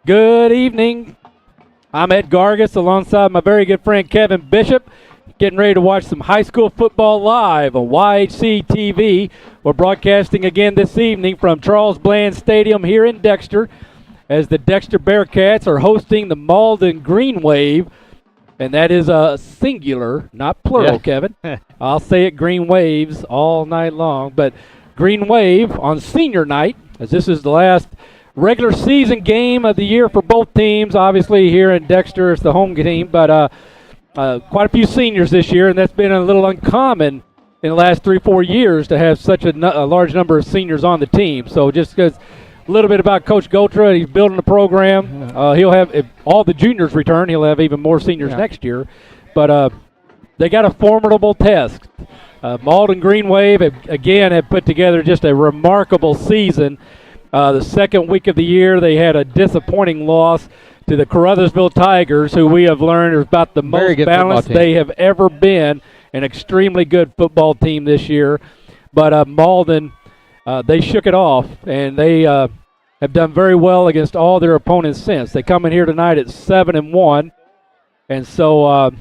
Good evening. I'm Ed Gargis alongside my very good friend Kevin Bishop, getting ready to watch some high school football live on YHC TV. We're broadcasting again this evening from Charles Bland Stadium here in Dexter as the Dexter Bearcats are hosting the Malden Green Wave, and that is a singular, not plural, Kevin. I'll say it Green Waves all night long, but Green Wave on senior night, as this is the last regular season game of the year for both teams. Obviously here in Dexter it's the home team, but quite a few seniors this year, and that's been a little uncommon in the last 3-4 years to have such a large number of seniors on the team. So just because a little bit about Coach Gotra, he's building a program. He'll have, if all the juniors return, he'll have even more seniors next year. But they got a formidable test. Malden Green Wave, have put together just a remarkable season. The second week of the year, they had a disappointing loss to the Caruthersville Tigers, who we have learned is about the most balanced they have ever been. An extremely good football team this year. But Malden, they shook it off, and they have done very well against all their opponents since. They come in here tonight at 7-1, and so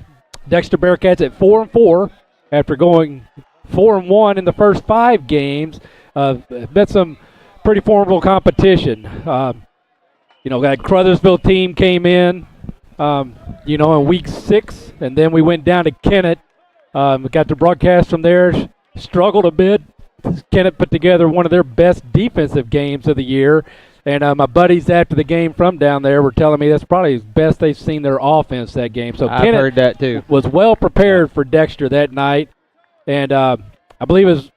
Dexter Bearcats at 4-4 after going 4-1 in the first 5 games. Met some pretty formidable competition. That Caruthersville team came in, in week 6, and then we went down to Kennett. We got the broadcast from there, struggled a bit. Kennett put together one of their best defensive games of the year, and my buddies after the game from down there were telling me that's probably the best they've seen their offense that game. So I've Kennett heard that too. Was well prepared for Dexter that night, and I believe it was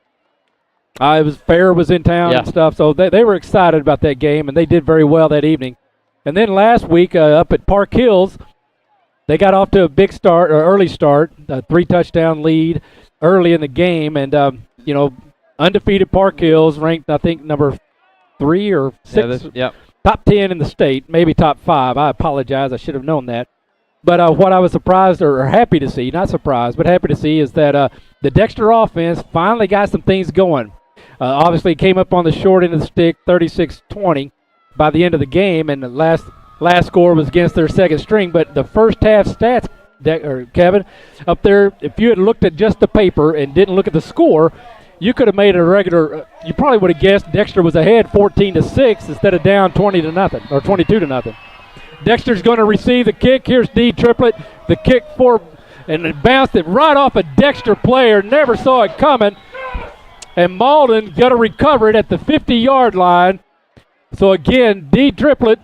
Fair was in town and stuff, so they were excited about that game, and they did very well that evening. And then last week up at Park Hills, they got off to a big start, or early start, a 3-touchdown lead early in the game, and undefeated Park Hills, ranked I think number 3 or 6, top 10 in the state, maybe top 5. I apologize, I should have known that. But what I was surprised or happy to see, not surprised, but happy to see is that the Dexter offense finally got some things going. Obviously came up on the short end of the stick, 36-20 by the end of the game, and the last score was against their second string. But the first half stats, Kevin, up there, if you had looked at just the paper and didn't look at the score, you could have made a regular. You probably would have guessed Dexter was ahead 14-6 instead of down 20-0 or 22-0. Dexter's going to receive the kick. Here's D Triplet, the kick and it bounced it right off a Dexter player. Never saw it coming. And Malden got to recover it at the 50-yard line. So again, D Triplet,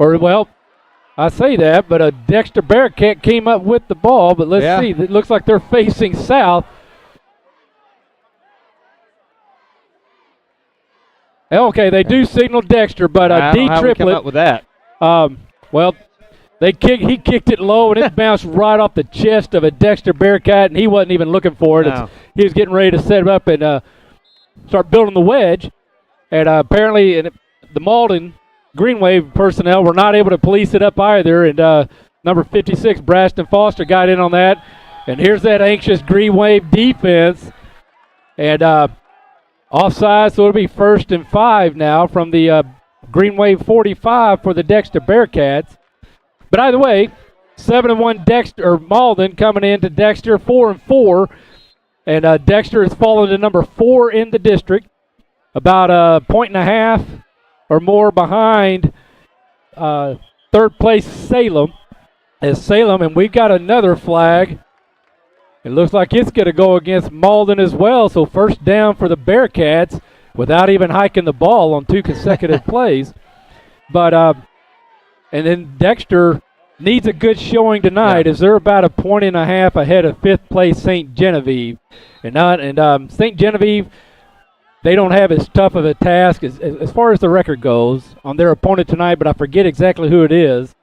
I say that, but a Dexter Bearcat came up with the ball. But let's see. It looks like they're facing south. Okay, they do signal Dexter, but D Triplet. Come up with that. He kicked it low, and it bounced right off the chest of a Dexter Bearcat, and he wasn't even looking for it. No. He was getting ready to set it up and start building the wedge. And apparently the Malden Green Wave personnel were not able to police it up either, and number 56, Braston Foster, got in on that. And here's that anxious Green Wave defense. And offside, so it'll be 1st and 5 now from the Green Wave 45 for the Dexter Bearcats. But either way, 7-1 Dexter or Malden coming into Dexter 4-4, and Dexter has fallen to number 4 in the district, about a 1.5 or more behind 3rd place Salem. And we've got another flag. It looks like it's going to go against Malden as well. So first down for the Bearcats without even hiking the ball on 2 consecutive plays. But and then Dexter needs a good showing tonight as they're about a 1.5 ahead of 5th place St. Genevieve. And St. Genevieve, they don't have as tough of a task as far as the record goes on their opponent tonight, but I forget exactly who it is.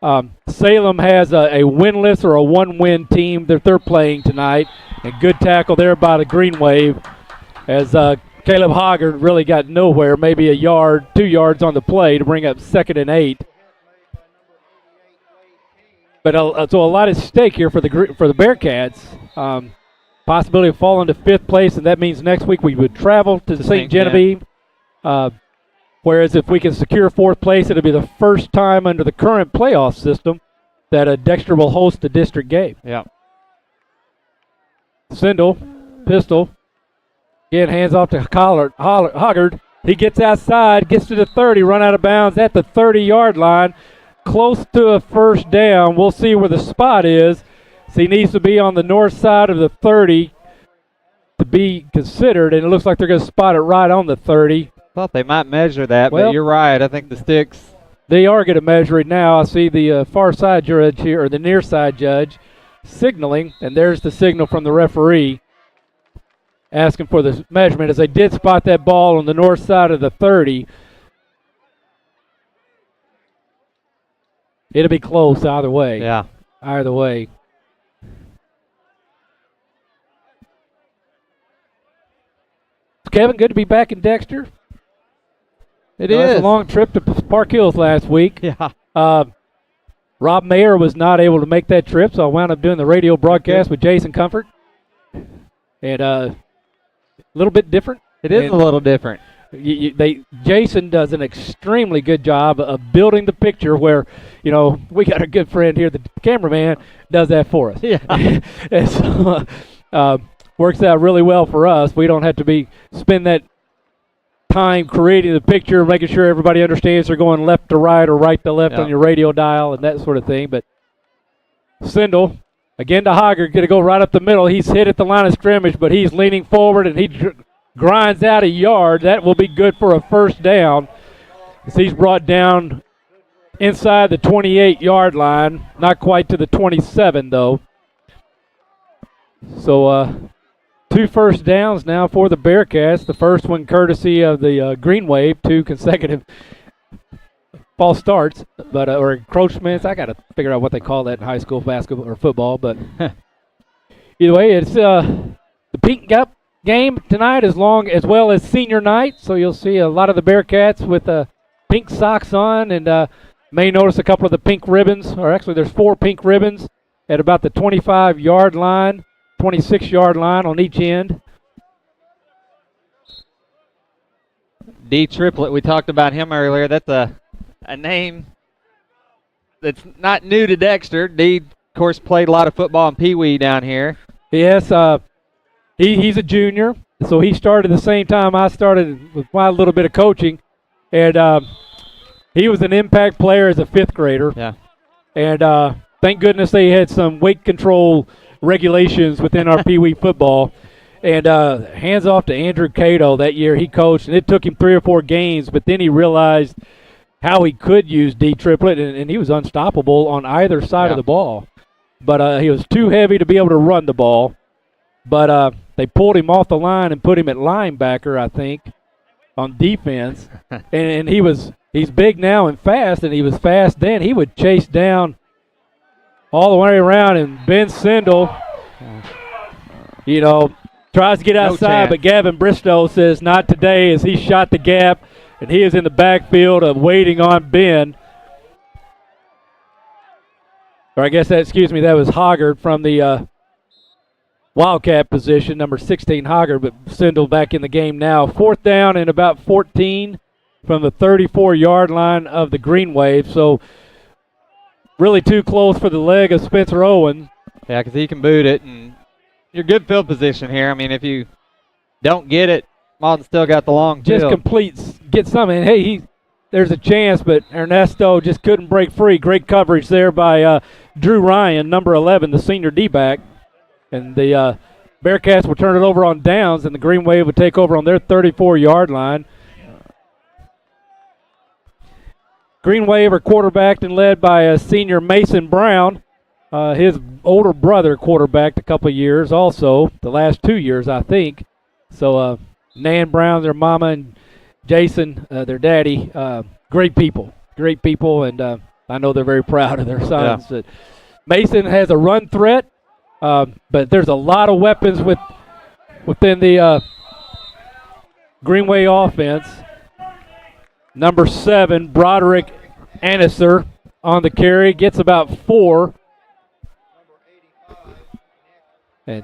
Salem has a winless or a 1-win team that they're playing tonight. And good tackle there by the Green Wave as Caleb Hoggard really got nowhere, maybe a yard, 2 yards on the play to bring up 2nd and 8. But so a lot at stake here for the Bearcats. Possibility of falling to 5th place, and that means next week we would travel to St. Genevieve, where Whereas if we can secure fourth place, it'll be the first time under the current playoff system that Dexter will host a district game. Yeah. Sindel, pistol. Again, hands off to Hoggard. He gets outside, gets to the 30, run out of bounds at the 30-yard line. Close to a first down. We'll see where the spot is. So he needs to be on the north side of the 30 to be considered, and it looks like they're going to spot it right on the 30. Thought they might measure that, Well, but you're right. I think the sticks. They are going to measure it now. I see the far side judge here, or the near side judge, signaling, and there's the signal from the referee asking for the measurement, as they did spot that ball on the north side of the 30. It'll be close either way. Yeah. Either way. Kevin, good to be back in Dexter. It was is. a long trip to Park Hills last week. Yeah. Rob Mayer was not able to make that trip, so I wound up doing the radio broadcast with Jason Comfort. And a little bit different. It is a little different. Jason does an extremely good job of building the picture where, you know, we got a good friend here, the cameraman, does that for us. Yeah. And so, works out really well for us. We don't have to spend that time creating the picture, making sure everybody understands they're going left to right or right to left on your radio dial and that sort of thing. But Sindel, again to Hoggard, going to go right up the middle. He's hit at the line of scrimmage, but he's leaning forward and he grinds out a yard. That will be good for a first down. As he's brought down inside the 28-yard line, not quite to the 27 though. So 2 first downs now for the Bearcats. The first one courtesy of the Green Wave, 2 consecutive false starts, but or encroachments. I got to figure out what they call that in high school basketball or football. But either way, it's the Pink Cup game tonight, as well as senior night. So you'll see a lot of the Bearcats with pink socks on, and may notice a couple of the pink ribbons. Or actually, there's 4 pink ribbons at about the 25-yard line. 26-yard line on each end. D Triplet, we talked about him earlier. That's a name that's not new to Dexter. D, of course, played a lot of football in Pee Wee down here. Yes, he's a junior, so he started the same time I started with my little bit of coaching. And he was an impact player as a 5th grader. Yeah. And thank goodness they had some weight control regulations within our Pee Wee football. And hands off to Andrew Cato that year. He coached, and it took him 3 or 4 games, but then he realized how he could use D Triplet, and he was unstoppable on either side of the ball. But he was too heavy to be able to run the ball. But they pulled him off the line and put him at linebacker, I think, on defense. and he's big now and fast, and he was fast then. He would chase down all the way around, and Ben Sindel, you know, tries to get outside, but Gavin Bristow says not today, as he shot the gap, and he is in the backfield of waiting on Ben. Or I guess that was Hoggard from the Wildcat position, number 16 Hoggard, but Sindel back in the game now. 4th down and about 14 from the 34-yard line of the Green Wave. So really too close for the leg of Spencer Owen. Yeah, because he can boot it, and you're good field position here. I mean, if you don't get it, Malden still got the long field. Just get something. Hey, there's a chance, but Ernesto just couldn't break free. Great coverage there by Drew Ryan, number 11, the senior D-back. And the Bearcats will turn it over on downs, and the Green Wave would take over on their 34-yard line. Green Wave are quarterbacked and led by senior Mason Brown. His older brother quarterbacked a couple of years also, the last 2 years, I think. So Nan Brown, their mama, and Jason, their daddy, great people, and I know they're very proud of their sons. Yeah. Mason has a run threat, but there's a lot of weapons within the Greenway offense. Number 7, Broderick Anniser on the carry, gets about 4. And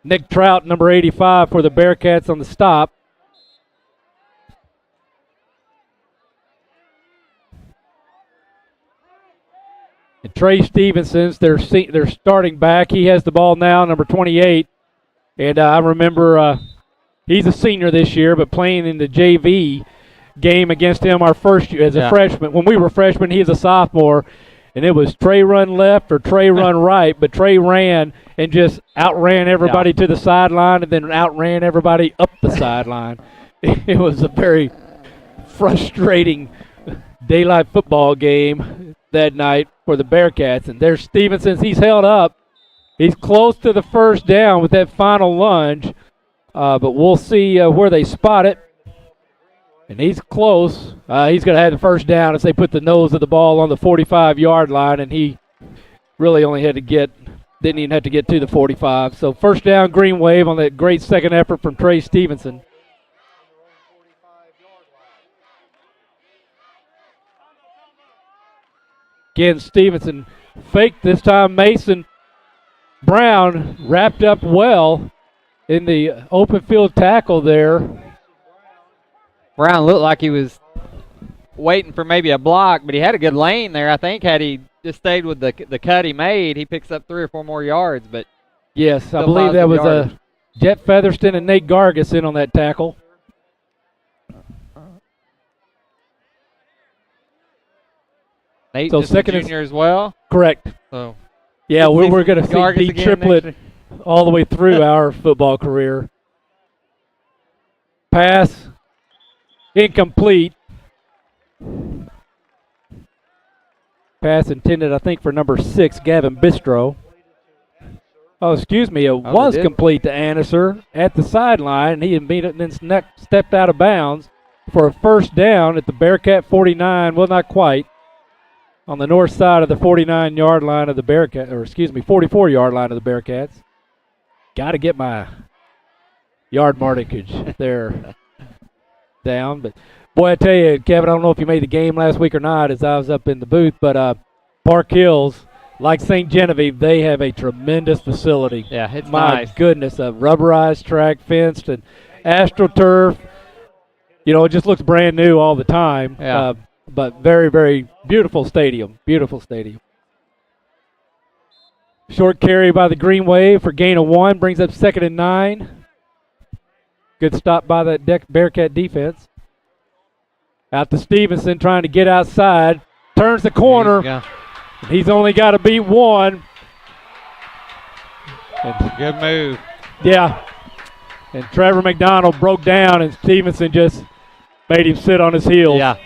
Nick Trout, number 85 for the Bearcats on the stop. And Trey Stevenson's their starting back. He has the ball now, number 28. And I remember he's a senior this year, but playing in the JV game against him our first year as a freshman. When we were freshmen, he was a sophomore. And it was Trey run left or Trey run right, but Trey ran and just outran everybody to the sideline and then outran everybody up the sideline. It was a very frustrating daylight football game that night for the Bearcats. And there's Stevenson. He's held up. He's close to the first down with that final lunge, but we'll see where they spot it. And he's close. He's going to have the first down as they put the nose of the ball on the 45-yard line, and he really only didn't even have to get to the 45. So first down, Green Wave on that great second effort from Trey Stevenson. Again, Stevenson faked this time. Mason Brown wrapped up well in the open field tackle there. Brown looked like he was waiting for maybe a block, but he had a good lane there. I think had he just stayed with the cut he made, he picks up 3 or 4 more yards. But yes, I believe that was Jet Featherston and Nate Gargis in on that tackle. Nate so second junior as well? Correct. So yeah, we're going to see D triplet all the way through our football career. Pass. Incomplete. Pass intended, I think, for number 6, Gavin Bistro. Oh, excuse me. It was complete to Anniser at the sideline. He then stepped out of bounds for a first down at the Bearcat 49. Well, not quite. On the north side of the 49-yard line of the Bearcat, or excuse me, 44-yard line of the Bearcats. Got to get my yard markage there down. But, boy, I tell you, Kevin, I don't know if you made the game last week or not as I was up in the booth, but Park Hills, like St. Genevieve, they have a tremendous facility. Yeah, it's My goodness, a rubberized track, fenced, and AstroTurf. You know, it just looks brand new all the time. Yeah. But very, very beautiful stadium. Beautiful stadium. Short carry by the Green Wave for gain of 1. Brings up 2nd and 9. Good stop by that Bearcat defense. Out to Stevenson trying to get outside. Turns the corner. He's only got to beat 1. Good move. Yeah. And Trevor McDonald broke down, and Stevenson just made him sit on his heels. Yeah.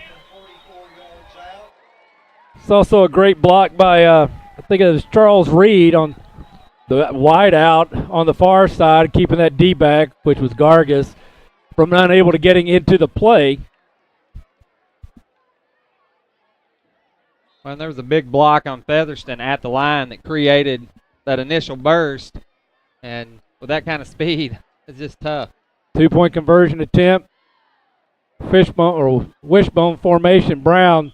It's also a great block by, I think it was Charles Reed on the wide out on the far side, keeping that D-back, which was Gargis, from unable to getting into the play. Well, there was a big block on Featherston at the line that created that initial burst. And with that kind of speed, it's just tough. 2-point conversion attempt. Wishbone formation. Brown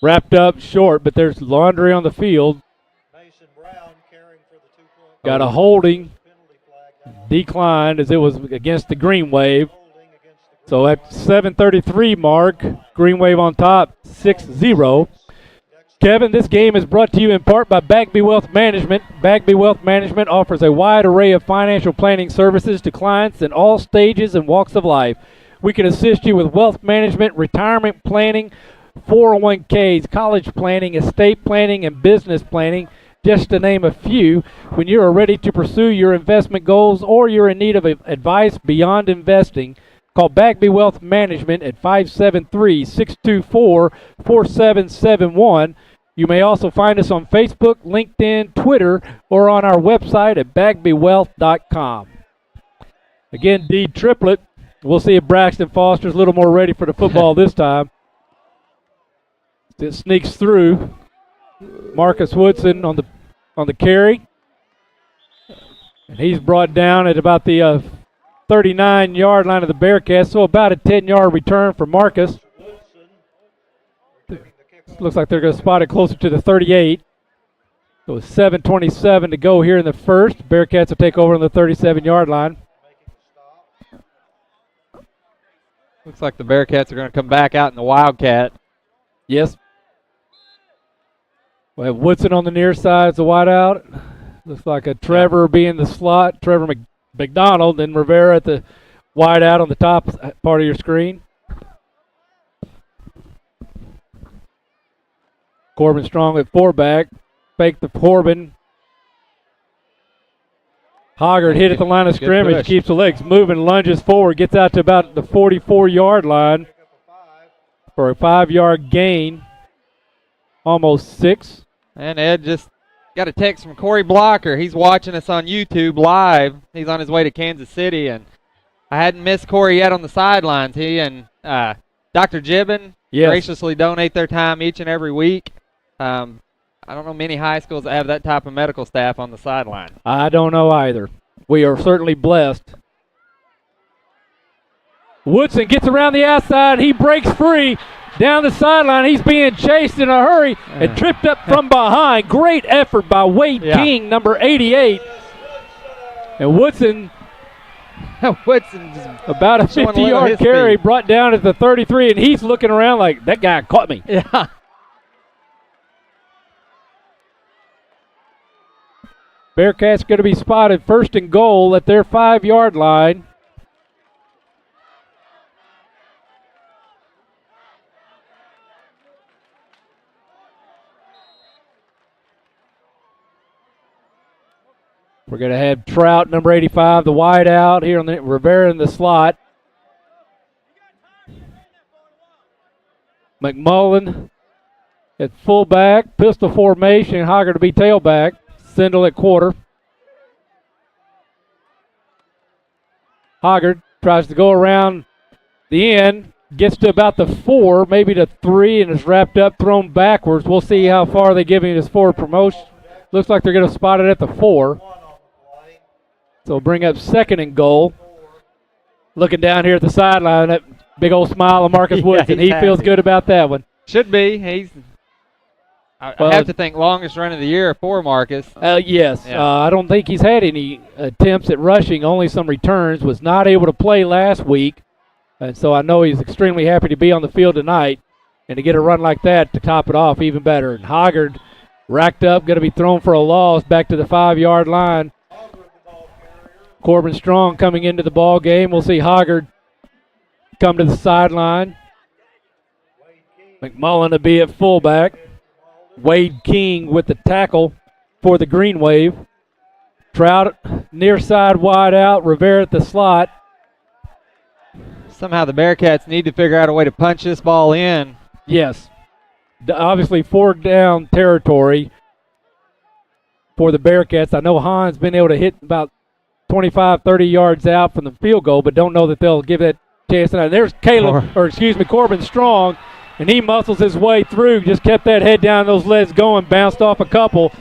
wrapped up short, but there's laundry on the field. Mason Brown carrying for the 2-point. Got a holding. Declined as it was against the Green Wave. So at 7:33 mark, Green Wave on top, 6-0. Kevin, this game is brought to you in part by Bagby Wealth Management. Bagby Wealth Management offers a wide array of financial planning services to clients in all stages and walks of life. We can assist you with wealth management, retirement planning, 401ks, college planning, estate planning, and business planning, just to name a few. When you are ready to pursue your investment goals or you're in need of advice beyond investing, call Bagby Wealth Management at 573-624-4771. You may also find us on Facebook, LinkedIn, Twitter, or on our website at bagbywealth.com. Again, D triplet. We'll see if Braxton Foster's a little more ready for the football this time. It sneaks through. Marcus Woodson on the carry. And he's brought down at about the 39-yard line of the Bearcats, so about a 10-yard return for Marcus. Looks like they're going to spot it closer to the 38. So 7:27 to go here in the first. Bearcats will take over on the 37-yard line. Looks like the Bearcats are going to come back out in the Wildcat. Yes. We have Woodson on the near side as a wideout. Looks like a Trevor being the slot. Trevor McDonald, and Rivera at the wideout on the top part of your screen. Corbin Strong at fullback. Fake the Corbin. Hoggard hit at the line of scrimmage, keeps the legs moving, lunges forward, gets out to about the 44-yard line for a 5-yard gain. Almost 6. And Ed just got a text from Corey Blocker. He's watching us on YouTube live. He's on his way to Kansas City, and I hadn't missed Corey yet on the sidelines. He and Dr. Gibbon graciously donate their time each and every week. I don't know many high schools that have that type of medical staff on the sideline. I don't know either. We are certainly blessed. Woodson gets around the outside. He breaks free. Down the sideline, he's being chased in a hurry and tripped up from behind. Great effort by Wade King, number 88. And Woodson just about a 50-yard carry, brought down at the 33, and he's looking around like, that guy caught me. Yeah. Bearcats going to be spotted first and goal at their 5-yard line. We're going to have Trout, number 85, the wide out here on the Rivera in the slot. McMullen at fullback, pistol formation, Hogger to be tailback. Sindel at quarter. Hoggard tries to go around the end, gets to about the 4, maybe the 3, and is wrapped up, thrown backwards. We'll see how far they give him his forward promotion. Looks like they're going to spot it at the 4. So bring up second and goal. Looking down here at the sideline, that big old smile of Marcus Woodson. He feels good about that one. Should be. I have to think longest run of the year for Marcus. Yes. Yeah. I don't think he's had any attempts at rushing, only some returns. Was not able to play last week. And so I know he's extremely happy to be on the field tonight. And to get a run like that to top it off, even better. And Hoggard racked up, going to be thrown for a loss back to the 5-yard line. Corbin Strong coming into the ball game. We'll see Hoggard come to the sideline. McMullen to be at fullback. Wade King with the tackle for the Green Wave. Trout near side wide out. Rivera at the slot. Somehow the Bearcats need to figure out a way to punch this ball in. Yes. Obviously 4 down territory for the Bearcats. I know Hahn's been able to hit about 25, 30 yards out from the field goal, but don't know that they'll give that chance tonight. There's Corbin Strong, and he muscles his way through, just kept that head down, those legs going, bounced off a couple,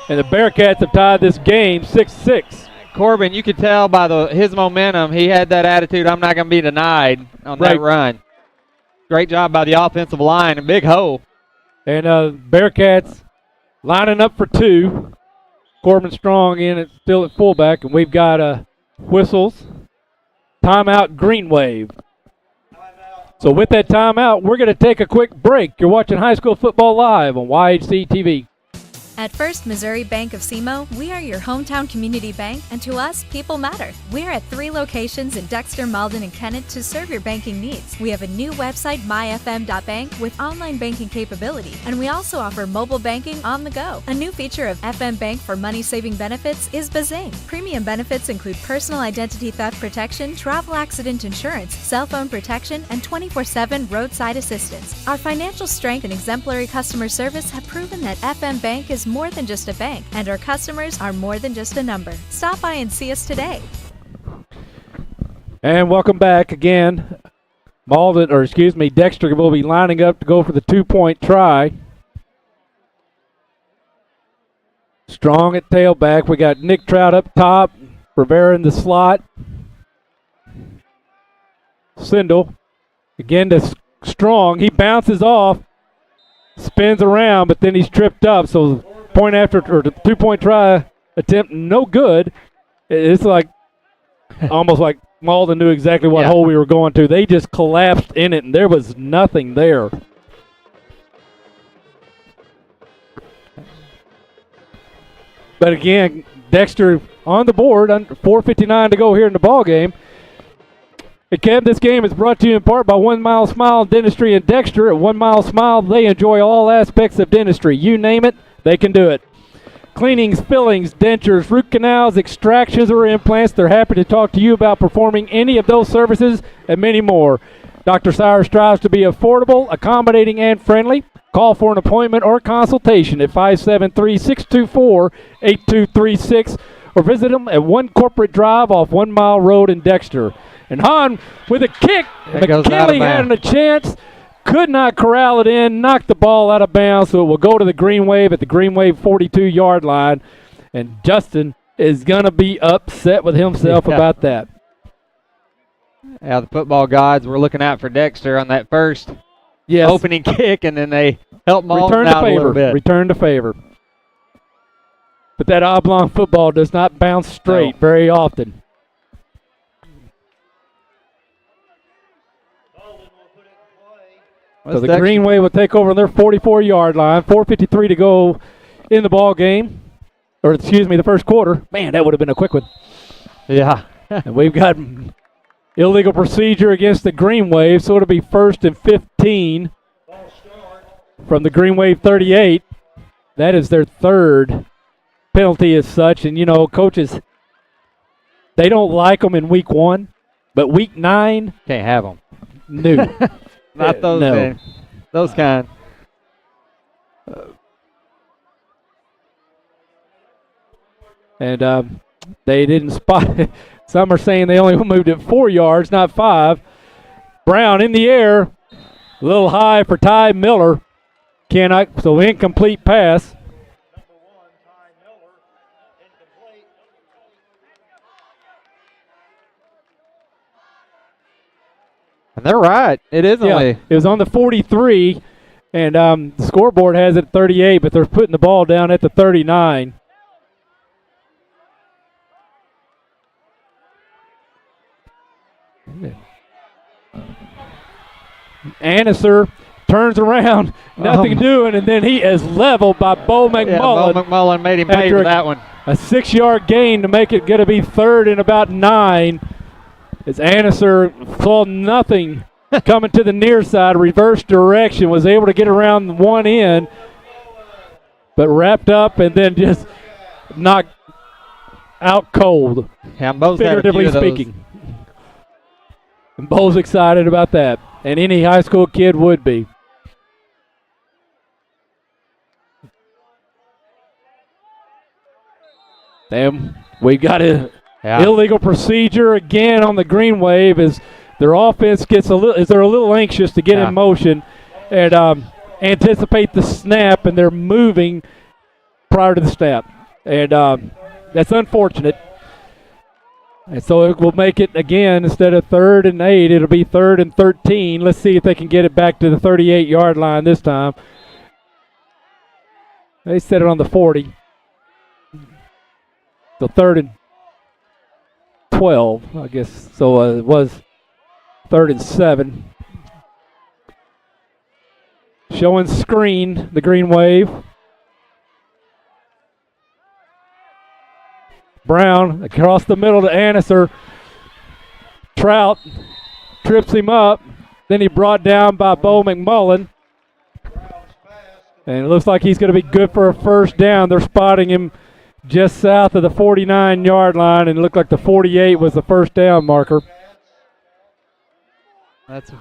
and the Bearcats have tied this game 6-6. Corbin, you could tell by his momentum, he had that attitude, I'm not going to be denied on that run. Great job by the offensive line, a big hole. And Bearcats lining up for 2. Corbin Strong still at fullback, and we've got whistles. Timeout, Green Wave. So with that timeout, we're going to take a quick break. You're watching High School Football Live on YHC TV. At First Missouri Bank of SEMO, we are your hometown community bank, and to us, people matter. We're at 3 locations in Dexter, Malden, and Kennett to serve your banking needs. We have a new website, myfm.bank, with online banking capability, and we also offer mobile banking on the go. A new feature of FM Bank for money-saving benefits is Bazing. Premium benefits include personal identity theft protection, travel accident insurance, cell phone protection, and 24/7 roadside assistance. Our financial strength and exemplary customer service have proven that FM Bank is more than just a bank, and our customers are more than just a number. Stop by and see us today. And welcome back again. Dexter will be lining up to go for the 2-point try. Strong at tailback. We got Nick Trout up top, Rivera in the slot. Sindel again to Strong. He bounces off, spins around, but then he's tripped up. So the 2-point try attempt, no good. It's like almost like Malden knew exactly what hole we were going to. They just collapsed in it, and there was nothing there. But again, Dexter on the board, 4:59 to go here in the ball game. And Kev, this game is brought to you in part by 1 Mile Smile Dentistry in Dexter. At 1 Mile Smile, they enjoy all aspects of dentistry. You name it, they can do it. Cleanings, fillings, dentures, root canals, extractions, or implants, they're happy to talk to you about performing any of those services and many more. Dr. Sire strives to be affordable, accommodating, and friendly. Call for an appointment or consultation at 573-624-8236 or visit them at 1 Corporate Drive off 1 Mile Road in Dexter. And Hahn with a kick. McKinley had a chance, could not corral it in, knocked the ball out of bounds, so it will go to the Green Wave at the Green Wave 42-yard line. And Justin is going to be upset with himself about that. Yeah, the football gods were looking out for Dexter on that first opening kick, and then they helped Malden out a little bit. Return to favor. But that oblong football does not bounce straight very often. So the Green Wave will take over on their 44-yard line. 4:53 to go in the ball game. Or, excuse me, the first quarter. Man, that would have been a quick one. Yeah. And we've got illegal procedure against the Green Wave, so it'll be 1st and 15 from the Green Wave 38. That is their third penalty as such. And, you know, coaches, they don't like them in week 1, but week 9. Can't have them. No. Not those games. Those kind. And they didn't spot it. Some are saying they only moved it 4 yards, not 5. Brown in the air. A little high for Ty Miller. So incomplete pass. And they're right. It is only. It was on the 43, and the scoreboard has it at 38, but they're putting the ball down at the 39. Anniser turns around, nothing doing, and then he is leveled by Bo McMullen. Yeah, Bo McMullen made him pay for that one. A 6-yard gain to make it going to be 3rd and about 9. As Anniser saw nothing coming to the near side, reverse direction, was able to get around one end, but wrapped up and then just knocked out cold, figuratively speaking. And Bo's excited about that, and any high school kid would be. Damn, we got it. Yeah. Illegal procedure again on the Green Wave as their offense gets they're a little anxious to get in motion and anticipate the snap, and they're moving prior to the snap. And that's unfortunate. And so it will make it again, instead of 3rd and 8, it'll be 3rd and 13. Let's see if they can get it back to the 38-yard line this time. They set it on the 40. So 3rd and 12, I guess. So it was 3rd and 7. Showing screen, the Green Wave. Brown across the middle to Anniser. Trout trips him up. Then he brought down by Bo McMullen. And it looks like he's going to be good for a first down. They're spotting him just south of the 49-yard line, and it looked like the 48 was the first down marker. That's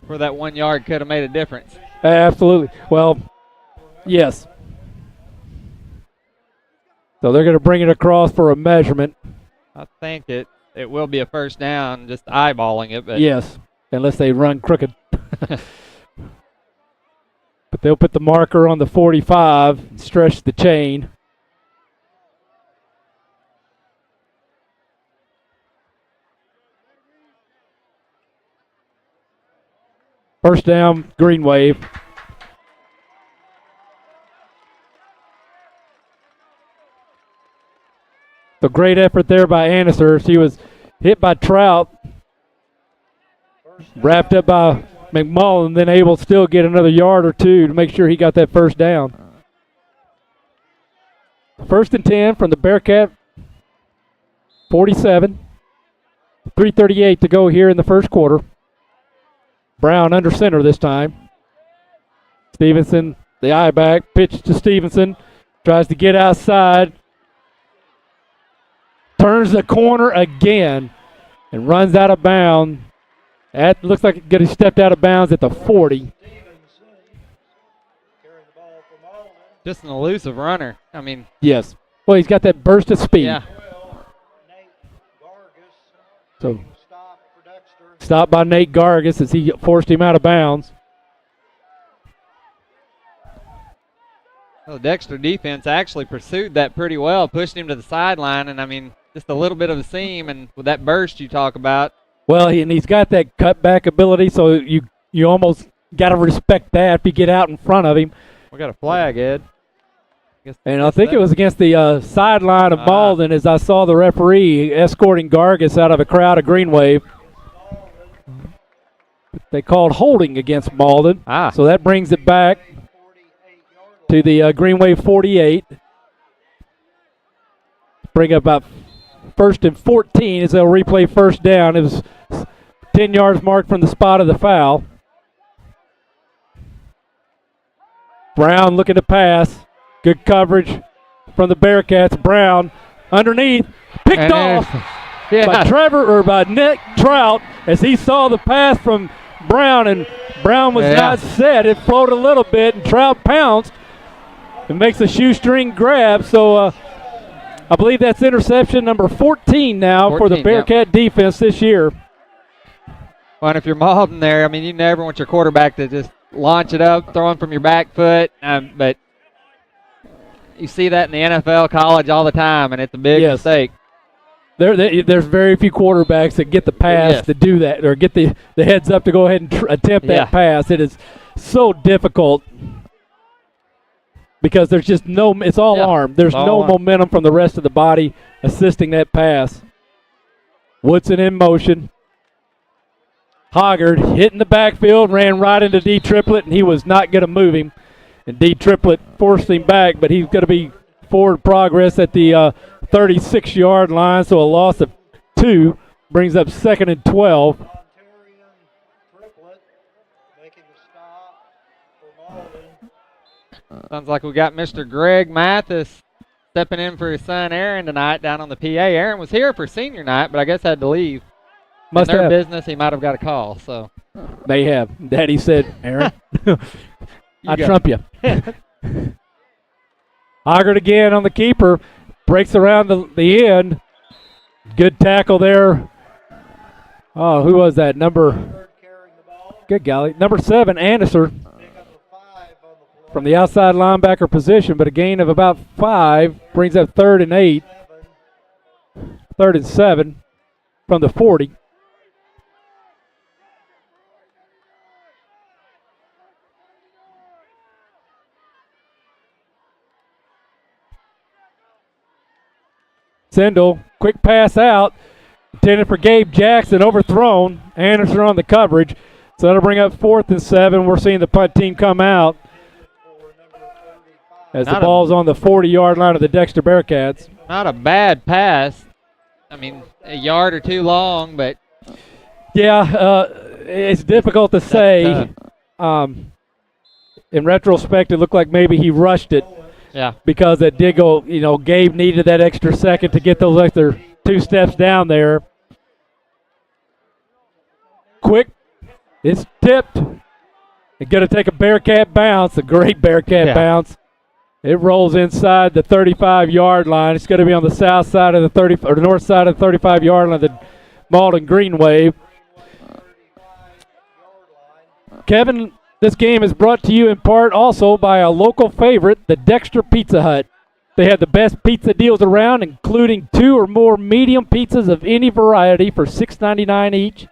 where that 1 yard could have made a difference. Absolutely. Well, yes. So they're going to bring it across for a measurement. I think it will be a first down, just eyeballing it. But yes, unless they run crooked. But they'll put the marker on the 45, stretch the chain. First down, Green Wave. So great effort there by Anniser. She was hit by Trout, wrapped up by McMullen, then able to still get another yard or two to make sure he got that first down. First and 10 from the Bearcat 47. 3:38 to go here in the first quarter. Brown under center this time. Stevenson, the eye back, pitch to Stevenson. Tries to get outside. Turns the corner again and runs out of bounds. Looks like he stepped out of bounds at the 40. Just an elusive runner. I mean, yes. Well, he's got that burst of speed. Yeah. So, stopped by Nate Gargis as he forced him out of bounds. Well, the Dexter defense actually pursued that pretty well, pushed him to the sideline, and I mean, just a little bit of a seam, and with that burst you talk about. Well, he's got that cutback ability, so you almost got to respect that if you get out in front of him. We got a flag, Ed. And I think it was against the sideline of Malden as I saw the referee escorting Gargis out of a crowd of Green Wave. They called holding against Malden. So that brings it back to the Green Wave 48. Bring up about first and 14 as they'll replay first down. It was 10 yards marked from the spot of the foul. Brown looking to pass. Good coverage from the Bearcats. Brown underneath, picked off by Nick Trout as he saw the pass from Brown, and Brown was not set. It floated a little bit, and Trout pounced and makes a shoestring grab. So I believe that's interception number 14 now for the Bearcat defense this year. Well, and if you're Malden there, I mean, you never want your quarterback to just launch it up, throwing from your back foot, but you see that in the NFL, college all the time, and it's a big mistake. There's very few quarterbacks that get the pass to do that or get the heads up to go ahead and attempt that pass. It is so difficult because there's just it's all arm. There's no momentum from the rest of the body assisting that pass. Woodson in motion. Hoggard hit in the backfield, ran right into D. Triplett, and he was not going to move him. And D. Triplett forced him back, but he's going to be forward progress at the 36-yard line, so a loss of 2 brings up 2nd and 12. Sounds like we got Mr. Greg Mathis stepping in for his son Aaron tonight down on the PA. Aaron was here for senior night, but I guess had to leave. In their business, he might have got a call. So they have. Daddy said, Aaron, I trump you. Hoggard again on the keeper. Breaks around the end. Good tackle there. Oh, who was that? Good golly. Number 7, Anderson. From the outside linebacker position, but a gain of about 5. Brings up 3rd and 8. 3rd and 7 from the 40. Sendel, quick pass out, intended for Gabe Jackson, overthrown. Anderson on the coverage, so that'll bring up 4th and 7. We're seeing the punt team come out as the ball's on the 40-yard line of the Dexter Bearcats. Not a bad pass. I mean, a yard or 2 long, but yeah, it's difficult to say. In retrospect, it looked like maybe he rushed it. Yeah. Because it did go, Gabe needed that extra second to get those extra 2 steps down there. Quick. It's tipped. It's going to take a Bearcat bounce, a great Bearcat bounce. It rolls inside the 35-yard line. It's going to be on the south side of the north side of the 35-yard line of the Malden Green Wave. Kevin, this game is brought to you in part also by a local favorite, the Dexter Pizza Hut. They have the best pizza deals around, including 2 or more medium pizzas of any variety for $6.99 each.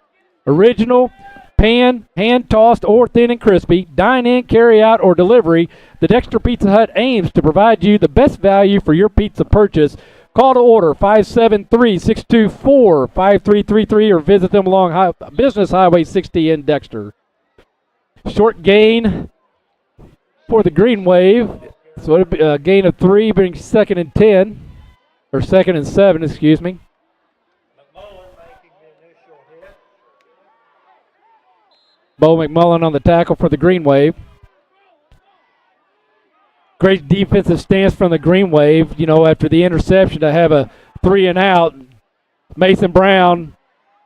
Original, pan, hand-tossed, or thin and crispy. Dine-in, carry-out, or delivery. The Dexter Pizza Hut aims to provide you the best value for your pizza purchase. Call to order 573-624-5333 or visit them along Business Highway 60 in Dexter. Short gain for the Green Wave So it'll be a gain of 3, brings 2nd and 10, or 2nd and 7, excuse me. McMullen making the initial hit. Bo McMullen on the tackle for the Green Wave. Great defensive stance from the Green Wave. You know, after the interception to have a 3 and out. Mason Brown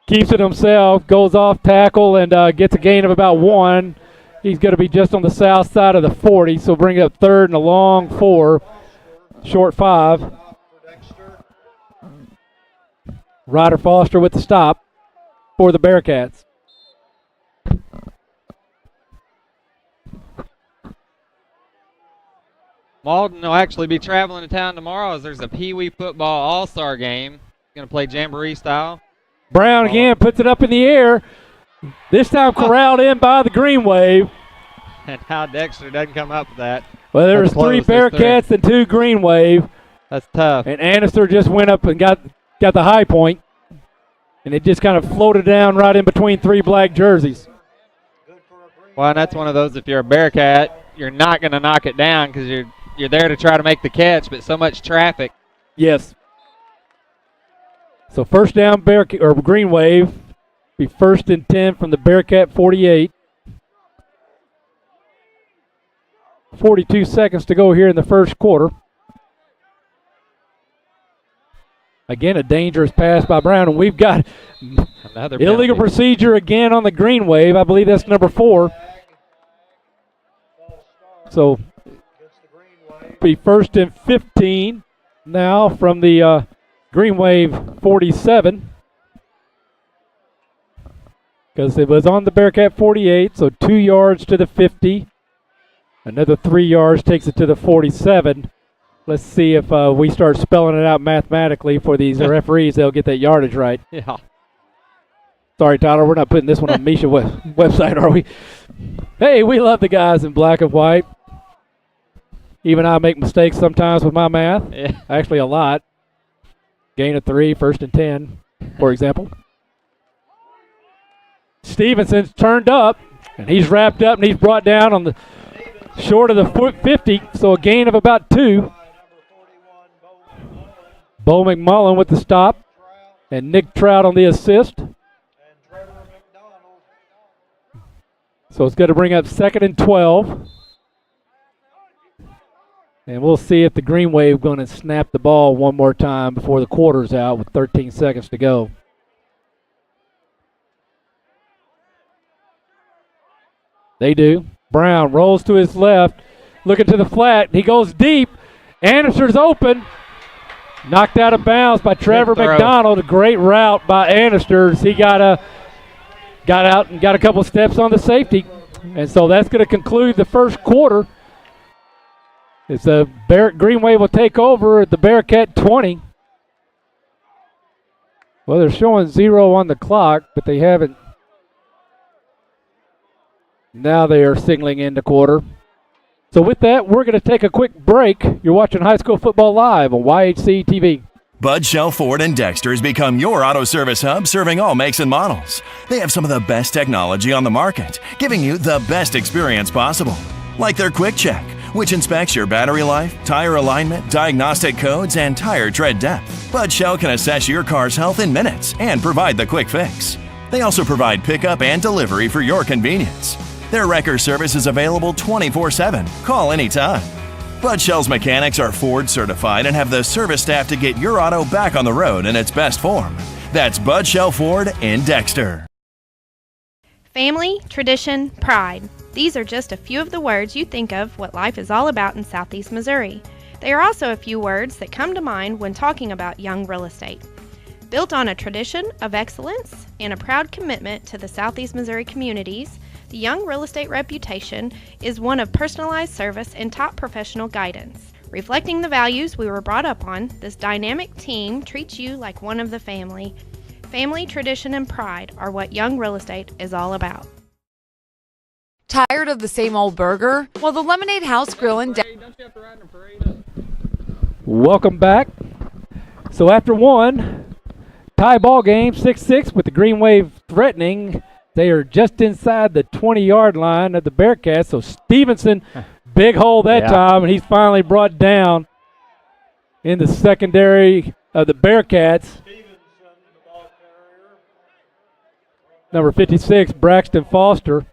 keeps it himself, goes off tackle, and gets a gain of about 1. He's going to be just on the south side of the 40, so bring it up 3rd and a long 4, short 5. For Dexter. Ryder Foster with the stop for the Bearcats. Malden will actually be traveling to town tomorrow as there's a Pee Wee football all-star game. Going to play jamboree style. Brown again puts it up in the air. This time corralled in by the Green Wave. And how Dexter doesn't come up with that. Well, there was That's 3 close, there's Bearcats and 2 Green Wave. That's tough. And Annister just went up and got the high point. And it just kind of floated down right in between 3 black jerseys. Good for a Green Well, and that's one of those, if you're a Bearcat, you're not going to knock it down because you're there to try to make the catch, but so much traffic. Yes. So first down, Green Wave. Be 1st and 10 from the Bearcat 48. 42 seconds to go here in the first quarter. Again, a dangerous pass by Brown, and we've got Another illegal penalty. procedure again on the Green Wave. I believe that's number 4. So against the Green Wave. be 1st and 15 now from the Green Wave 47. Because it was on the Bearcat 48, so 2 yards to the 50. Another 3 yards takes it to the 47. Let's see if we start spelling it out mathematically for these referees. They'll get that yardage right. Yeah. Sorry, Tyler, we're not putting this one on Misha website, are we? Hey, we love the guys in black and white. Even I make mistakes sometimes with my math. Yeah. Actually, a lot. Gain of 3, 1st and 10, for example. Stevenson's turned up, and he's wrapped up, and he's brought down on the short of the 50, so a gain of about 2. Number 41, Bo McMullen. Bo McMullen with the stop, and Nick Trout on the assist. And Trevor McDonald. So it's going to bring up 2nd and 12. And we'll see if the Green Wave going to snap the ball one more time before the quarter's out with 13 seconds to go. They do. Brown rolls to his left, looking to the flat. He goes deep. Annister's open. Knocked out of bounds by Trevor throw. McDonald. A great route by Annister. He got out and got a couple steps on the safety. And so that's going to conclude the first quarter. It's the Green Wave will take over at the Bearcat 20. Well, they're showing 0 on the clock, but they haven't. Now they are signaling in the quarter. So with that, we're going to take a quick break. You're watching High School Football Live on YHC TV. Bud Shell Ford and Dexter has become your auto service hub, serving all makes and models. They have some of the best technology on the market, giving you the best experience possible. Like their Quick Check, which inspects your battery life, tire alignment, diagnostic codes, and tire tread depth. Bud Shell can assess your car's health in minutes and provide the quick fix. They also provide pickup and delivery for your convenience. Their wrecker service is available 24/7. Call anytime. Bud Shell's mechanics are Ford certified and have the service staff to get your auto back on the road in its best form. That's Bud Shell Ford in Dexter. Family, tradition, pride. These are just a few of the words you think of what life is all about in Southeast Missouri. They are also a few words that come to mind when talking about Young Real Estate. Built on a tradition of excellence and a proud commitment to the Southeast Missouri communities, the Young Real Estate reputation is one of personalized service and top professional guidance. Reflecting the values we were brought up on, this dynamic team treats you like one of the family. Family, tradition, and pride are what Young Real Estate is all about. Tired of the same old burger? Well, the Lemonade House Grill in Welcome back. So after one, tie ball game, 6-6 with the Green Wave threatening. They are just inside the 20-yard line of the Bearcats. So Stevenson Big hole that Yeah. time, and he's finally brought down in the secondary of the Bearcats. Stevenson, the ball carrier. Number 56, Braxton Foster.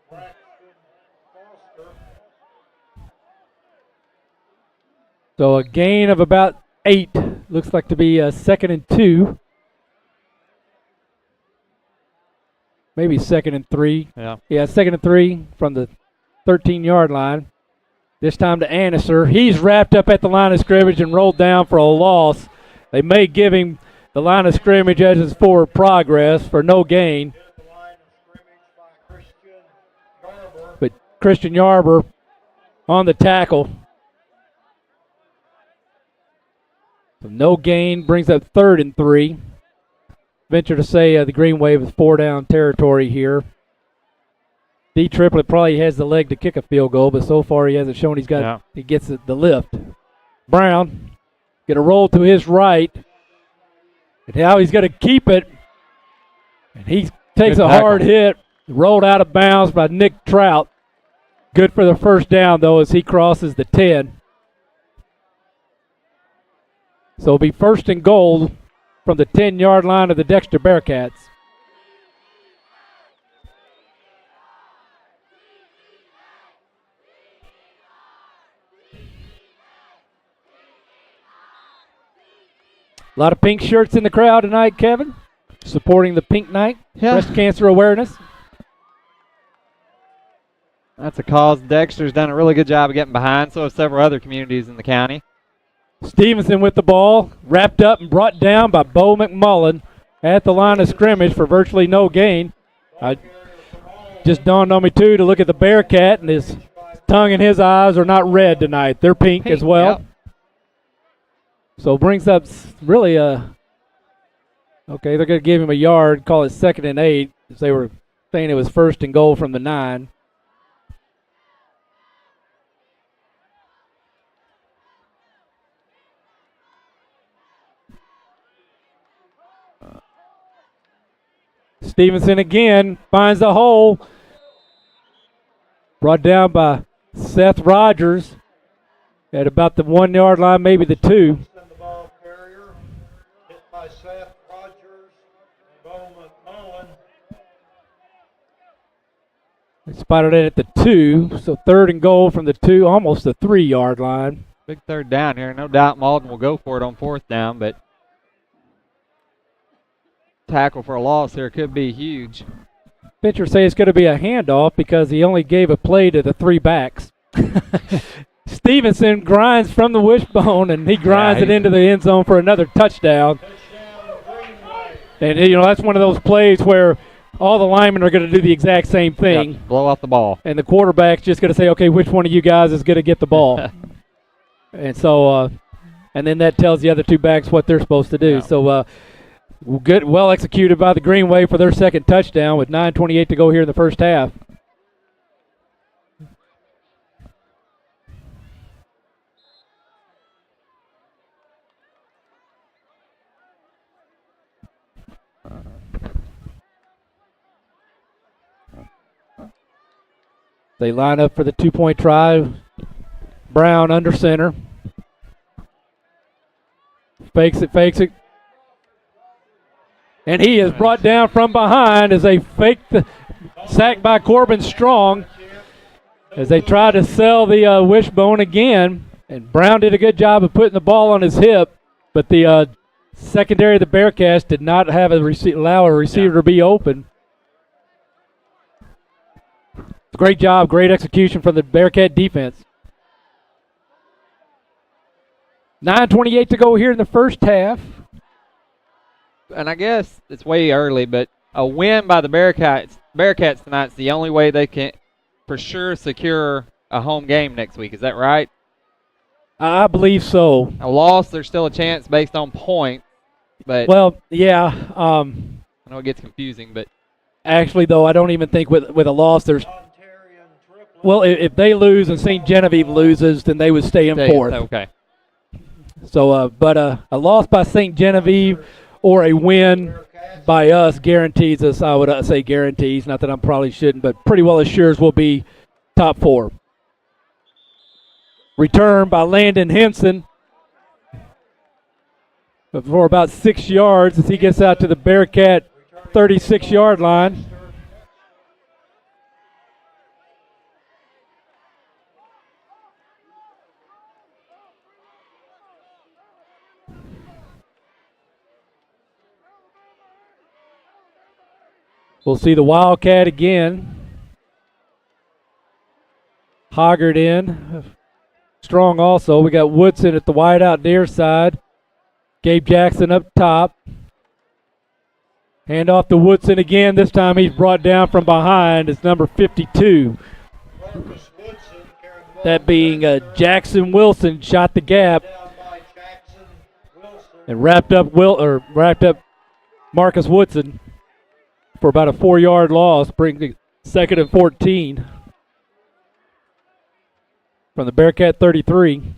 Braxton Foster. So a gain of about 8. Looks like to be a 2nd and 2. Maybe 2nd and 3. Yeah. Yeah, 2nd and 3 from the 13-yard line. This time to Anniser. He's wrapped up at the line of scrimmage and rolled down for a loss. They may give him the line of scrimmage as his forward progress for no gain. Hit the line of scrimmage by Christian Garber. But Christian Yarber on the tackle. So no gain, brings up 3rd and 3. Venture to say the Green Wave is 4-down territory here. D Triplet probably has the leg to kick a field goal, but so far he hasn't shown he gets the lift. Brown get a roll to his right. And now he's going to keep it. And he takes Good a tackle. hard hit, rolled out of bounds by Nick Trout. Good for the first down, though, as he crosses the 10. So it'll be 1st and goal from the 10-yard line of the Dexter Bearcats. A lot of pink shirts in the crowd tonight, Kevin, supporting the Pink Night, breast cancer awareness. That's a cause Dexter's done a really good job of getting behind. So have several other communities in the county. Stevenson with the ball, wrapped up and brought down by Bo McMullen at the line of scrimmage for virtually no gain. Just dawned on me, too, to look at the Bearcat, and his tongue and his eyes are not red tonight. They're pink as well. Yep. So brings up really okay, they're going to give him a yard, call it 2nd and 8, as they were saying it was 1st and goal from the 9. Stevenson again finds a hole. Brought down by Seth Rogers at about the 1-yard line, maybe the 2. And the ball carrier. Hit by Seth Rogers. Bo McMullen. They spotted it at the 2, so 3rd and goal from the 2, almost the 3-yard line. Big 3rd down here. No doubt Malden will go for it on 4th down, but tackle for a loss here could be huge. Pitcher say it's going to be a handoff because he only gave a play to the 3 backs. Stevenson grinds from the wishbone, and he grinds it into the end zone for another touchdown. And, that's one of those plays where all the linemen are going to do the exact same thing. Yep, blow off the ball. And the quarterback's just going to say, okay, which one of you guys is going to get the ball? And so, and then that tells the other 2 backs what they're supposed to do. Yeah. So, good, well executed by the Green Wave for their 2nd touchdown with 9:28 to go here in the first half. They line up for the 2-point try. Brown under center. Fakes it. And he is brought down from behind as they fake the sack by Corbin Strong as they try to sell the wishbone again. And Brown did a good job of putting the ball on his hip, but the secondary of the Bearcats did not have allow a receiver to be open. Great job, great execution from the Bearcat defense. 9:28 to go here in the first half. And I guess it's way early, but a win by the Bearcats tonight's the only way they can for sure secure a home game next week. Is that right? I believe so. A loss, there's still a chance based on points. But Well, yeah. I know it gets confusing, but Actually, though, I don't even think with a loss there's. Well, if they lose and St. Genevieve loses, then they would stay in fourth. Okay. So, but a loss by St. Genevieve or a win by us guarantees us, I would say guarantees, not that I probably shouldn't, but pretty well assures we'll be top 4. Return by Landon Henson for about 6 yards as he gets out to the Bearcat 36-yard line. We'll see the Wildcat again. Hoggard in. Strong also. We got Woodson at the wideout near side. Gabe Jackson up top. Hand off to Woodson again. This time he's brought down from behind. It's number 52. That being Jackson Wilson shot the gap and wrapped up Marcus Woodson for about a 4-yard loss, bringing 2nd and 14 from the Bearcat 33.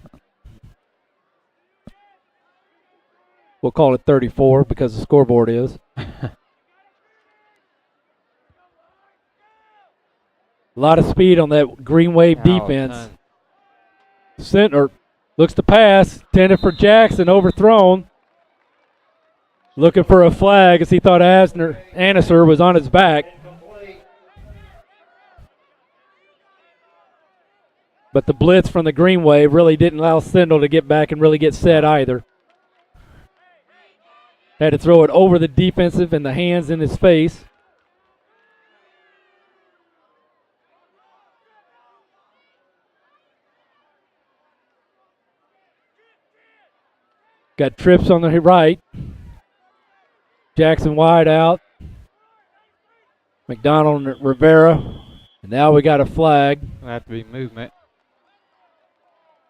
We'll call it 34 because the scoreboard is. A lot of speed on that Green Wave defense. Center looks to pass, intended for Jackson, overthrown. Looking for a flag as he thought Anniser was on his back. But the blitz from the Green Wave really didn't allow Sindel to get back and really get set either. Had to throw it over the defensive and the hands in his face. Got trips on the right. Jackson wide out. McDonald and Rivera. And now we got a flag. It'll have to be movement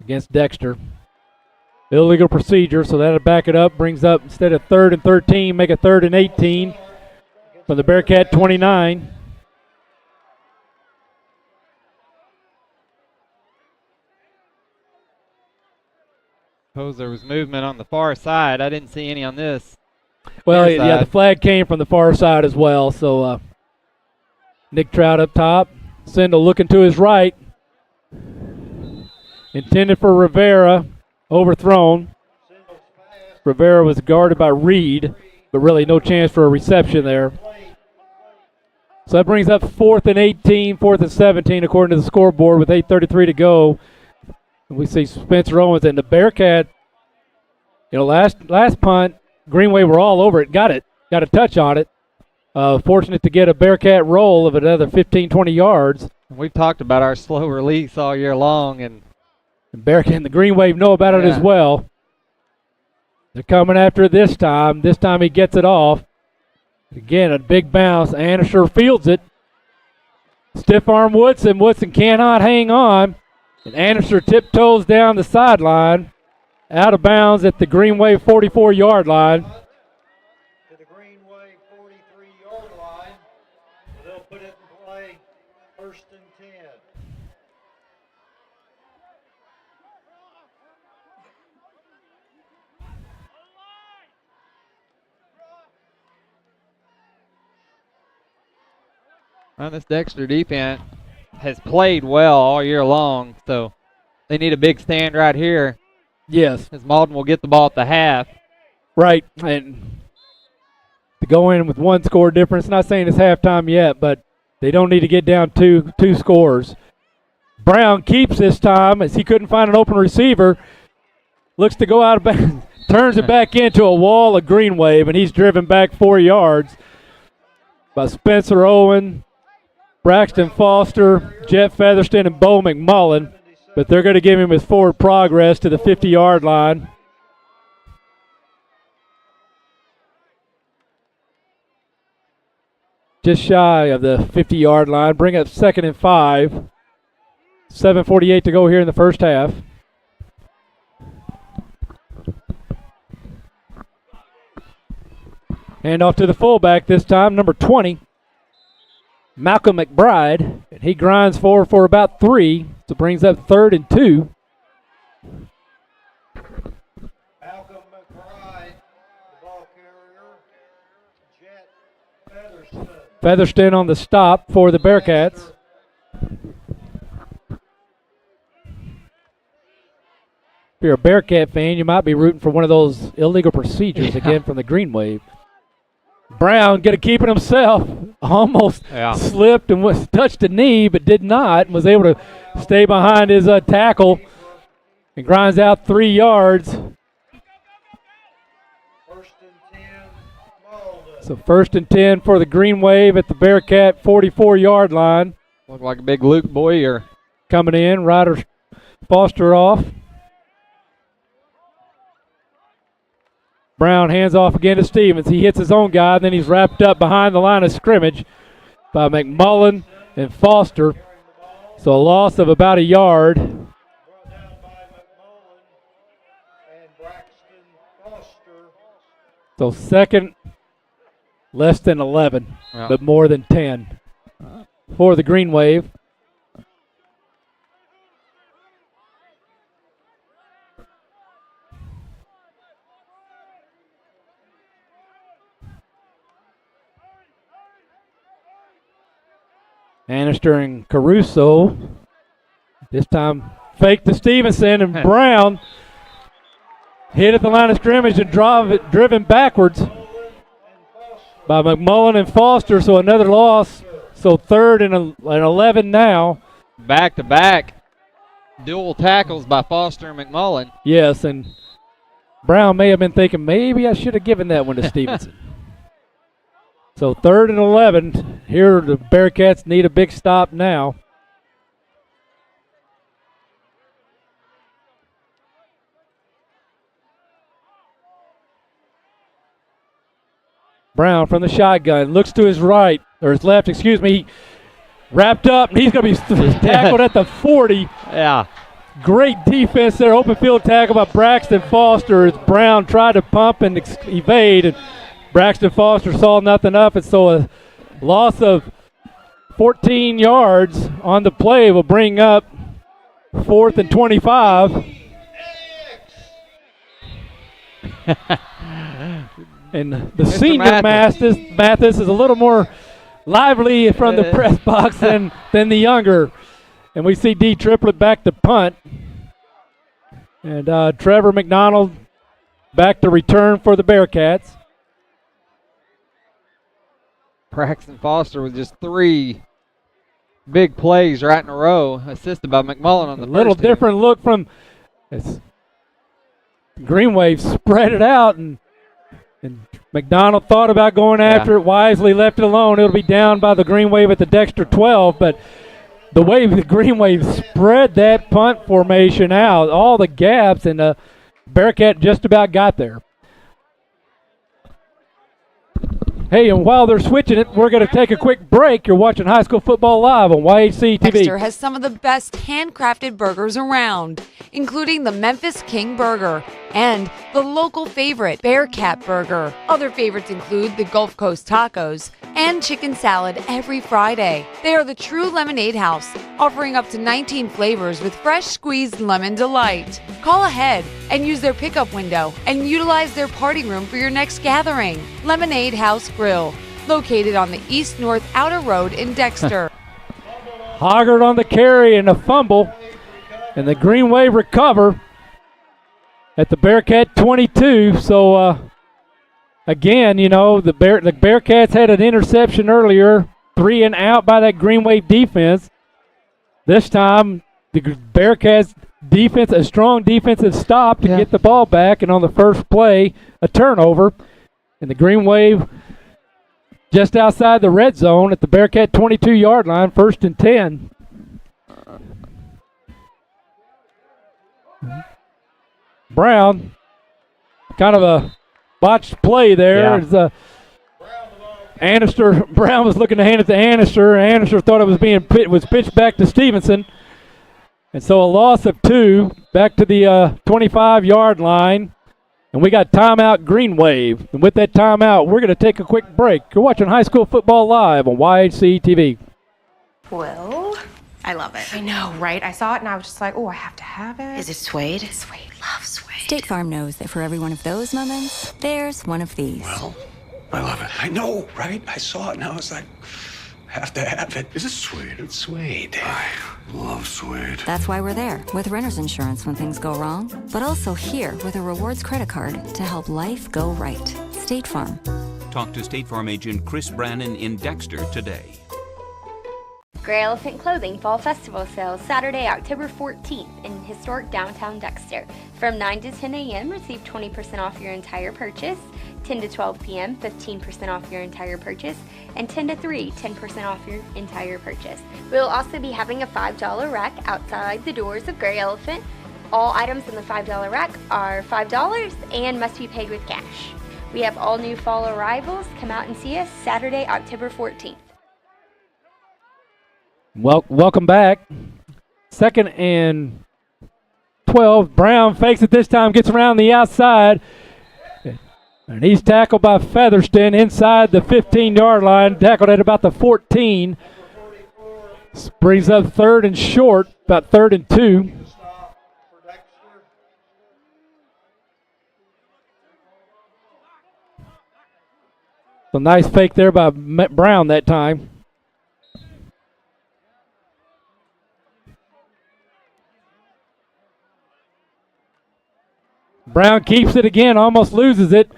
against Dexter. Illegal procedure, so that'll back it up. Brings up, instead of 3rd and 13, make it 3rd and 18 from the Bearcat 29. Suppose there was movement on the far side. I didn't see any on this. Well, yeah, the flag came from the far side as well. So Nick Trout up top. Sindel looking to his right. Intended for Rivera. Overthrown. Rivera was guarded by Reed, but really no chance for a reception there. So that brings up 4th and 18, 4th and 17 according to the scoreboard with 8:33 to go. And we see Spencer Owens and the Bearcat. You know, last punt, Green Wave were all over it. Got a touch on it. Fortunate to get a Bearcat roll of another 15, 20 yards. We've talked about our slow release all year long, and Bearcat and the Green Wave know about it as well. They're coming after it this time. This time he gets it off. Again, a big bounce. Anniser fields it. Stiff arm Woodson. Woodson cannot hang on. And Anniser tiptoes down the sideline. Out of bounds at the Green Wave 44-yard line. To the Green Wave 43-yard line. They'll put it in play 1st and 10. Well, this Dexter defense has played well all year long, so they need a big stand right here. Yes. As Malden will get the ball at the half. Right, and to go in with 1 score difference, not saying it's halftime yet, but they don't need to get down two scores. Brown keeps this time as he couldn't find an open receiver. Looks to go out of bounds, turns it back into a wall of Green Wave, and he's driven back 4 yards by Spencer Owen, Braxton Foster, Jet Featherston, and Bo McMullen. But they're going to give him his forward progress to the 50-yard line. Just shy of the 50-yard line. Bring up 2nd and 5. 7:48 to go here in the first half. Hand off to the fullback this time, number 20. Malcolm McBride, and he grinds forward for about 3, so brings up 3rd and 2. Malcolm McBride, the ball carrier. Jet Featherston. Featherston on the stop for the Bearcats. If you're a Bearcat fan, you might be rooting for one of those illegal procedures again from the Green Wave. Brown going to keep it himself. Almost slipped and touched a knee, but did not, and was able to stay behind his tackle and grinds out 3 yards. So 1st and 10 for the Green Wave at the Bearcat 44-yard line. Looked like a big Luke Boyer coming in. Ryder Foster off. Brown hands off again to Stevens. He hits his own guy, then he's wrapped up behind the line of scrimmage by McMullen and Foster. So a loss of about a yard. So 2nd, less than 11, but more than 10 for the Green Wave. Annister and Caruso. This time fake to Stevenson, and Brown hit at the line of scrimmage and driven backwards by McMullen and Foster, so another loss. So 3rd and 11 now. Back-to-back dual tackles by Foster and McMullen. Yes, and Brown may have been thinking, maybe I should have given that one to Stevenson. So 3rd and 11. Here the Bearcats need a big stop now. Brown from the shotgun, looks to his right, or his left, excuse me. He wrapped up, and he's going to be tackled at the 40. Yeah. Great defense there, open field tackle by Braxton Foster as Brown tried to pump and evade, and Braxton Foster saw nothing up, and so a loss of 14 yards on the play will bring up 4th and 25. And the Mr. senior Mathis is a little more lively from the press box than the younger. And we see D. Triplett back to punt. And Trevor McDonald back to return for the Bearcats. Braxton Foster with just 3 big plays right in a row, assisted by McMullen on the first. A little different look from Green Wave spread it out, and McDonald thought about going after it, wisely left it alone. It'll be down by the Green Wave at the Dexter 12, but the way the Green Wave spread that punt formation out, all the gaps, and the Bearcat just about got there. Hey, and while they're switching it, we're going to take a quick break. You're watching High School Football Live on YHC TV. Dexter has some of the best handcrafted burgers around, including the Memphis King Burger and the local favorite, Bearcat Burger. Other favorites include the Gulf Coast Tacos and chicken salad every Friday. They are the true lemonade house, offering up to 19 flavors with fresh squeezed lemon delight. Call ahead and use their pickup window and utilize their party room for your next gathering. Lemonade House Grill, located on the East-North Outer Road in Dexter. Hoggard on the carry and a fumble, and the Green Wave recover at the Bearcat 22. So, again, you know, the Bearcats had an interception earlier, 3 and out by that Green Wave defense. This time, the Bearcats defense, a strong defensive stop to get the ball back, and on the first play, a turnover. And the Green Wave just outside the red zone at the Bearcat 22-yard line, 1st and 10. Brown, kind of a botched play there. Yeah. Brown was looking to hand it to Annister. Annister thought it was pitched back to Stevenson. And so a loss of 2 back to the 25-yard line. And we got timeout Green Wave. And with that timeout, we're going to take a quick break. You're watching High School Football Live on YHC TV. Well, I love it. I know, right? I saw it and I was just like, oh, I have to have it. Is it suede? Suede. Love suede. State Farm knows that for every one of those moments, there's one of these. Well, I love it. I know, right? I saw it and I was like, have to have it. Is it suede? It's suede. Love Suede. That's why we're there with renter's insurance when things go wrong, but also here with a rewards credit card to help life go right. State Farm. Talk to State Farm agent Chris Brannon in Dexter today. Gray Elephant Clothing Fall Festival Sale, Saturday, October 14th in historic downtown Dexter. From 9 to 10 a.m., receive 20% off your entire purchase. 10 to 12 p.m., 15% off your entire purchase. And 10 to 3, 10% off your entire purchase. We will also be having a $5 rack outside the doors of Gray Elephant. All items in the $5 rack are $5 and must be paid with cash. We have all new fall arrivals. Come out and see us Saturday, October 14th. Well, welcome back. 2nd and 12. Brown fakes it this time, gets around the outside. And he's tackled by Featherston inside the 15-yard line, tackled at about the 14. Brings up 3rd and short, about 3rd and 2. So nice fake there by Brown that time. Brown keeps it again, almost loses it.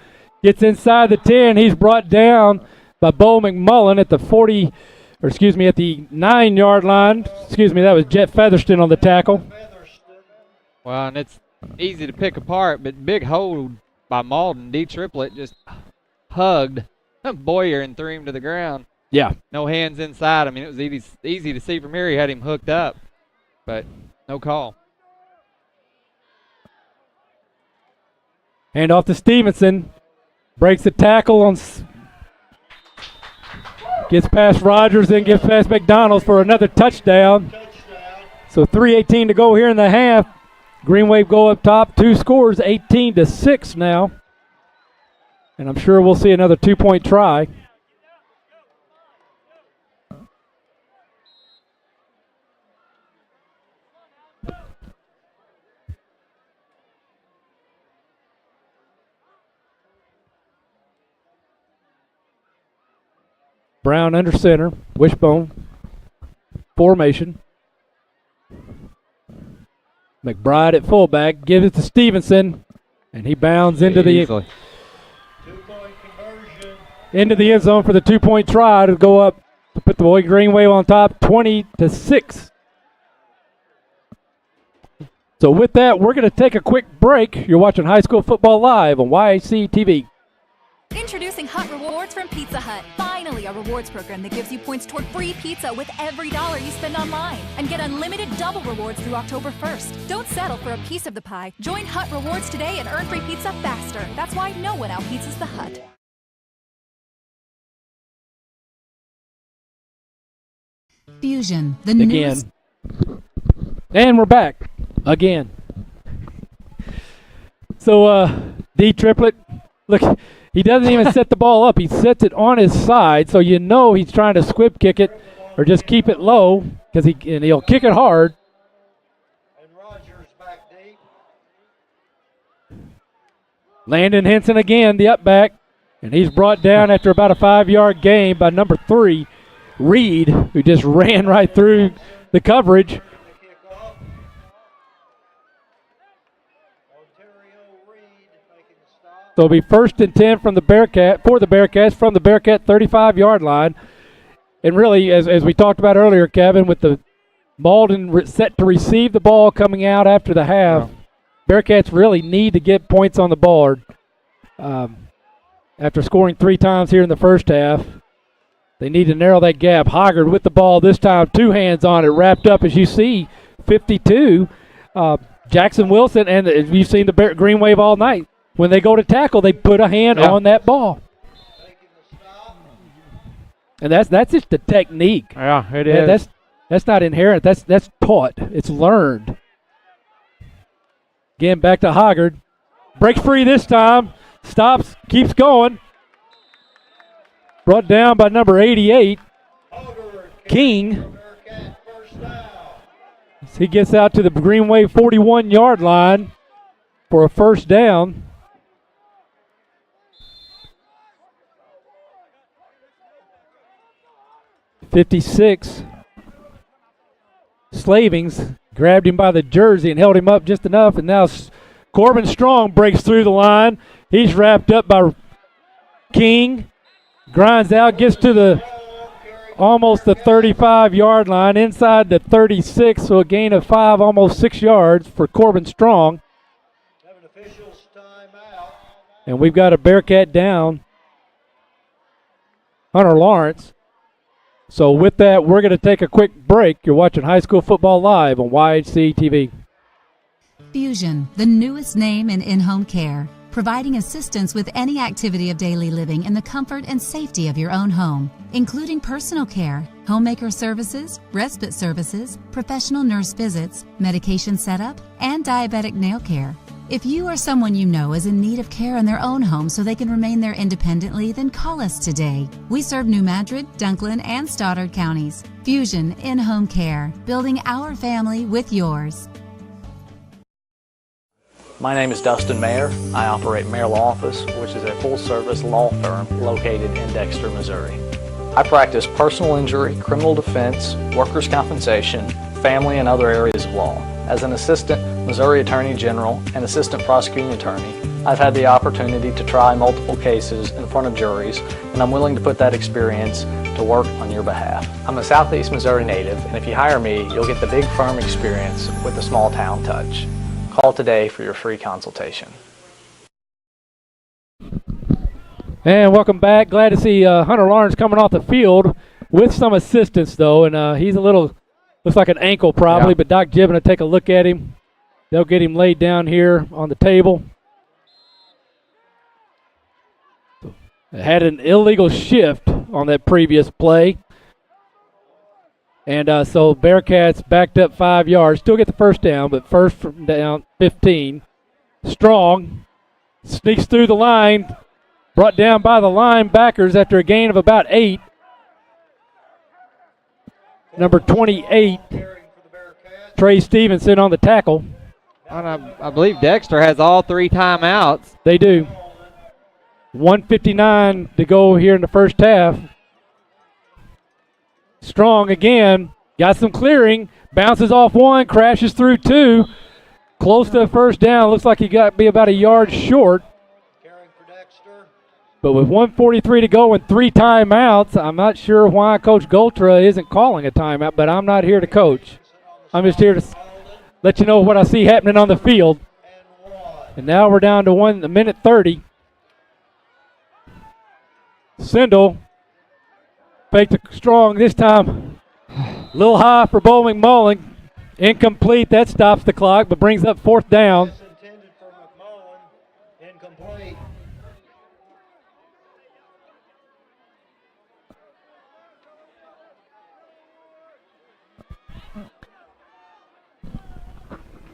Gets inside the 10. He's brought down by Bo McMullen at the at the 9-yard line. That was Jet Featherston on the tackle. Well, and it's easy to pick apart, but big hold by Malden. D Triplet just hugged Boyer and threw him to the ground. Yeah. No hands inside. I mean, it was easy to see from here. He had him hooked up, but no call. Hand off to Stevenson. Breaks the tackle on. Gets past Rogers, then gets past McDonald's for another touchdown. So 3:18 to go here in the half. Green Wave go up top. 2 scores, 18-6 now. And I'm sure we'll see another 2-point try. Brown under center, wishbone formation. McBride at fullback, gives it to Stevenson, and he bounds into the end zone for the 2-point try to go up to put the Green Wave on top, 20-6. So with that, we're going to take a quick break. You're watching High School Football Live on YAC TV. Introducing Hut Rewards from Pizza Hut. Finally, a rewards program that gives you points toward free pizza with every dollar you spend online. And get unlimited double rewards through October 1st. Don't settle for a piece of the pie. Join Hut Rewards today and earn free pizza faster. That's why no one out-pizzas the Hut. Fusion, the newest. And we're back again. So, D Triplet, look. He doesn't even set the ball up. He sets it on his side, so you know he's trying to squib kick it or just keep it low because he'll kick it hard. Landon Henson again, the up back, and he's brought down after about a 5-yard gain by number 3, Reed, who just ran right through the coverage. So it'll be 1st and 10 from the Bearcats from the Bearcat 35-yard line. And really, as we talked about earlier, Kevin, with the Malden set to receive the ball coming out after the half, Bearcats really need to get points on the board. After scoring 3 times here in the first half, they need to narrow that gap. Hoggard with the ball this time, 2 hands on it, wrapped up as you see, 52. Jackson Wilson, and you've seen the Green Wave all night. When they go to tackle, they put a hand on that ball. And that's just the technique. Yeah, it is. That's not inherent. That's taught. It's learned. Again, back to Hoggard. Breaks free this time. Stops, keeps going. Brought down by number 88, King. He gets out to the Green Wave 41-yard line for a first down. Slavings grabbed him by the jersey and held him up just enough, and now Corbin Strong breaks through the line. He's wrapped up by King, grinds out, gets to almost the 35-yard line, inside the 36, so a gain of 5, almost 6 yards for Corbin Strong. And we've got a Bearcat down, Hunter Lawrence. So with that, we're going to take a quick break. You're watching High School Football Live on YHC TV. Fusion, the newest name in in-home care, providing assistance with any activity of daily living in the comfort and safety of your own home, including personal care, homemaker services, respite services, professional nurse visits, medication setup, and diabetic nail care. If you or someone you know is in need of care in their own home so they can remain there independently, then call us today. We serve New Madrid, Dunklin, and Stoddard counties. Fusion in-home care, building our family with yours. My name is Dustin Mayer. I operate Mayer Law Office, which is a full-service law firm located in Dexter, Missouri. I practice personal injury, criminal defense, workers' compensation, family, and other areas of law. As an assistant Missouri Attorney General and assistant prosecuting attorney, I've had the opportunity to try multiple cases in front of juries, and I'm willing to put that experience to work on your behalf. I'm a Southeast Missouri native, and if you hire me, you'll get the big firm experience with the small town touch. Call today for your free consultation. And welcome back. Glad to see Hunter Lawrence coming off the field with some assistance, though, and he's a little, looks like an ankle probably, but Doc Gibbon will take a look at him. They'll get him laid down here on the table. Had an illegal shift on that previous play. And so Bearcats backed up 5 yards. Still get the first down, but first from down 15. Strong sneaks through the line. Brought down by the linebackers after a gain of about 8. Number 28, Trey Stevenson on the tackle. And I believe Dexter has all 3 timeouts. They do. 1:59 to go here in the first half. Strong again, got some clearing, bounces off 1, crashes through 2. Close to the first down, looks like he got to be about a yard short. But with 1:43 to go and 3 timeouts, I'm not sure why Coach Goltra isn't calling a timeout, but I'm not here to coach. I'm just here to let you know what I see happening on the field. And now we're down to 1 minute 30. Sindel faked it Strong this time. A little high for Bo McMullen. Incomplete. That stops the clock, but brings up 4th down.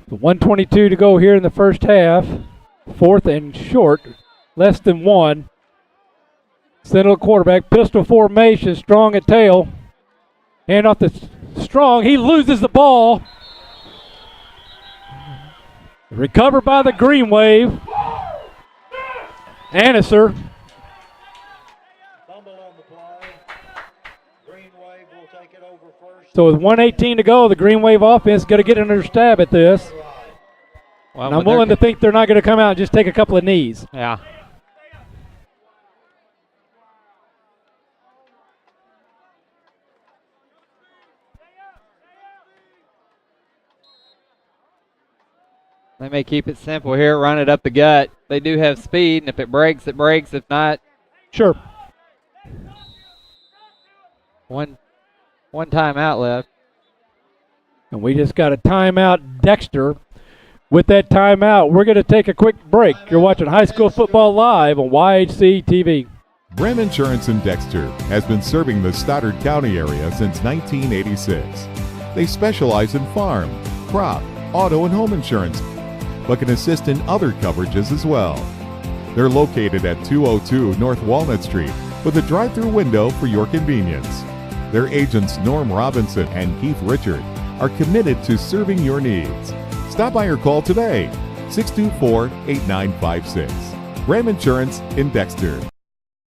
The 1:22 to go here in the first half. 4th and short. Less than 1. Sentinel quarterback, pistol formation, Strong at tail. Hand off to Strong. He loses the ball. Recovered by the Green Wave. Anniser. So with 1:18 to go, the Green Wave offense is going to get another stab at this. Well, and I'm willing to think they're not going to come out and just take a couple of knees. Yeah. They may keep it simple here, run it up the gut. They do have speed, and if it breaks, it breaks. If not, sure. One timeout left. And we just got a timeout, Dexter. With that timeout, we're going to take a quick break. You're watching High School Football Live on YHC TV. Brim Insurance in Dexter has been serving the Stoddard County area since 1986. They specialize in farm, crop, auto, and home insurance, but can assist in other coverages as well. They're located at 202 North Walnut Street with a drive-through window for your convenience. Their agents Norm Robinson and Keith Richard are committed to serving your needs. Stop by or call today, 624-8956. Brim Insurance in Dexter.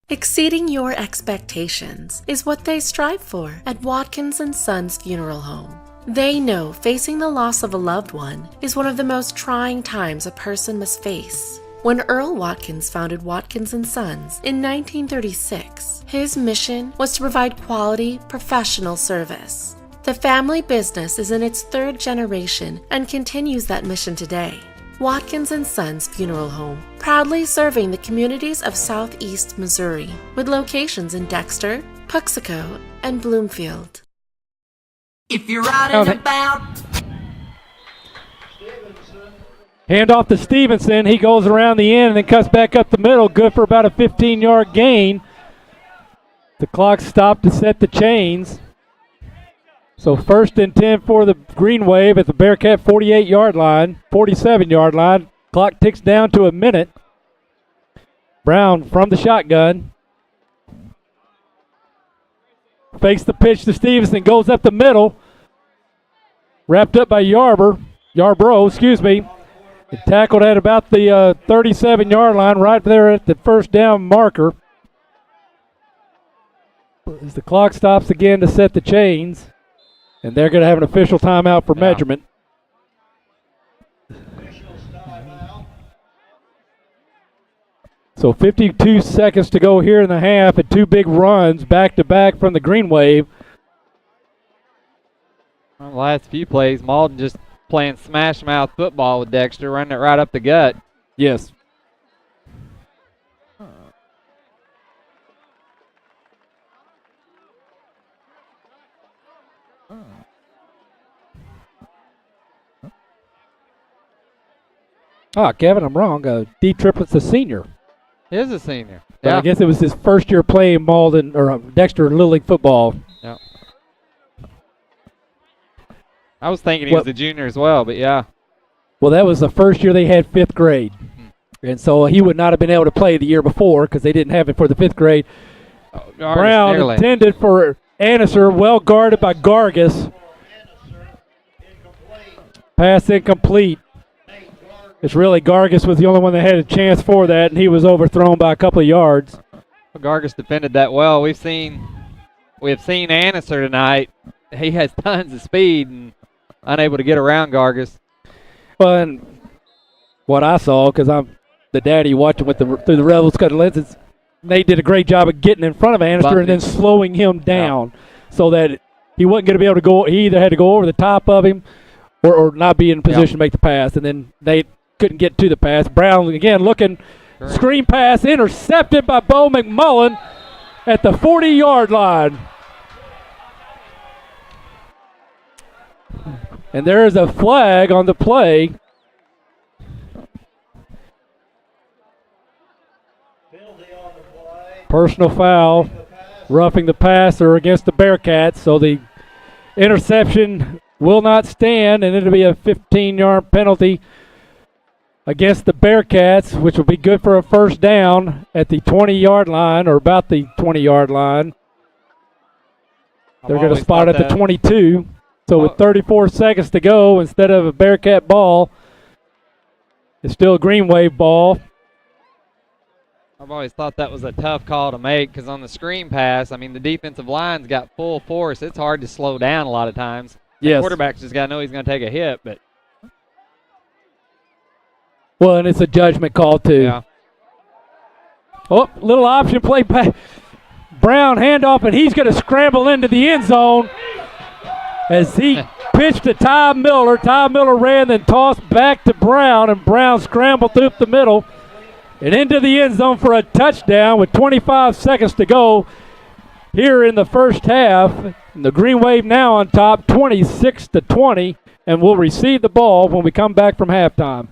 Exceeding your expectations is what they strive for at Watkins & Sons Funeral Home. They know facing the loss of a loved one is one of the most trying times a person must face. When Earl Watkins founded Watkins & Sons in 1936, his mission was to provide quality, professional service. The family business is in its third generation and continues that mission today. Watkins & Sons Funeral Home, proudly serving the communities of southeast Missouri, with locations in Dexter, Puxico, and Bloomfield. If you're out and about. Hand off to Stevenson. He goes around the end and then cuts back up the middle. Good for about a 15-yard gain. The clock stopped to set the chains. So 1st and 10 for the Green Wave at the Bearcat 48-yard line, 47-yard line. Clock ticks down to a minute. Brown from the shotgun. Fakes the pitch to Stevenson, goes up the middle. Wrapped up by Yarbrough, excuse me. And tackled at about the 37-yard line, right there at the first down marker. As the clock stops again to set the chains. And they're going to have an official timeout for measurement. So 52 seconds to go here in the half, and 2 big runs back-to-back from the Green Wave. Well, the last few plays, Malden just playing smash-mouth football with Dexter, running it right up the gut. Yes. Kevin, I'm wrong. D. Triplett's a senior. He is a senior. But yeah. I guess it was his first year playing Malden or Dexter Little League football. Yeah. I was thinking he was a junior as well, but yeah. Well, that was the first year they had 5th grade. And so he would not have been able to play the year before because they didn't have it for the 5th grade. Brown intended for Anneser, well guarded by Gargis. Pass incomplete. It's really Gargis was the only one that had a chance for that, and he was overthrown by a couple of yards. Well, Gargis defended that well. We've seen Anneser tonight. He has tons of speed and unable to get around Gargis. Well, and what I saw, because I'm the daddy watching through the Rebels cut lenses, Nate did a great job of getting in front of Anneser and then slowing him down so that he wasn't going to be able to go. He either had to go over the top of him or not be in position to make the pass, and then Nate couldn't get to the pass. Brown again looking, screen pass intercepted by Bo McMullen at the 40-yard line. And there is a flag on the play. Personal foul, roughing the passer against the Bearcats. So the interception will not stand, and it'll be a 15-yard penalty against the Bearcats, which will be good for a first down at the 20-yard line, or about the 20-yard line. They're going to spot at the 22. So with 34 seconds to go, instead of a Bearcat ball, it's still a Green Wave ball. I've always thought that was a tough call to make because on the screen pass, I mean, the defensive line's got full force. It's hard to slow down a lot of times. Yes. The quarterback's just got to know he's going to take a hit, but. Well, and it's a judgment call, too. Yeah. Oh, little option play back. Brown handoff, and he's going to scramble into the end zone as he pitched to Ty Miller. Ty Miller ran, then tossed back to Brown, and Brown scrambled through the middle and into the end zone for a touchdown with 25 seconds to go here in the first half. And the Green Wave now on top, 26-20, and will receive the ball when we come back from halftime.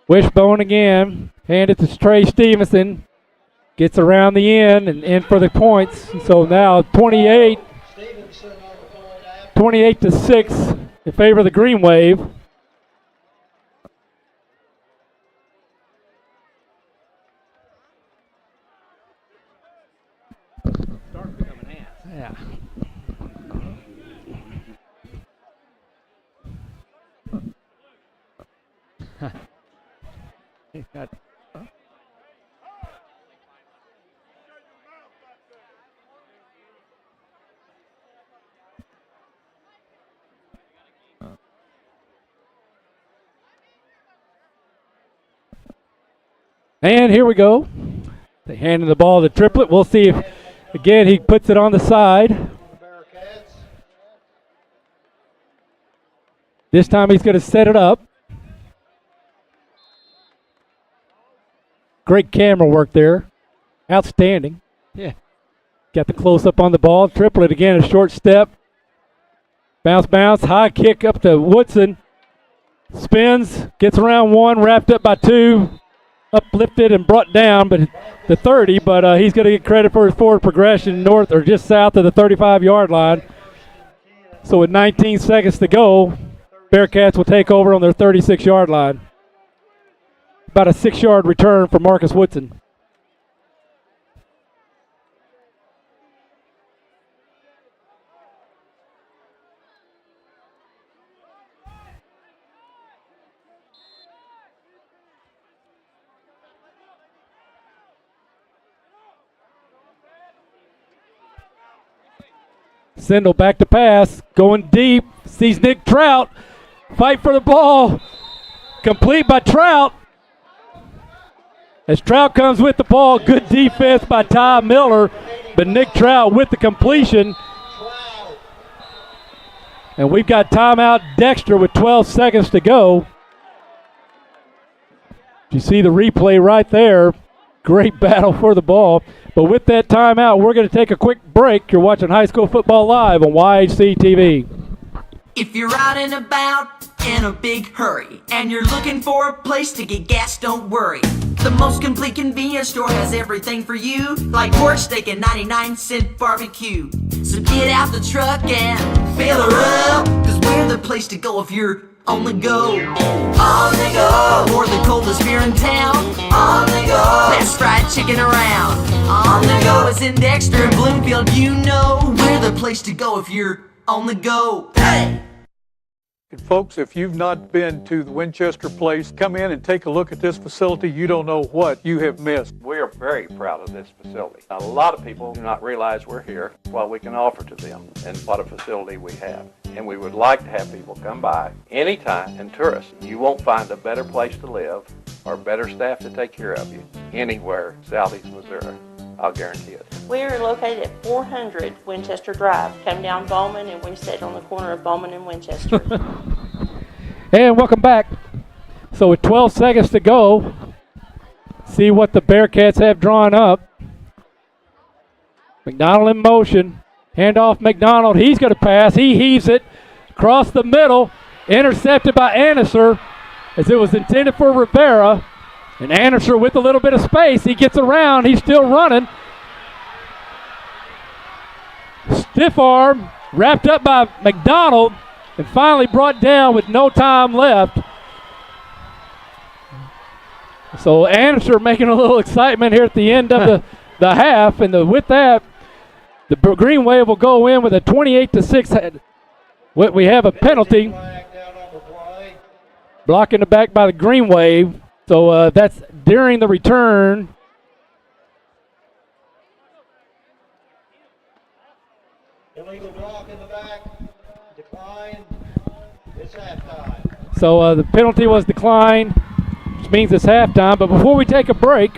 Wishbone again. Hand it to Trey Stevenson. Gets around the end and in for the points. So now 28-6 in favor of the Green Wave. Yeah. And here we go. They handing the ball to Triplett. We'll see if, again, he puts it on the side. This time he's going to set it up. Great camera work there. Outstanding. Yeah. Got the close-up on the ball. Triplett again, a short step. Bounce, high kick up to Woodson. Spins, gets around one, wrapped up by two. Uplifted and brought down but the 30, but he's going to get credit for his forward progression north or just south of the 35-yard line. So with 19 seconds to go, Bearcats will take over on their 36-yard line. About a 6-yard return for Marcus Woodson. Sindel back to pass, going deep, sees Nick Trout, fight for the ball, complete by Trout. As Trout comes with the ball, good defense by Ty Miller, but Nick Trout with the completion. And we've got timeout Dexter with 12 seconds to go. You see the replay right there. Great battle for the ball. But with that timeout, we're going to take a quick break. You're watching High School Football Live on YHC TV. If you're out and about in a big hurry and you're looking for a place to get gas, don't worry. The most complete convenience store has everything for you, like pork steak and 99-cent barbecue. So get out the truck and fill her up, cause we're the place to go if you're on the go. On the go. For the coldest beer in town. On the go. Best fried chicken around. On the go. It's in Dexter and Bloomfield. You know we're the place to go if you're on the go. Hey! Folks, if you've not been to the Winchester Place, come in and take a look at this facility. You don't know what you have missed. We are very proud of this facility. A lot of people do not realize we're here, what we can offer to them, and what a facility we have. And we would like to have people come by anytime and tour us. You won't find a better place to live or better staff to take care of you anywhere southeast Missouri. I'll guarantee it. We are located at 400 Winchester Drive. Come down Bowman and we sit on the corner of Bowman and Winchester. And welcome back. So with 12 seconds to go, see what the Bearcats have drawn up. McDonald in motion. Handoff McDonald. He's going to pass. He heaves it across the middle. Intercepted by Annisser as it was intended for Rivera. And Annisser with a little bit of space. He gets around. He's still running. Stiff arm. Wrapped up by McDonald. And finally brought down with no time left. So Annisser making a little excitement here at the end of the half. And with that, the Green Wave will go in with a 28-6. We have a penalty. Blocking the back by the Green Wave. So that's during the return. Illegal block in the back. Decline. It's halftime. So the penalty was declined, which means it's halftime. But before we take a break,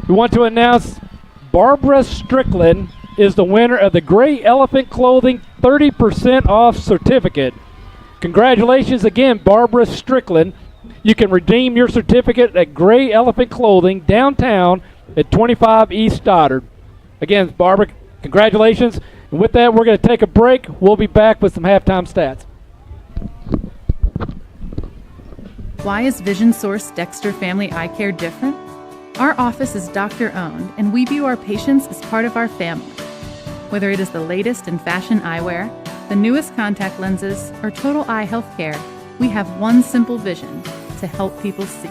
we want to announce Barbara Strickland is the winner of the Gray Elephant Clothing 30% off certificate. Congratulations again, Barbara Strickland. You can redeem your certificate at Gray Elephant Clothing downtown at 25 East Stoddard. Again, Barbara, congratulations. And with that, we're going to take a break. We'll be back with some halftime stats. Why is Vision Source Dexter Family Eye Care different? Our office is doctor-owned, and we view our patients as part of our family. Whether it is the latest in fashion eyewear, the newest contact lenses, or total eye health care, we have one simple vision: to help people see.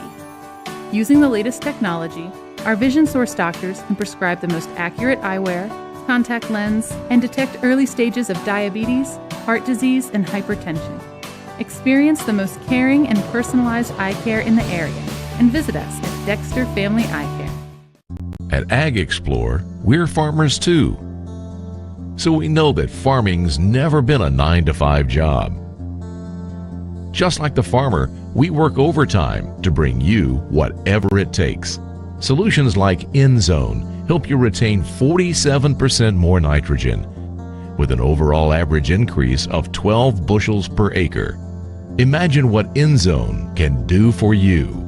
Using the latest technology, our Vision Source doctors can prescribe the most accurate eyewear, contact lens, and detect early stages of diabetes, heart disease, and hypertension. Experience the most caring and personalized eye care in the area and visit us at Dexter Family Eye Care. At Ag Explore, we're farmers too. So we know that farming's never been a 9-to-5 job. Just like the farmer, we work overtime to bring you whatever it takes. Solutions like InZone help you retain 47% more nitrogen, with an overall average increase of 12 bushels per acre. Imagine what InZone can do for you.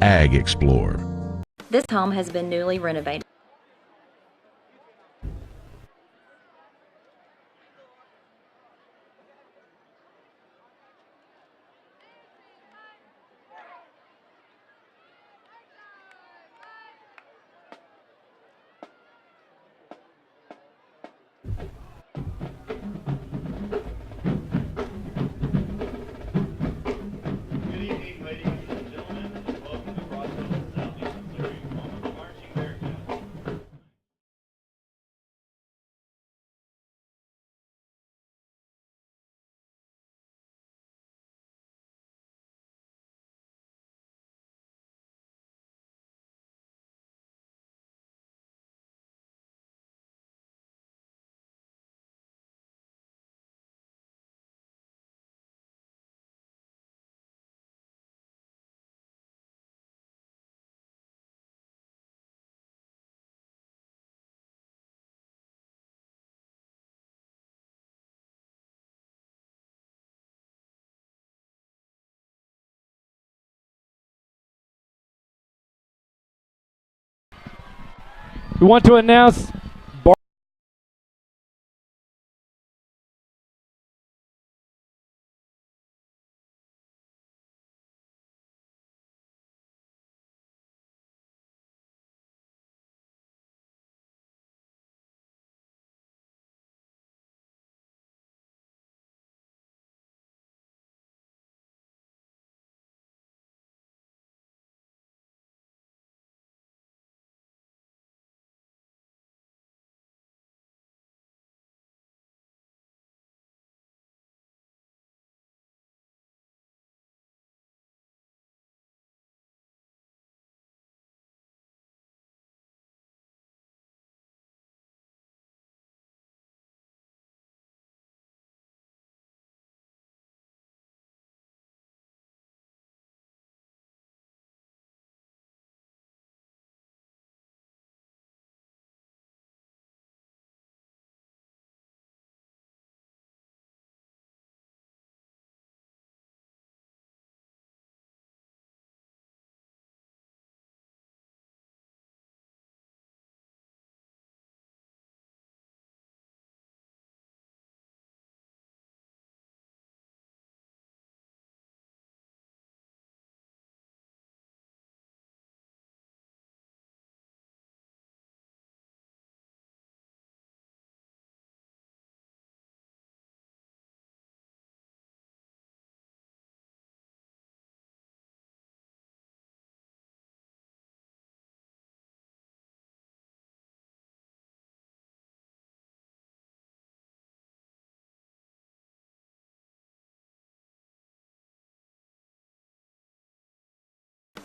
Ag Explore. This home has been newly renovated. We want to announce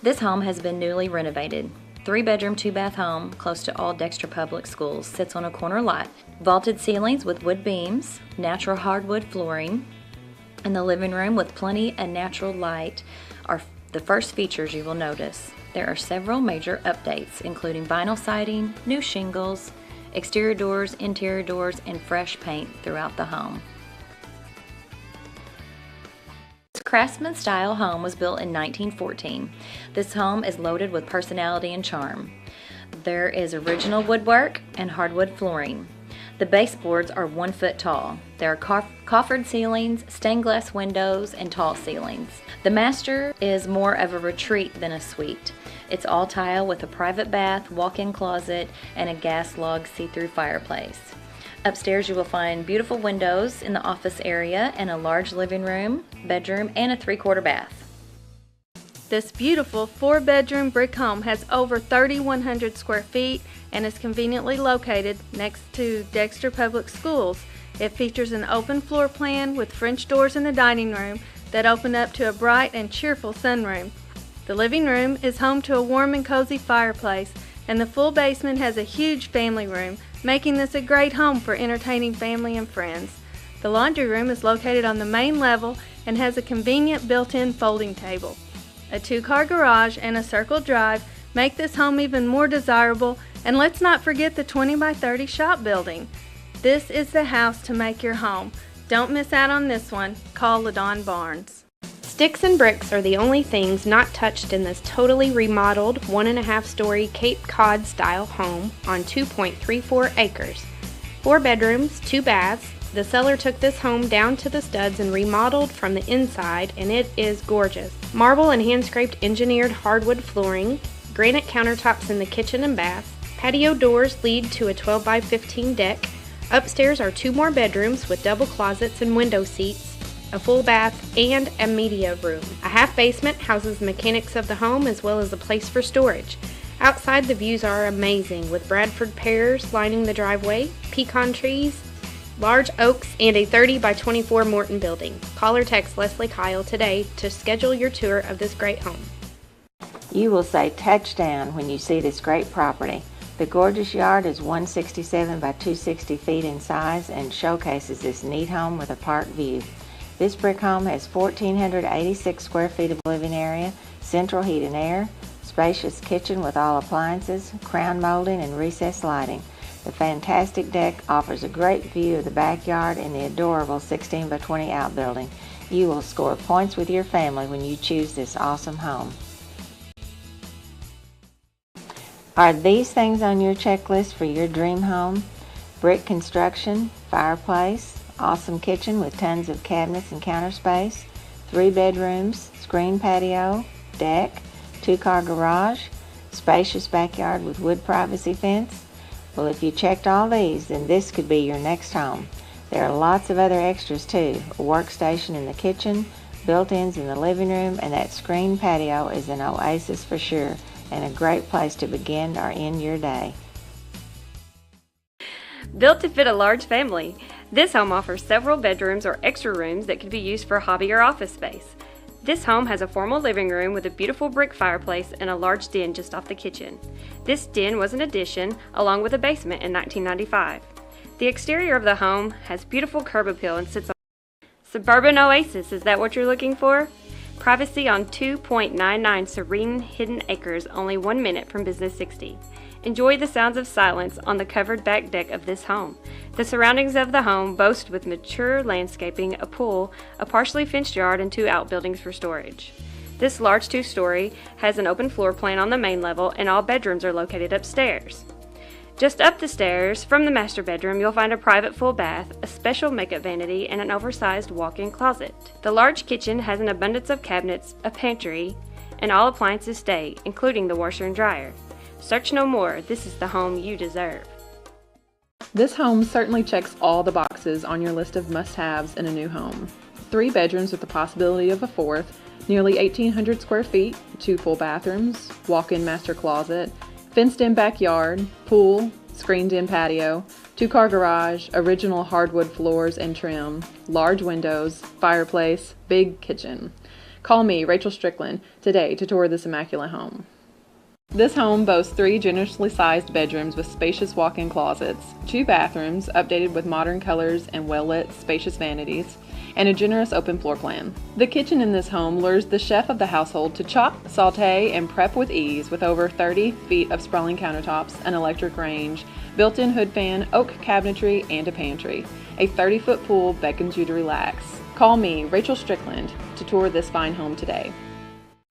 This home has been newly renovated. 3-bedroom, 2-bath home, close to all Dexter public schools, sits on a corner lot. Vaulted ceilings with wood beams, natural hardwood flooring, and the living room with plenty of natural light are the first features you will notice. There are several major updates, including vinyl siding, new shingles, exterior doors, interior doors, and fresh paint throughout the home. This craftsman-style home was built in 1914. This home is loaded with personality and charm. There is original woodwork and hardwood flooring. The baseboards are 1 foot tall. There are coffered ceilings, stained glass windows, and tall ceilings. The master is more of a retreat than a suite. It's all tile with a private bath, walk-in closet, and a gas log see-through fireplace. Upstairs you will find beautiful windows in the office area and a large living room, bedroom, and a 3/4 bath. This beautiful 4-bedroom brick home has over 3,100 square feet and is conveniently located next to Dexter Public Schools. It features an open floor plan with French doors in the dining room that open up to a bright and cheerful sunroom. The living room is home to a warm and cozy fireplace, and the full basement has a huge family room, making this a great home for entertaining family and friends. The laundry room is located on the main level and has a convenient built-in folding table. A 2-car garage and a circle drive make this home even more desirable, and let's not forget the 20 by 30 shop building. This is the house to make your home. Don't miss out on this one. Call LaDon Barnes. Sticks and bricks are the only things not touched in this totally remodeled 1.5-story Cape Cod style home on 2.34 acres. 4 bedrooms, 2 baths. The seller took this home down to the studs and remodeled from the inside, and it is gorgeous. Marble and hand-scraped engineered hardwood flooring, granite countertops in the kitchen and bath, patio doors lead to a 12 by 15 deck. Upstairs are 2 more bedrooms with double closets and window seats, a full bath, and a media room. A half basement houses mechanics of the home as well as a place for storage. Outside, the views are amazing, with Bradford pears lining the driveway, pecan trees, large oaks, and a 30 by 24 Morton building. Call or text Leslie Kyle today to schedule your tour of this great home. You will say touchdown when you see this great property. The gorgeous yard is 167 by 260 feet in size and showcases this neat home with a park view. This brick home has 1,486 square feet of living area, central heat and air, spacious kitchen with all appliances, crown molding, and recessed lighting. The fantastic deck offers a great view of the backyard and the adorable 16 by 20 outbuilding. You will score points with your family when you choose this awesome home. Are these things on your checklist for your dream home? Brick construction, fireplace, awesome kitchen with tons of cabinets and counter space, 3 bedrooms, screen patio, deck, 2-car garage, spacious backyard with wood privacy fence. Well, if you checked all these, then this could be your next home. There are lots of other extras too. A workstation in the kitchen, built-ins in the living room, and that screen patio is an oasis for sure, and a great place to begin or end your day. Built to fit a large family, this home offers several bedrooms or extra rooms that could be used for hobby or office space. This home has a formal living room with a beautiful brick fireplace and a large den just off the kitchen. This den was an addition along with a basement in 1995. The exterior of the home has beautiful curb appeal and sits on suburban oasis. Is that what you're looking for? Privacy on 2.99 serene hidden acres, only 1 minute from Business 60. Enjoy the sounds of silence on the covered back deck of this home. The surroundings of the home boast with mature landscaping, a pool, a partially fenced yard, and 2 outbuildings for storage. This large 2-story has an open floor plan on the main level, and all bedrooms are located upstairs. Just up the stairs from the master bedroom, you'll find a private full bath, a special makeup vanity, and an oversized walk-in closet. The large kitchen has an abundance of cabinets, a pantry, and all appliances stay, including the washer and dryer. Search no more. This is the home you deserve. This home certainly checks all the boxes on your list of must-haves in a new home. 3 bedrooms with the possibility of a 4th, nearly 1,800 square feet, 2 full bathrooms, walk-in master closet, fenced-in backyard, pool, screened-in patio, 2-car garage, original hardwood floors and trim, large windows, fireplace, big kitchen. Call me, Rachel Strickland, today to tour this immaculate home. This home boasts 3 generously sized bedrooms with spacious walk-in closets, 2 bathrooms updated with modern colors and well-lit, spacious vanities, and a generous open floor plan. The kitchen in this home lures the chef of the household to chop, saute, and prep with ease with over 30 feet of sprawling countertops, an electric range, built-in hood fan, oak cabinetry, and a pantry. A 30-foot pool beckons you to relax. Call me, Rachel Strickland, to tour this fine home today.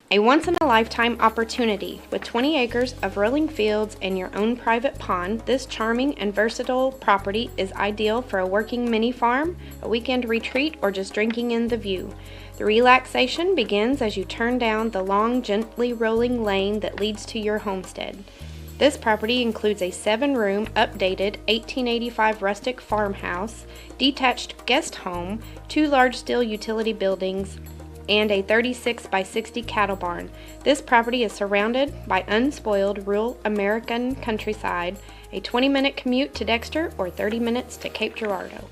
A once-in-a-lifetime opportunity. With 20 acres of rolling fields and your own private pond, this charming and versatile property is ideal for a working mini farm, a weekend retreat, or just drinking in the view. The relaxation begins as you turn down the long, gently rolling lane that leads to your homestead. This property includes a 7-room, updated 1885 rustic farmhouse, detached guest home, 2 large steel utility buildings, and a 36 by 60 cattle barn. This property is surrounded by unspoiled rural American countryside, a 20-minute commute to Dexter or 30 minutes to Cape Girardeau.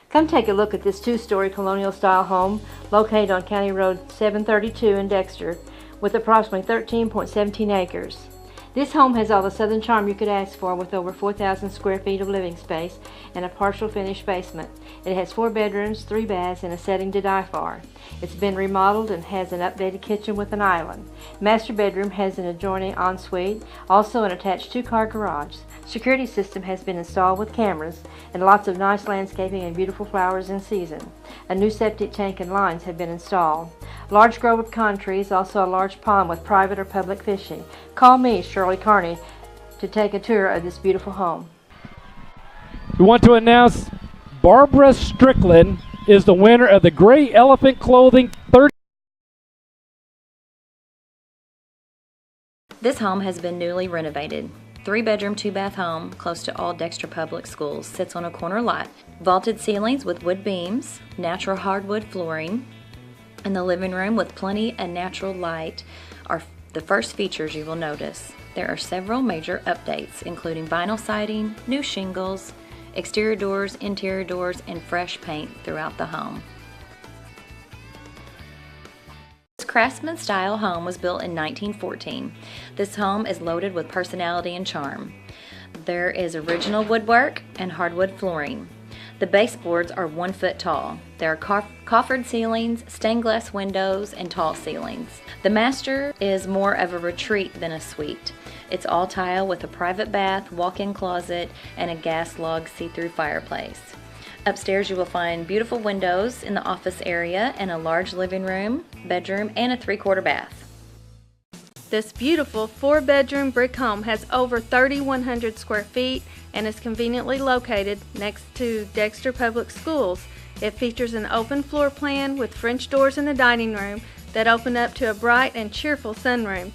Come take a look at this 2-story colonial style home located on County Road 732 in Dexter. with approximately 13.17 acres. This home has all the southern charm you could ask for, with over 4,000 square feet of living space and a partial finished basement. It has 4 bedrooms, 3 baths, and a setting to die for. It's been remodeled and has an updated kitchen with an island. Master bedroom has an adjoining ensuite, also an attached 2-car garage. Security system has been installed with cameras, and lots of nice landscaping and beautiful flowers in season. A new septic tank and lines have been installed. Large grove of con trees, also a large pond with private or public fishing. Call me, Shirley Carney, to take a tour of this beautiful home. We want to announce Barbara Strickland is the winner of the Gray Elephant Clothing 30. This home has been newly renovated. 3-bedroom, 2-bath home, close to all Dexter public schools, sits on a corner lot. Vaulted ceilings with wood beams, natural hardwood flooring, and the living room with plenty of natural light are the first features you will notice. There are several major updates, including vinyl siding, new shingles, exterior doors, interior doors, and fresh paint throughout the home. This Craftsman-style home was built in 1914. This home is loaded with personality and charm. There is original woodwork and hardwood flooring. The baseboards are 1 foot tall. There are coffered ceilings, stained glass windows, and tall ceilings. The master is more of a retreat than a suite. It's all tile with a private bath, walk-in closet, and a gas log see-through fireplace. Upstairs you will find beautiful windows in the office area and a large living room, bedroom, and a 3/4 bath. This beautiful 4-bedroom brick home has over 3,100 square feet and is conveniently located next to Dexter Public Schools. It features an open floor plan with French doors in the dining room that open up to a bright and cheerful sunroom.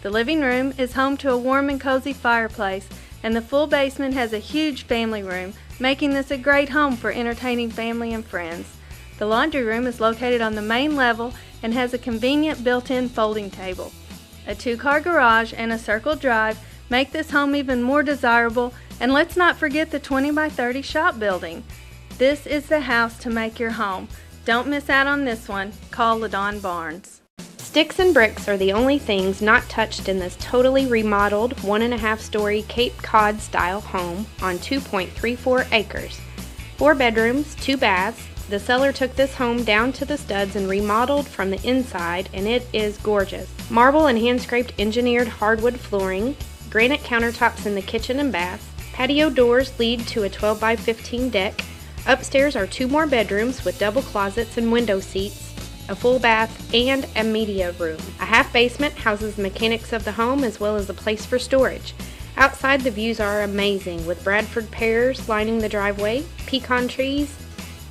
The living room is home to a warm and cozy fireplace, and the full basement has a huge family room, making this a great home for entertaining family and friends. The laundry room is located on the main level and has a convenient built-in folding table. A 2-car garage and a circle drive make this home even more desirable, and let's not forget the 20 by 30 shop building. This is the house to make your home. Don't miss out on this one. Call LaDon Barnes. Sticks and bricks are the only things not touched in this totally remodeled 1.5-story Cape Cod style home on 2.34 acres. 4 bedrooms, 2 baths. The seller took this home down to the studs and remodeled from the inside, and it is gorgeous. Marble and hand-scraped engineered hardwood flooring, granite countertops in the kitchen and bath. Patio doors lead to a 12 by 15 deck. Upstairs are 2 more bedrooms with double closets and window seats, a full bath, and a media room. A half basement houses the mechanics of the home as well as a place for storage. Outside, the views are amazing, with Bradford pears lining the driveway, pecan trees,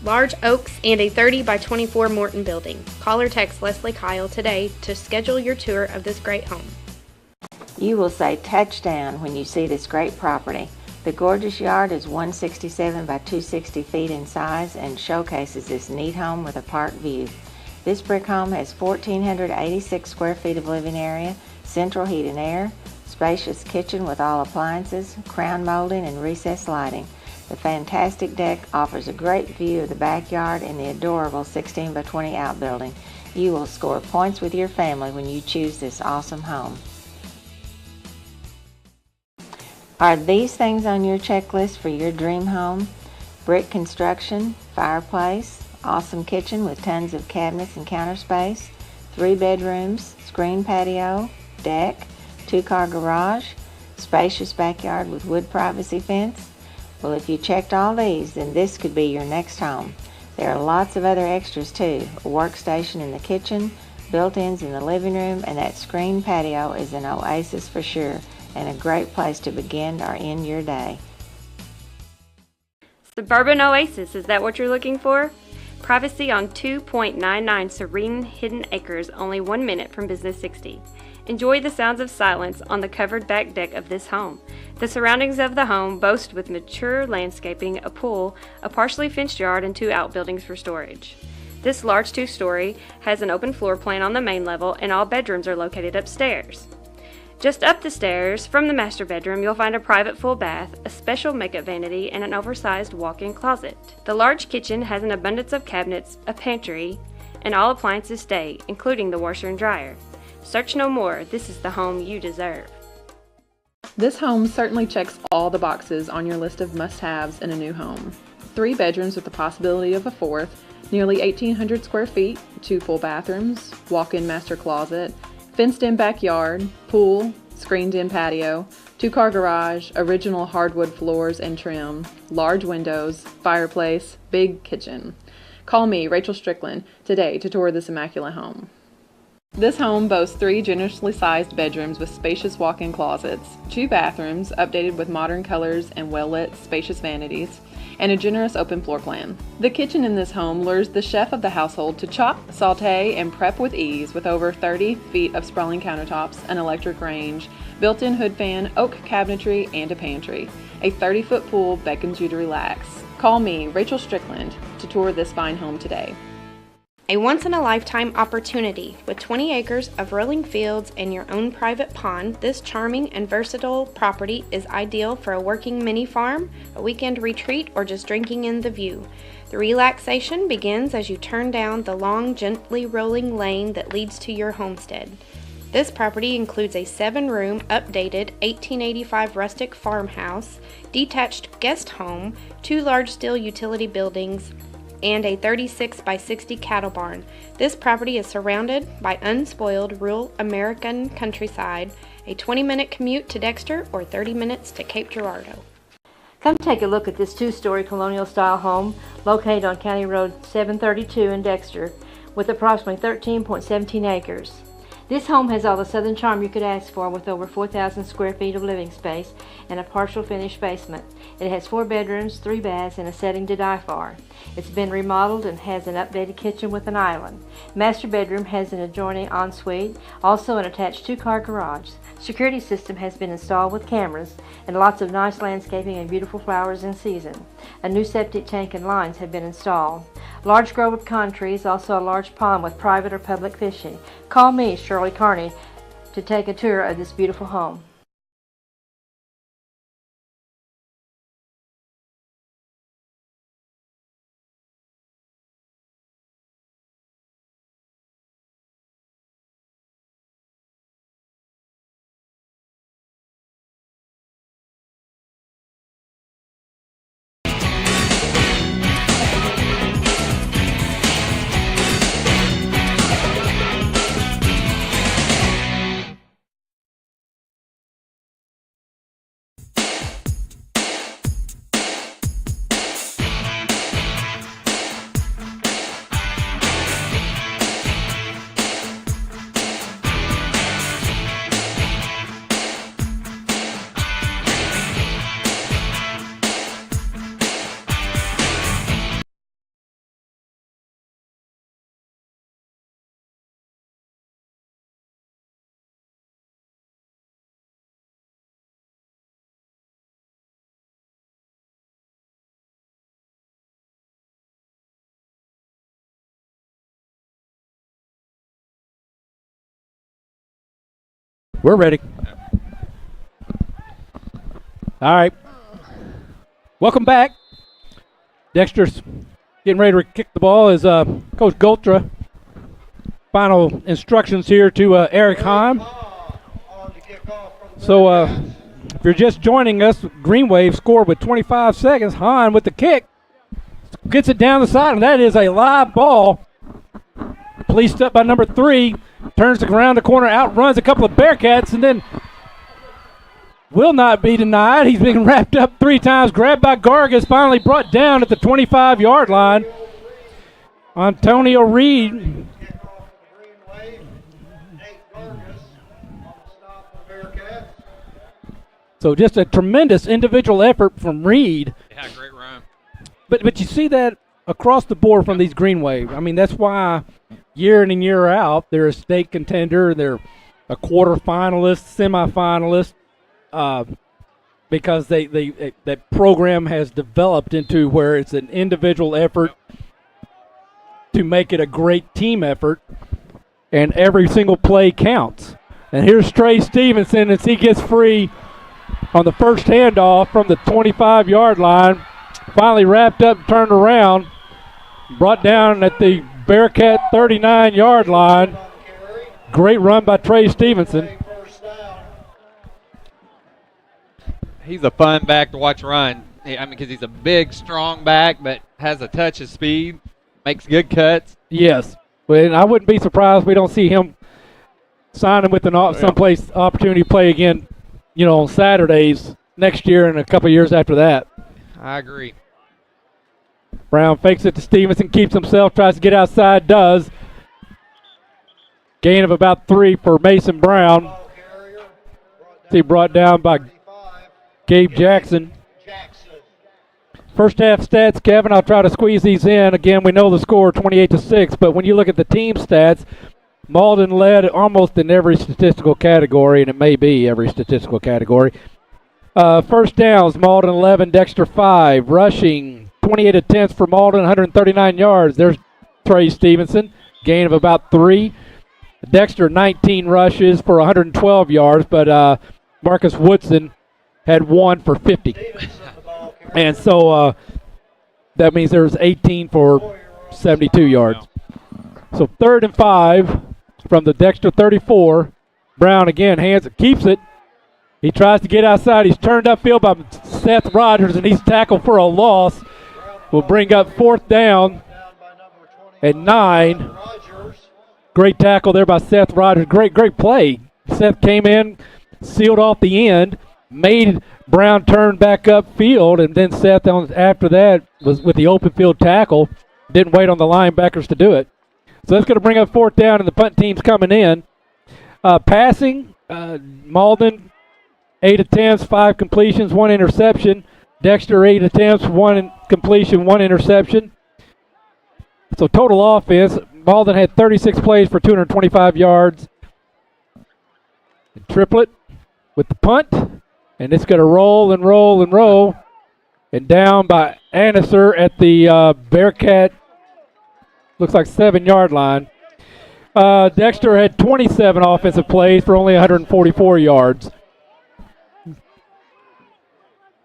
large oaks, and a 30 by 24 Morton building. Call or text Leslie Kyle today to schedule your tour of this great home. You will say touchdown when you see this great property. The gorgeous yard is 167 by 260 feet in size and showcases this neat home with a park view. This brick home has 1,486 square feet of living area, central heat and air, spacious kitchen with all appliances, crown molding, and recessed lighting. The fantastic deck offers a great view of the backyard and the adorable 16 by 20 outbuilding. You will score points with your family when you choose this awesome home. Are these things on your checklist for your dream home? Brick construction, fireplace, awesome kitchen with tons of cabinets and counter space, 3 bedrooms, screen patio, deck, 2-car garage, spacious backyard with wood privacy fence. Well, if you checked all these, then this could be your next home. There are lots of other extras too. A workstation in the kitchen, built-ins in the living room, and that screen patio is an oasis for sure, and a great place to begin or end your day. Suburban oasis, is that what you're looking for? Privacy on 2.99 serene hidden acres, only 1 minute from Business 60. Enjoy the sounds of silence on the covered back deck of this home. The surroundings of the home boast with mature landscaping, a pool, a partially fenced yard, and 2 outbuildings for storage. This large 2-story has an open floor plan on the main level, and all bedrooms are located upstairs. Just up the stairs from the master bedroom, you'll find a private full bath, a special makeup vanity, and an oversized walk-in closet. The large kitchen has an abundance of cabinets, a pantry, and all appliances stay, including the washer and dryer. Search no more. This is the home you deserve. This home certainly checks all the boxes on your list of must-haves in a new home. 3 bedrooms with the possibility of a 4th, nearly 1,800 square feet, 2 full bathrooms, walk-in master closet, fenced-in backyard, pool, screened-in patio, 2-car garage, original hardwood floors and trim, large windows, fireplace, big kitchen. Call me, Rachel Strickland, today to tour this immaculate home. This home boasts 3 generously sized bedrooms with spacious walk-in closets, 2 bathrooms updated with modern colors and well-lit, spacious vanities, and a generous open floor plan. The kitchen in this home lures the chef of the household to chop, saute, and prep with ease with over 30 feet of sprawling countertops, an electric range, built-in hood fan, oak cabinetry, and a pantry. A 30-foot pool beckons you to relax. Call me, Rachel Strickland, to tour this fine home today. A once-in-a-lifetime opportunity. With 20 acres of rolling fields and your own private pond, this charming and versatile property is ideal for a working mini farm, a weekend retreat, or just drinking in the view. The relaxation begins as you turn down the long, gently rolling lane that leads to your homestead. This property includes a 7-room, updated 1885 rustic farmhouse, detached guest home, 2 large steel utility buildings, and a 36 by 60 cattle barn. This property is surrounded by unspoiled rural American countryside, a 20-minute commute to Dexter or 30 minutes to Cape Girardeau. Come take a look at this 2-story colonial-style home located on County Road 732 in Dexter with approximately 13.17 acres. This home has all the southern charm you could ask for with over 4,000 square feet of living space and a partial finished basement. It has 4 bedrooms, 3 baths, and a setting to die for. It's been remodeled and has an updated kitchen with an island. Master bedroom has an adjoining ensuite, also an attached 2-car garage. Security system has been installed with cameras and lots of nice landscaping and beautiful flowers in season. A new septic tank and lines have been installed. Large grove of con trees, also a large pond with private or public fishing. Call me, Shirley Carney, to take a tour of this beautiful home. We're ready. All right. Welcome back. Dexter's getting ready to kick the ball as Coach Goltra. Final instructions here to Eric Hahn. So if you're just joining us, Green Wave scored with 25 seconds. Hahn with the kick. Gets it down the side, and that is a live ball. Policed up by number 3. Turns around the corner, outruns a couple of Bearcats, and then will not be denied. He's been wrapped up 3 times, grabbed by Gargas, finally brought down at the 25-yard line. Antonio Reed. So just a tremendous individual effort from Reed. Yeah, great run. But you see that across the board from these Green Wave. I mean, that's why year in and year out, they're a state contender. They're a quarterfinalist, semifinalist, because that program has developed into where it's an individual effort to make it a great team effort, and every single play counts. And here's Trey Stevenson as he gets free on the first handoff from the 25-yard line. Finally wrapped up, turned around, brought down at the Bearcat 39-yard line. Great run by Trey Stevenson. He's a fun back to watch run. I mean, because he's a big, strong back, but has a touch of speed, makes good cuts. Yes. And I wouldn't be surprised if we don't see him signing with someplace opportunity to play again, on Saturdays next year and a couple years after that. I agree. Brown fakes it to Stevenson, keeps himself, tries to get outside, does. Gain of about 3 for Mason Brown. He brought down by Gabe Jackson. First half stats, Kevin, I'll try to squeeze these in. Again, we know the score 28-6, but when you look at the team stats, Malden led almost in every statistical category, and it may be every statistical category. First downs, Malden 11, Dexter 5. Rushing, 28 attempts for Malden, 139 yards. There's Trey Stevenson, gain of about 3. Dexter 19 rushes for 112 yards, but Marcus Woodson had 1 for 50. And so that means there's 18 for 72 yards. So 3rd and 5 from the Dexter 34. Brown again keeps it. He tries to get outside. He's turned upfield by Seth Rogers, and he's tackled for a loss. Will bring up 4th down and 9. Great tackle there by Seth Rogers. Great play. Seth came in, sealed off the end, made Brown turn back upfield, and then Seth after that was with the open field tackle. Didn't wait on the linebackers to do it. So that's going to bring up 4th down, and the punt team's coming in. Passing, Malden, 8 attempts, 5 completions, 1 interception. Dexter, 8 attempts, 1 completion, 1 interception. So total offense, Malden had 36 plays for 225 yards. And Triplett with the punt. And it's going to roll and roll and roll. And down by Anniser at the Bearcat, looks like 7-yard line. Dexter had 27 offensive plays for only 144 yards.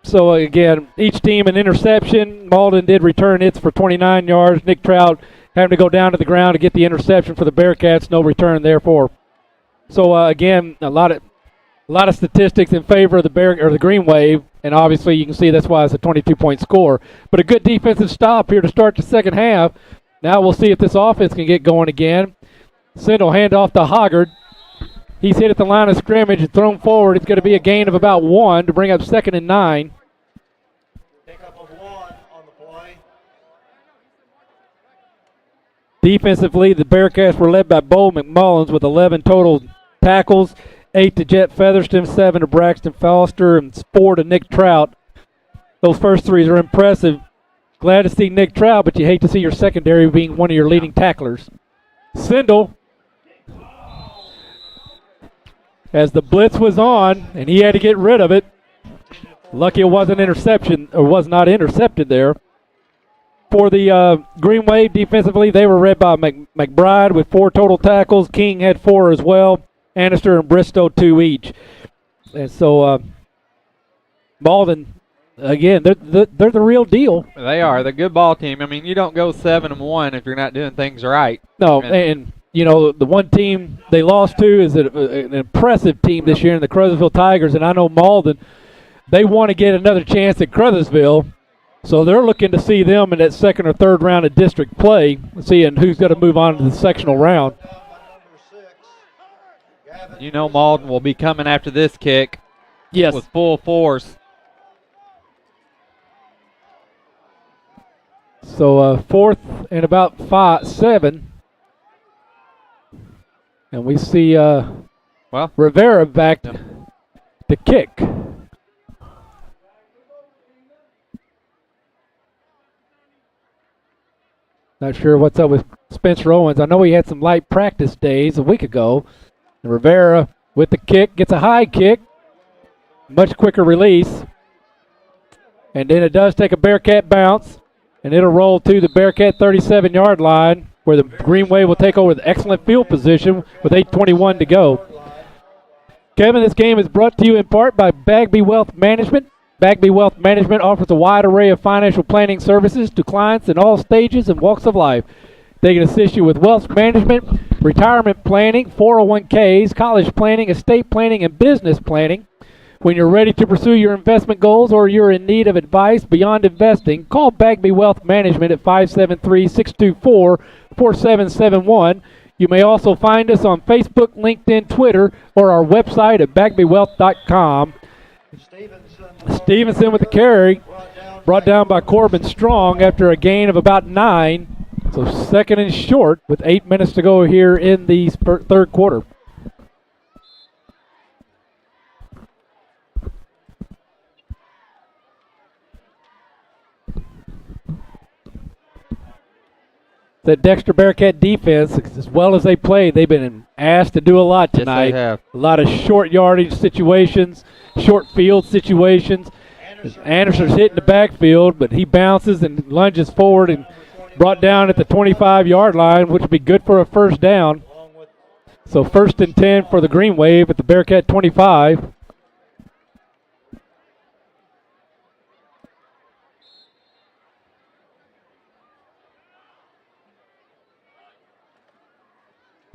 So again, each team an interception. Malden did return its for 29 yards. Nick Trout having to go down to the ground to get the interception for the Bearcats. No return therefore. So again, a lot of statistics in favor of the Green Wave, and obviously you can see that's why it's a 22-point score. But a good defensive stop here to start the second half. Now we'll see if this offense can get going again. Sindel hand off to Hoggard. He's hit at the line of scrimmage and thrown forward. It's going to be a gain of about 1 to bring up 2nd and 9. Defensively, the Bearcats were led by Bo McMullins with 11 total tackles, 8 to Jet Featherston, 7 to Braxton Foster, and 4 to Nick Trout. Those first 3 are impressive. Glad to see Nick Trout, but you hate to see your secondary being one of your leading tacklers. Sindel, as the blitz was on, and he had to get rid of it. Lucky it wasn't interception, or was not intercepted there. For the Green Wave defensively, they were led by McBride with 4 total tackles. King had 4 as well. Annister and Bristow 2 each. And so Malden, again, they're the real deal. They are. They're a good ball team. I mean, you don't go 7-1 if you're not doing things right. No, and the one team they lost to is an impressive team this year in the Crothersville Tigers, and I know Malden, they want to get another chance at Crothersville. So they're looking to see them in that 2nd or 3rd round of district play, seeing who's going to move on to the sectional round. Malden will be coming after this kick. Yes. With full force. So 4th and about 7. And we see Rivera back to kick. Not sure what's up with Spencer Owens. I know he had some light practice days a week ago. And Rivera with the kick, gets a high kick. Much quicker release. And then it does take a Bearcat bounce. And it'll roll to the Bearcat 37-yard line, where the Green Wave will take over with excellent field position with 8:21 to go. Kevin, this game is brought to you in part by Bagby Wealth Management. Bagby Wealth Management offers a wide array of financial planning services to clients in all stages and walks of life. They can assist you with wealth management, retirement planning, 401ks, college planning, estate planning, and business planning. When you're ready to pursue your investment goals or you're in need of advice beyond investing, call Bagby Wealth Management at 573-624-4771. You may also find us on Facebook, LinkedIn, Twitter, or our website at bagbywealth.com. Stevenson with the carry, brought down by Corbin Strong after a gain of about 9. So second and short with 8 minutes to go here in the third quarter. The Dexter Bearcat defense, as well as they play, they've been asked to do a lot tonight. Yes, they have. A lot of short yardage situations, short field situations. Anderson's hitting the backfield, but he bounces and lunges forward and brought down at the 25-yard line, which would be good for a first down. So 1st and 10 for the Green Wave at the Bearcat 25.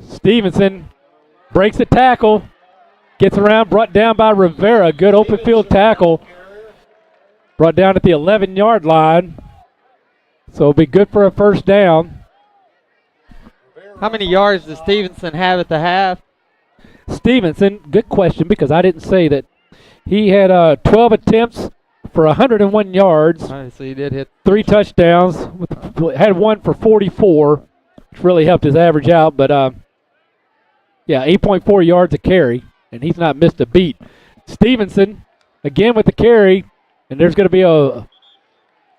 Stevenson breaks a tackle, gets around, brought down by Rivera. Good open field tackle. Brought down at the 11-yard line. So it'll be good for a first down. How many yards does Stevenson have at the half? Stevenson, good question, because I didn't say that. He had 12 attempts for 101 yards. All right, so he did hit 3 touchdowns. Had one for 44, which really helped his average out. But, yeah, 8.4 yards a carry, and he's not missed a beat. Stevenson, again with the carry, and there's going to be a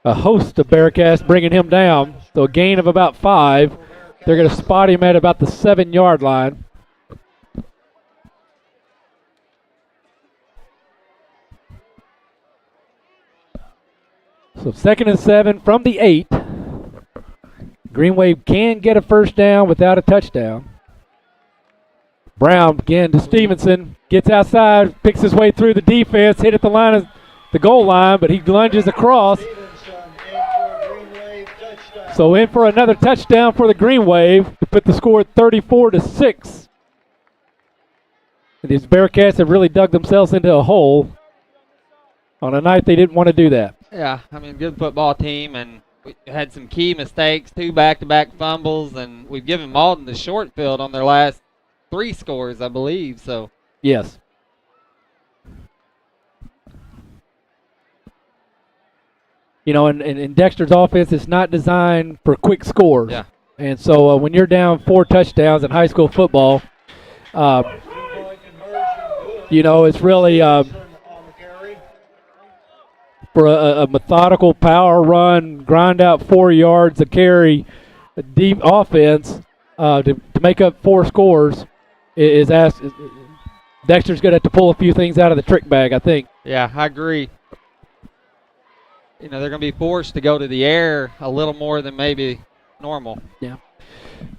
host of Bearcats bringing him down. So a gain of about 5. They're going to spot him at about the 7-yard line. So 2nd and 7 from the 8. Green Wave can get a first down without a touchdown. Brown again to Stevenson. Gets outside, picks his way through the defense, hit at the line of the goal line, but he lunges across. So in for another touchdown for the Green Wave to put the score at 34-6. And these Bearcats have really dug themselves into a hole on a night they didn't want to do that. Yeah, I mean, good football team, and we had some key mistakes, 2 back-to-back fumbles, and we've given Malden the short field on their last 3 scores, I believe. So yes. You know, and Dexter's offense is not designed for quick scores. Yeah. And so when you're down 4 touchdowns in high school football, you know, it's really for a methodical power run, grind out 4 yards a carry, a deep offense to make up 4 scores is asked. Dexter's going to have to pull a few things out of the trick bag, I think. Yeah, I agree. You know, they're going to be forced to go to the air a little more than maybe normal. Yeah.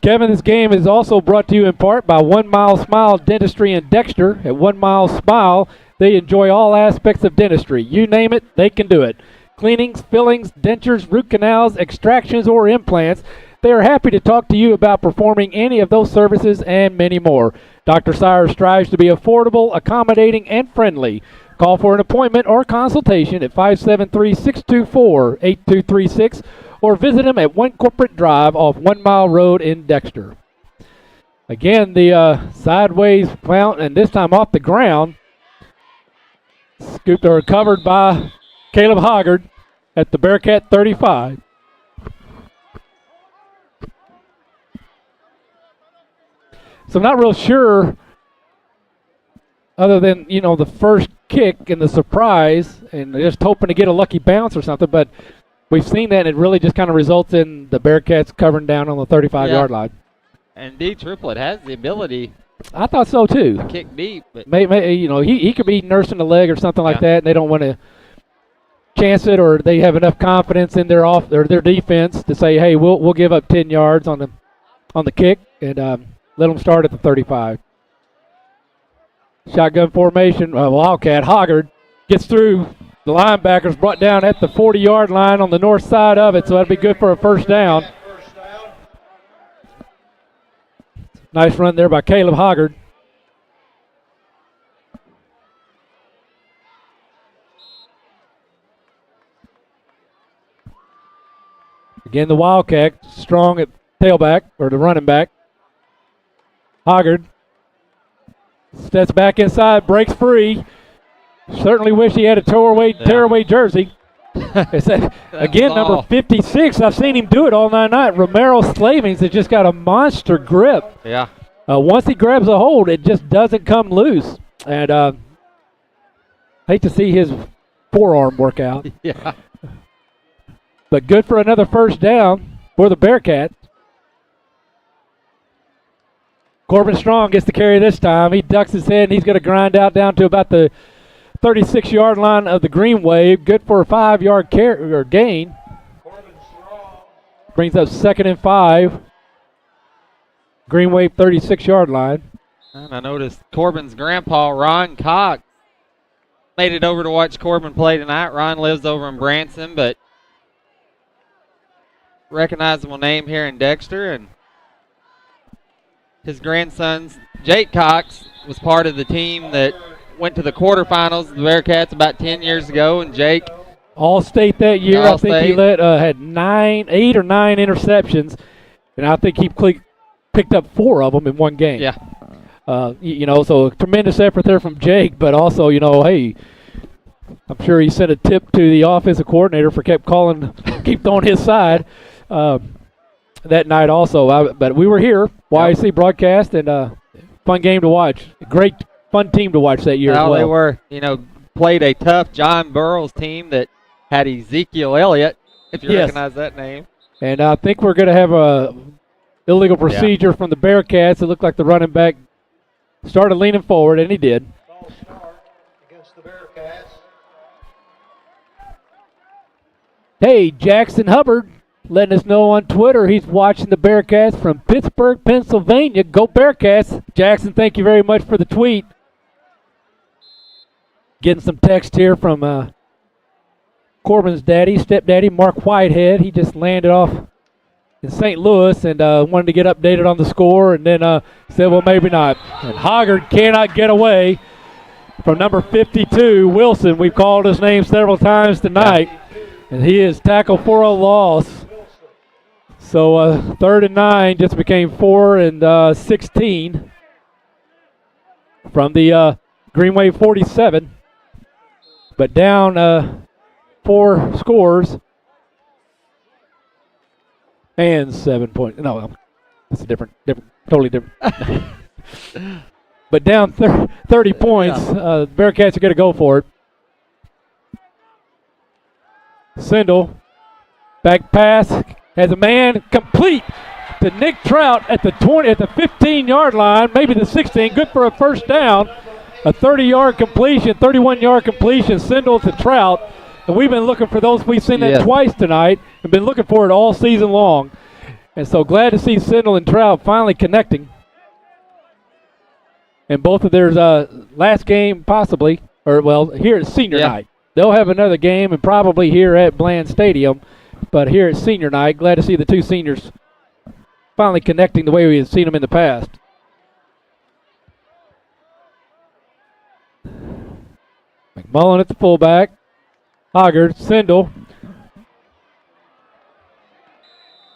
Kevin, this game is also brought to you in part by 1 Mile Smile Dentistry in Dexter. At 1 Mile Smile, they enjoy all aspects of dentistry. You name it, they can do it. Cleanings, fillings, dentures, root canals, extractions, or implants. They are happy to talk to you about performing any of those services and many more. Dr. Sire strives to be affordable, accommodating, and friendly. Call for an appointment or consultation at 573-624-8236 or visit him at 1 Corporate Drive off 1 Mile Road in Dexter. Again, the sideways mount, and this time off the ground. Scooped or recovered by Caleb Hoggard at the Bearcat 35. So I'm not real sure, other than, you know, the first kick and the surprise and just hoping to get a lucky bounce or something, but we've seen that, and it really just kind of results in the Bearcats covering down on the 35-yard line. And D. Triplet has the ability. I thought so, too. To kick deep. But you know, he could be nursing the leg or something like that, and they don't want to chance it, or they have enough confidence in their defense to say, hey, we'll give up 10 yards on the kick and let them start at the 35. Shotgun formation. Wildcat Hoggard gets through the linebackers, brought down at the 40-yard line on the north side of it, so that'll be good for a first down. Nice run there by Caleb Hoggard. Again, the Wildcat strong at tailback, or the running back. Hoggard steps back inside, breaks free. Certainly wish he had a tearaway jersey. Again, number 56. I've seen him do it all night. Romero Slavings has just got a monster grip. Yeah. Once he grabs a hold, it just doesn't come loose. And hate to see his forearm work out. Yeah. But good for another first down for the Bearcats. Corbin Strong gets the carry this time. He ducks his head, and he's going to grind out down to about the 36-yard line of the green wave. Good for a 5-yard gain. Brings up 2nd and 5. Green wave 36-yard line. And I noticed Corbin's grandpa, Ron Cox, made it over to watch Corbin play tonight. Ron lives over in Branson, but recognizable name here in Dexter. And his grandson's Jake Cox was part of the team that went to the quarterfinals of the Bearcats about 10 years ago, and Jake All-State that year. I think he All-State. had 8 or 9 interceptions, and I think he picked up 4 of them in one game. Yeah. So a tremendous effort there from Jake, but also, hey, I'm sure he sent a tip to the offensive coordinator for keep throwing his side that night also. But we were here, YAC broadcast, and fun game to watch. Great fun team to watch that year as well. They were, played a tough John Burroughs team that had Ezekiel Elliott, if you recognize that name. And I think we're going to have a illegal procedure from the Bearcats. It looked like the running back started leaning forward, and he did. Against the Bearcats. Hey, Jackson Hubbard letting us know on Twitter he's watching the Bearcats from Pittsburgh, Pennsylvania. Go Bearcats. Jackson, thank you very much for the tweet. Getting some text here from Corbin's stepdaddy, Mark Whitehead. He just landed off in St. Louis and wanted to get updated on the score, and then said, well, maybe not. And Hoggard cannot get away from number 52, Wilson. We've called his name several times tonight, and he is tackled for a loss. So 3rd and 9 just became 4th and 16 from the Green Wave 47. But down 4 scores and 7 points. No, that's a totally different. But down 30 points. Bearcats are going to go for it. Sindel, back pass, has a man complete to Nick Trout at the 15-yard line, maybe the 16. Good for a first down. A 30-yard completion, 31-yard completion, Sindel to Trout. And we've been looking for those. We've seen that twice tonight and been looking for it all season long. And so glad to see Sindel and Trout finally connecting. And both of their last game possibly, here at senior night. They'll have another game and probably here at Bland Stadium. But here at senior night, glad to see the two seniors finally connecting the way we have seen them in the past. McMullen at the fullback. Hoggard, Sindel.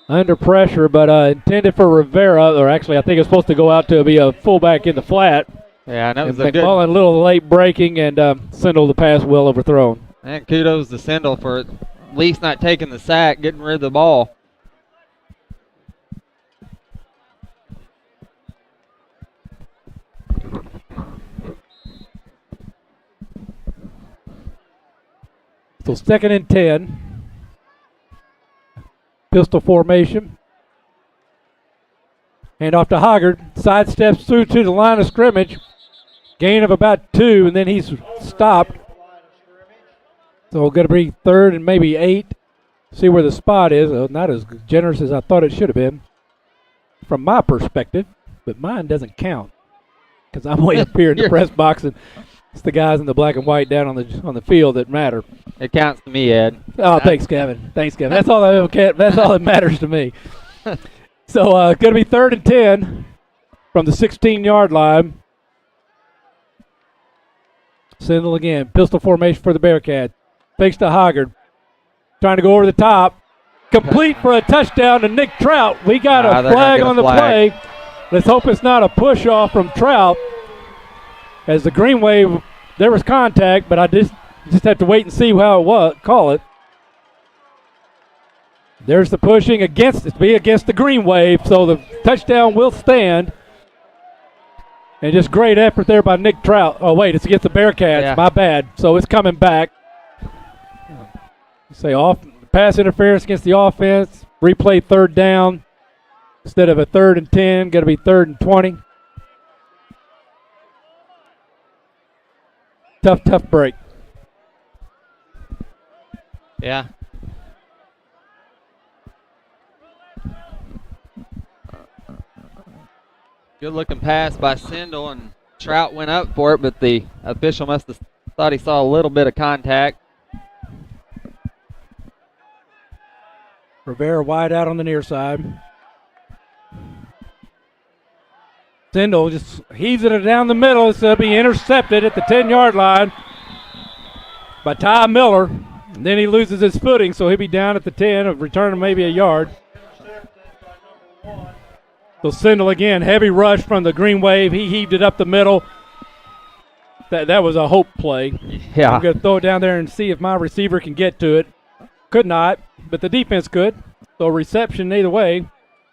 Under pressure, but intended for Rivera, or actually I think it's supposed to go out to be a fullback in the flat. Yeah, and that was McMullen a little late breaking, and Sindel the pass well overthrown. And kudos to Sindel for at least not taking the sack, getting rid of the ball. So 2nd and 10. Pistol formation. Hand off to Hoggard. Sidesteps through to the line of scrimmage. Gain of about 2, and then he's stopped. So going to be 3rd and maybe 8. See where the spot is. Not as generous as I thought it should have been from my perspective, but mine doesn't count because I'm way up here in the press box, and it's the guys in the black and white down on the field that matter. It counts to me, Ed. Oh, thanks, Kevin. That's all that matters to me. So going to be 3rd and 10 from the 16-yard line. Sindel again. Pistol formation for the Bearcats. Fakes to Hoggard. Trying to go over the top. Complete for a touchdown to Nick Trout. We got a flag on the play. Let's hope it's not a push-off from Trout. As the Green Wave, there was contact, but I just have to wait and see how it was. Call it. There's the pushing against the Green Wave, so the touchdown will stand. And just great effort there by Nick Trout. Oh, wait, it's against the Bearcats. Yeah. My bad. So it's coming back. Say off pass interference against the offense. Replay third down. Instead of a 3rd and 10, going to be 3rd and 20. Tough break. Yeah. Good looking pass by Sindel, and Trout went up for it, but the official must have thought he saw a little bit of contact. Rivera wide out on the near side. Sindel just heaves it down the middle. It's going to be intercepted at the 10-yard line by Ty Miller. And then he loses his footing, so he'll be down at the 10, of returning maybe a yard. So Sindel again, heavy rush from the Green Wave. He heaved it up the middle. That was a hope play. Yeah. I'm going to throw it down there and see if my receiver can get to it. Could not, but the defense could. So reception either way,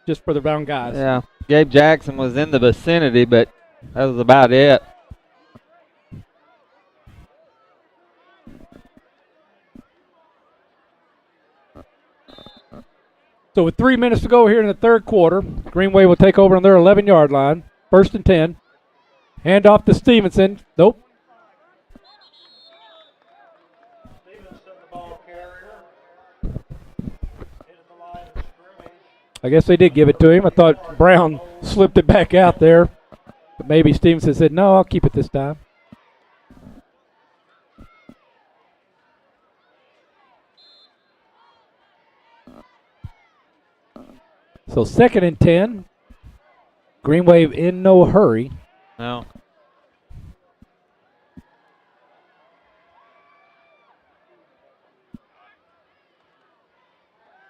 just for the brown guys. Yeah. Gabe Jackson was in the vicinity, but that was about it. So with 3 minutes to go here in the third quarter, Green Wave will take over on their 11-yard line. 1st and 10. Hand off to Stevenson. Nope. I guess they did give it to him. I thought Brown slipped it back out there. But maybe Stevenson said, no, I'll keep it this time. So 2nd and 10. Green Wave in no hurry. No.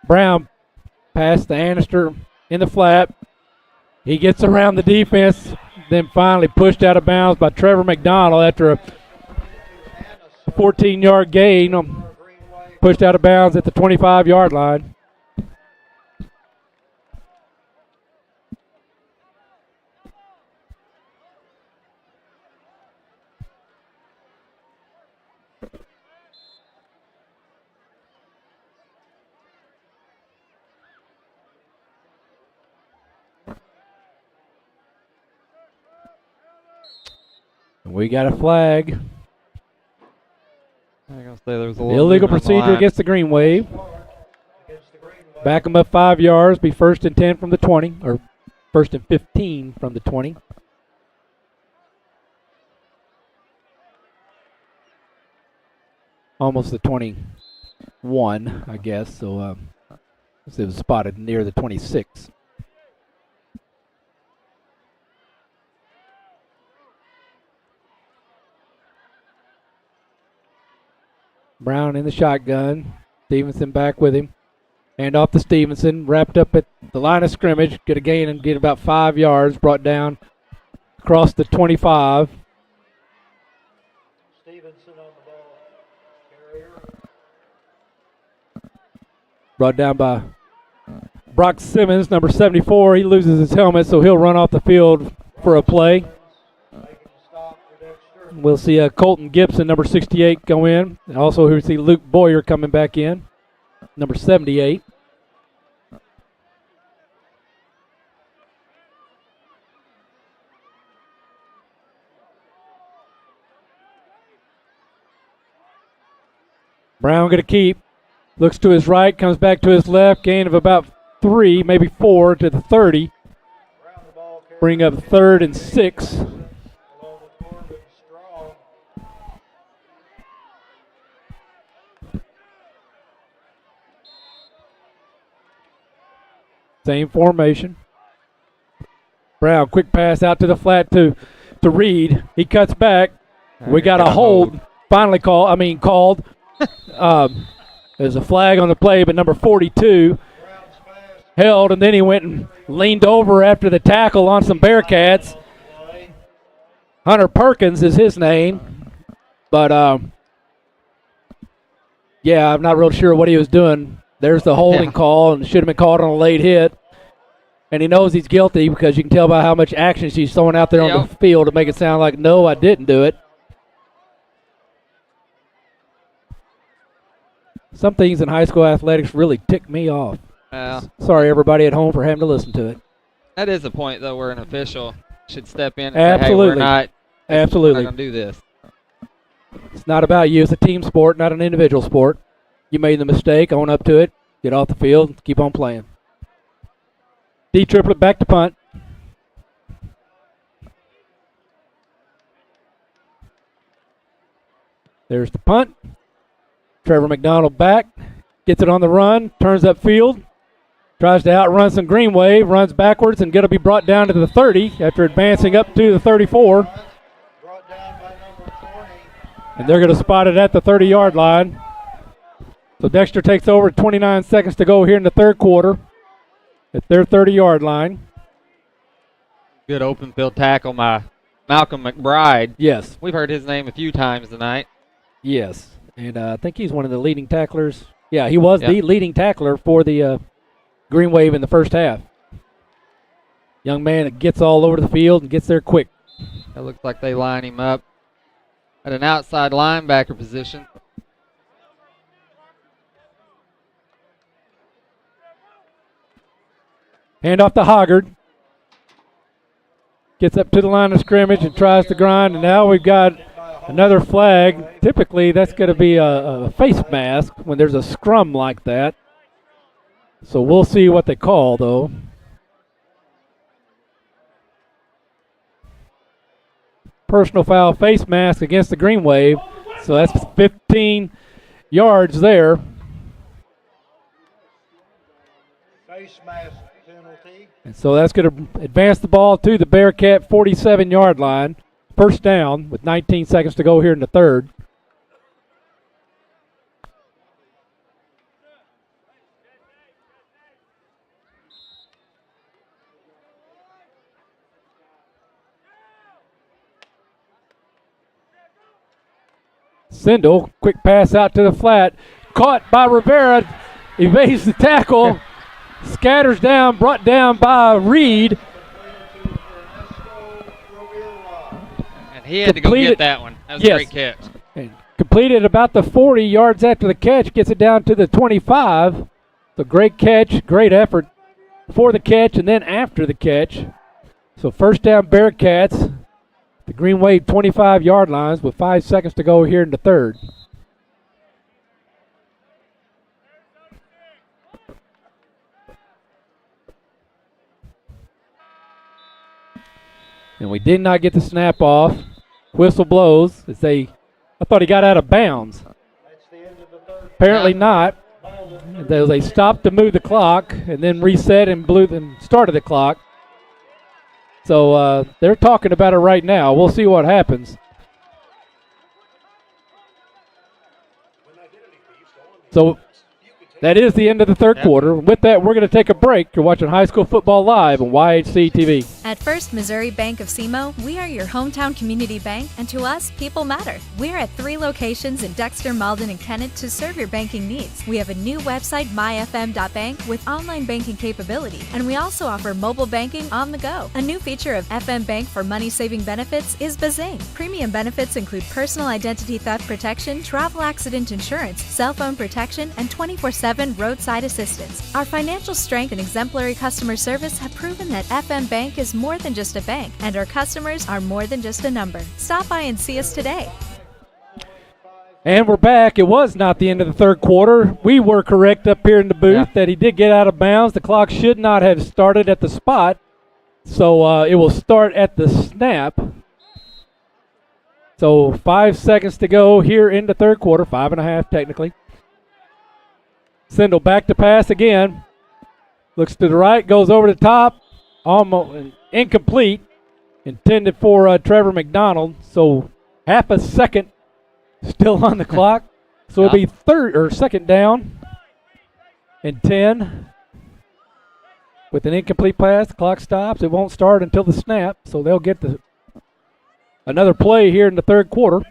Brown pass to Annister in the flat. He gets around the defense, then finally pushed out of bounds by Trevor McDonald after a 14-yard gain. Pushed out of bounds at the 25-yard line. We got a flag. I was gonna say there was a little illegal movement on the procedure line. against the Green Wave. Back them up 5 yards. Be 1st and 10 from the 20, or 1st and 15 from the 20. Almost the 21, I guess. So it was spotted near the 26. Brown in the shotgun. Stevenson back with him. Hand off to Stevenson. Wrapped up at the line of scrimmage. Get a gain and get about 5 yards. Brought down across the 25. Stevenson on the ball carrier. Brought down by Brock Simmons, number 74. He loses his helmet, so he'll run off the field for a play. We'll see Colton Gibson, number 68, go in. And also, we'll see Luke Boyer coming back in, number 78. Brown going to keep. Looks to his right, comes back to his left. Gain of about 3, maybe 4 to the 30. Bring up 3rd and 6. Same formation. Brown, quick pass out to the flat to Reed. He cuts back. We got a hold. Finally called. There's a flag on the play, but number 42 held, and then he went and leaned over after the tackle on some Bearcats. Hunter Perkins is his name, but yeah, I'm not real sure what he was doing. There's the holding call, and should have been called on a late hit. And he knows he's guilty because you can tell by how much action she's throwing out there on the field to make it sound like, no, I didn't do it. Some things in high school athletics really tick me off. Sorry, everybody at home, for having to listen to it. That is a point, though, where an official should step in and Absolutely. say, hey, we're not going to do this. It's not about you. It's a team sport, not an individual sport. You made the mistake, own up to it, get off the field, keep on playing. D triplet back to punt. There's the punt. Trevor McDonald back, gets it on the run, turns upfield, tries to outrun some green wave, runs backwards and going to be brought down to the 30 after advancing up to the 34. And they're going to spot it at the 30-yard line. So Dexter takes over, 29 seconds to go here in the third quarter at their 30-yard line. Good open field tackle by Malcolm McBride. Yes. We've heard his name a few times tonight. Yes. And I think he's one of the leading tacklers. Yeah, he was the leading tackler for the Green Wave in the first half. Young man that gets all over the field and gets there quick. It looks like they line him up at an outside linebacker position. Hand off to Hoggard. Gets up to the line of scrimmage and tries to grind, and now we've got another flag. Typically, that's going to be a face mask when there's a scrum like that. So we'll see what they call, though. Personal foul, face mask against the Green Wave. So that's 15 yards there. Face mask penalty. And so that's going to advance the ball to the Bearcat 47-yard line. First down with 19 seconds to go here in the third. Sindel, quick pass out to the flat. Caught by Rivera, evades the tackle, scatters down, brought down by Reed. He had to go get that one. That was a great catch. And completed about the 40 yards after the catch, gets it down to the 25. So great catch, great effort for the catch and then after the catch. So first down Bearcats, the Green Wave 25-yard lines with 5 seconds to go here in the third. And we did not get the snap off. Whistle blows as I thought he got out of bounds. Apparently not. They stopped to move the clock and then reset and started the clock. So they're talking about it right now. We'll see what happens. So that is the end of the third quarter. With that, we're going to take a break. You're watching High School Football Live on YHC TV. At First Missouri Bank of SEMO, we are your hometown community bank, and to us, people matter. We're at 3 locations in Dexter, Malden, and Kennett to serve your banking needs. We have a new website, myfm.bank, with online banking capability, and we also offer mobile banking on the go. A new feature of FM Bank for money-saving benefits is Bazing. Premium benefits include personal identity theft protection, travel accident insurance, cell phone protection, and 24/7 roadside assistance. Our financial strength and exemplary customer service have proven that FM Bank is more than just a bank, and our customers are more than just a number. Stop by and see us today. And we're back. It was not the end of the third quarter. We were correct up here in the booth that he did get out of bounds. The clock should not have started at the spot, so it will start at the snap. So 5 seconds to go here in the third quarter, 5.5 technically. Sindel back to pass again. Looks to the right, goes over the top. almost incomplete, intended for Trevor McDonald. So half a second still on the clock. So it'll be second down and 10. With an incomplete pass, the clock stops. It won't start until the snap, so they'll get another play here in the third quarter.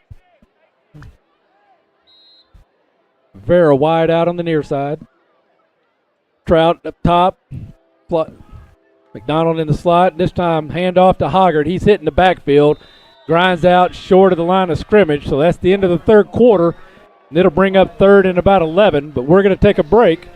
Vera wide out on the near side. Trout up top. McDonald in the slot. This time handoff to Hoggard. He's hitting the backfield. Grinds out short of the line of scrimmage. So that's the end of the third quarter. And it'll bring up third and about 11. But we're going to take a break.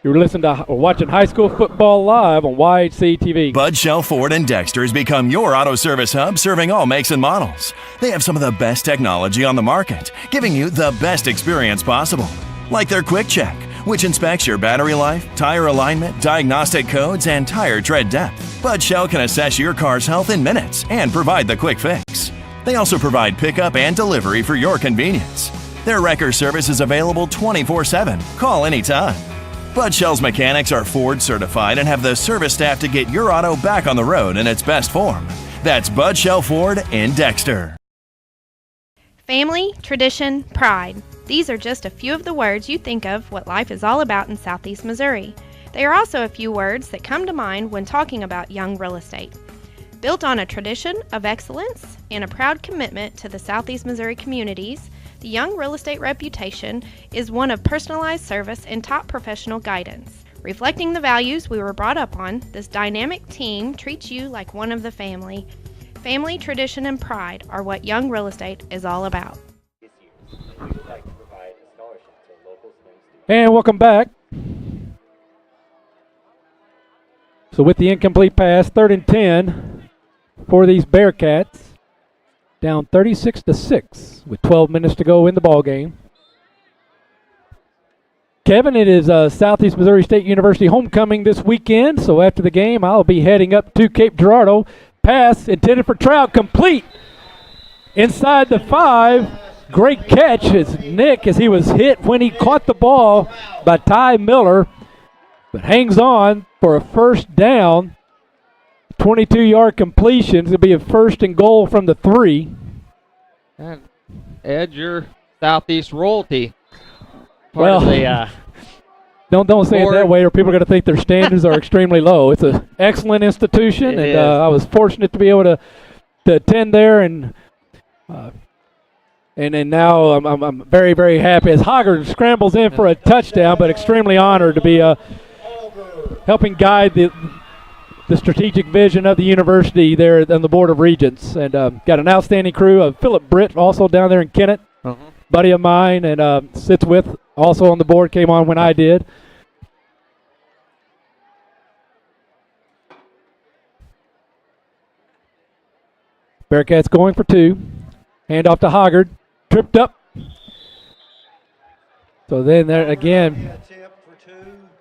You're listening to watching high school football live on YHC TV. Bud Shell Ford and Dexter has become your auto service hub, serving all makes and models. They have some of the best technology on the market, giving you the best experience possible. Like their Quick Check, which inspects your battery life, tire alignment, diagnostic codes, and tire tread depth. Bud Shell can assess your car's health in minutes and provide the quick fix. They also provide pickup and delivery for your convenience. Their wrecker service is available 24/7. Call anytime. Bud Shell's mechanics are Ford certified and have the service staff to get your auto back on the road in its best form. That's Bud Shell Ford in Dexter. Family, tradition, pride. These are just a few of the words you think of what life is all about in Southeast Missouri. They are also a few words that come to mind when talking about Young Real Estate. Built on a tradition of excellence and a proud commitment to the Southeast Missouri communities, the Young Real Estate reputation is one of personalized service and top professional guidance. Reflecting the values we were brought up on, this dynamic team treats you like one of the family. Family, tradition, and pride are what Young Real Estate is all about. And welcome back. So with the incomplete pass, 3rd and 10 for these Bearcats. Down 36-6 with 12 minutes to go in the ball game. Kevin, it is Southeast Missouri State University homecoming this weekend, so after the game I'll be heading up to Cape Girardeau. Pass intended for Trout, complete inside the 5. Great catch as Nick, as he was hit when he caught the ball by Ty Miller, but hangs on for a first down. 22-yard completion. It'll be a 1st and goal from the 3. And Ed, you're Southeast royalty. Well, don't say it that way, or people are going to think their standards are extremely low. It's an excellent institution, and I was fortunate to be able to attend there, and now I'm very, very happy as Hoggard scrambles in for a touchdown, but extremely honored to be helping guide the strategic vision of the university there on the Board of Regents. And got an outstanding crew of Philip Britt, also down there in Kennett, buddy of mine, and sits with, also on the board, came on when I did. Bearcats going for 2. Hand off to Hoggard. Tripped up. So then there again,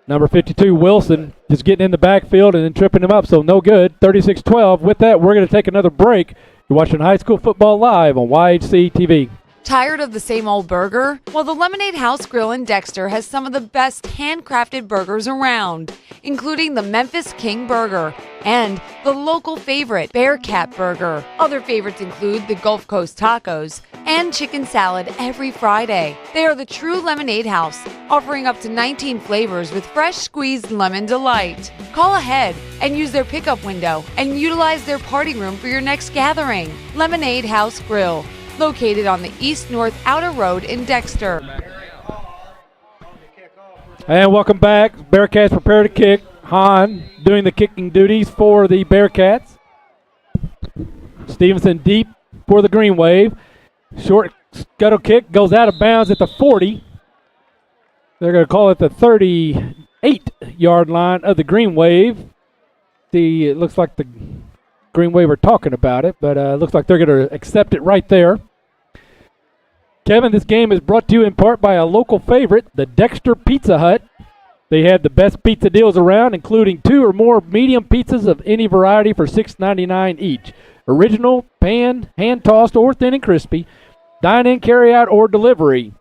number 52, Wilson, just getting in the backfield and then tripping him up, so no good. 36-12. With that, we're going to take another break. You're watching High School Football live on YHC TV. Tired of the same old burger? Well, the Lemonade House Grill in Dexter has some of the best handcrafted burgers around, including the Memphis King Burger and the local favorite, Bearcat Burger. Other favorites include the Gulf Coast Tacos and chicken salad every Friday. They are the true Lemonade House, offering up to 19 flavors with fresh squeezed lemon delight. Call ahead and use their pickup window and utilize their party room for your next gathering. Lemonade House Grill, located on the east-north outer road in Dexter. And welcome back. Bearcats prepare to kick. Hahn doing the kicking duties for the Bearcats. Stevenson deep for the Green Wave. Short scuttle kick goes out of bounds at the 40. They're going to call it the 38-yard line of the Green Wave. It looks like the Green Wave are talking about it, but it looks like they're going to accept it right there. Kevin, this game is brought to you in part by a local favorite, the Dexter Pizza Hut. They had the best pizza deals around, including 2 or more medium pizzas of any variety for $6.99 each. Original, pan, hand-tossed, or thin and crispy. Dine-in, carry-out, or delivery.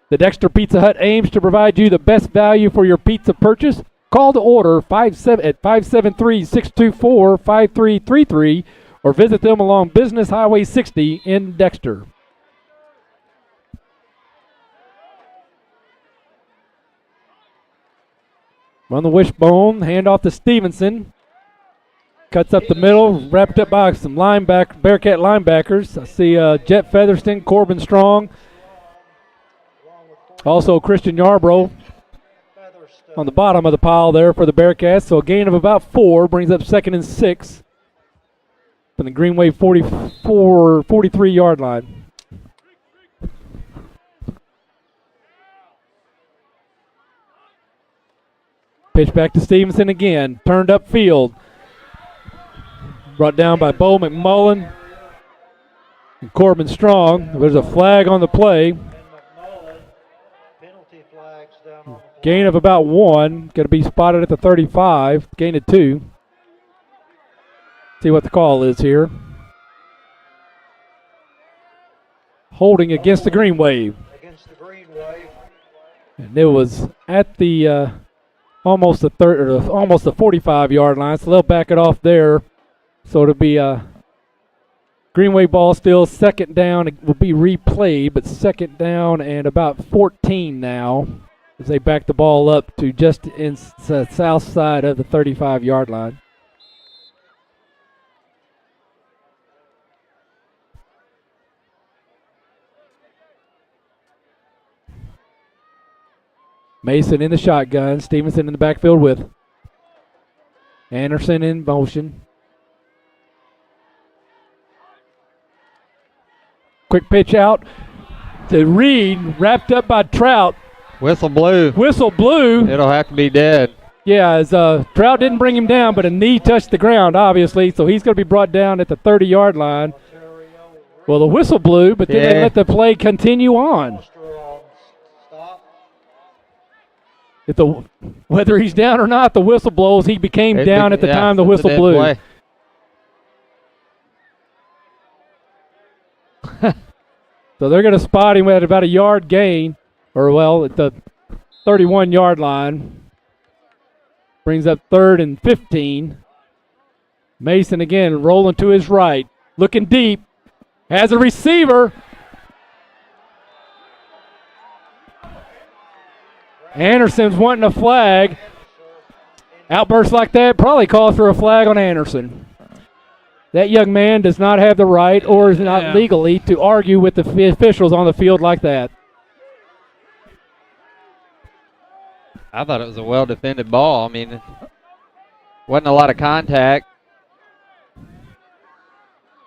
The Dexter Pizza Hut aims to provide you the best value for your pizza purchase. call to order at 573-624-5333 or visit them along Business Highway 60 in Dexter. On the wishbone, hand off to Stevenson. Cuts up the middle, wrapped up by some Bearcat linebackers. I see Jet Featherston, Corbin Strong, also Christian Yarbrough on the bottom of the pile there for the Bearcats. So a gain of about 4 brings up 2nd and 6 from the Greenway 43-yard line. Pitch back to Stevenson again, turned up field. Brought down by Bo McMullen and Corbin Strong. There's a flag on the play. Gain of about 1. Going to be spotted at the 35. Gain of 2. See what the call is here. Holding against the Green Wave. And it was at the almost the 45-yard line. So they'll back it off there. So it'll be a Greenway ball still, 2nd down. It will be replayed, but 2nd down and about 14 now as they back the ball up to just in the south side of the 35-yard line. Mason in the shotgun. Stevenson in the backfield with Anderson in motion. Quick pitch out to Reed, wrapped up by Trout. Whistle blew. Whistle blew. It'll have to be dead. Yeah, as Trout didn't bring him down, but a knee touched the ground, obviously, so he's going to be brought down at the 30-yard line. Well, the whistle blew, but then they let the play continue on. Whether he's down or not, the whistle blows. He became down at the time the whistle blew. Play. So they're going to spot him at about a yard gain, or at the 31-yard line. Brings up 3rd and 15. Mason again rolling to his right, looking deep, has a receiver. Anderson's wanting a flag. Outbursts like that probably calls for a flag on Anderson. That young man does not have the right or is not legally to argue with the officials on the field like that. I thought it was a well-defended ball. I mean, wasn't a lot of contact.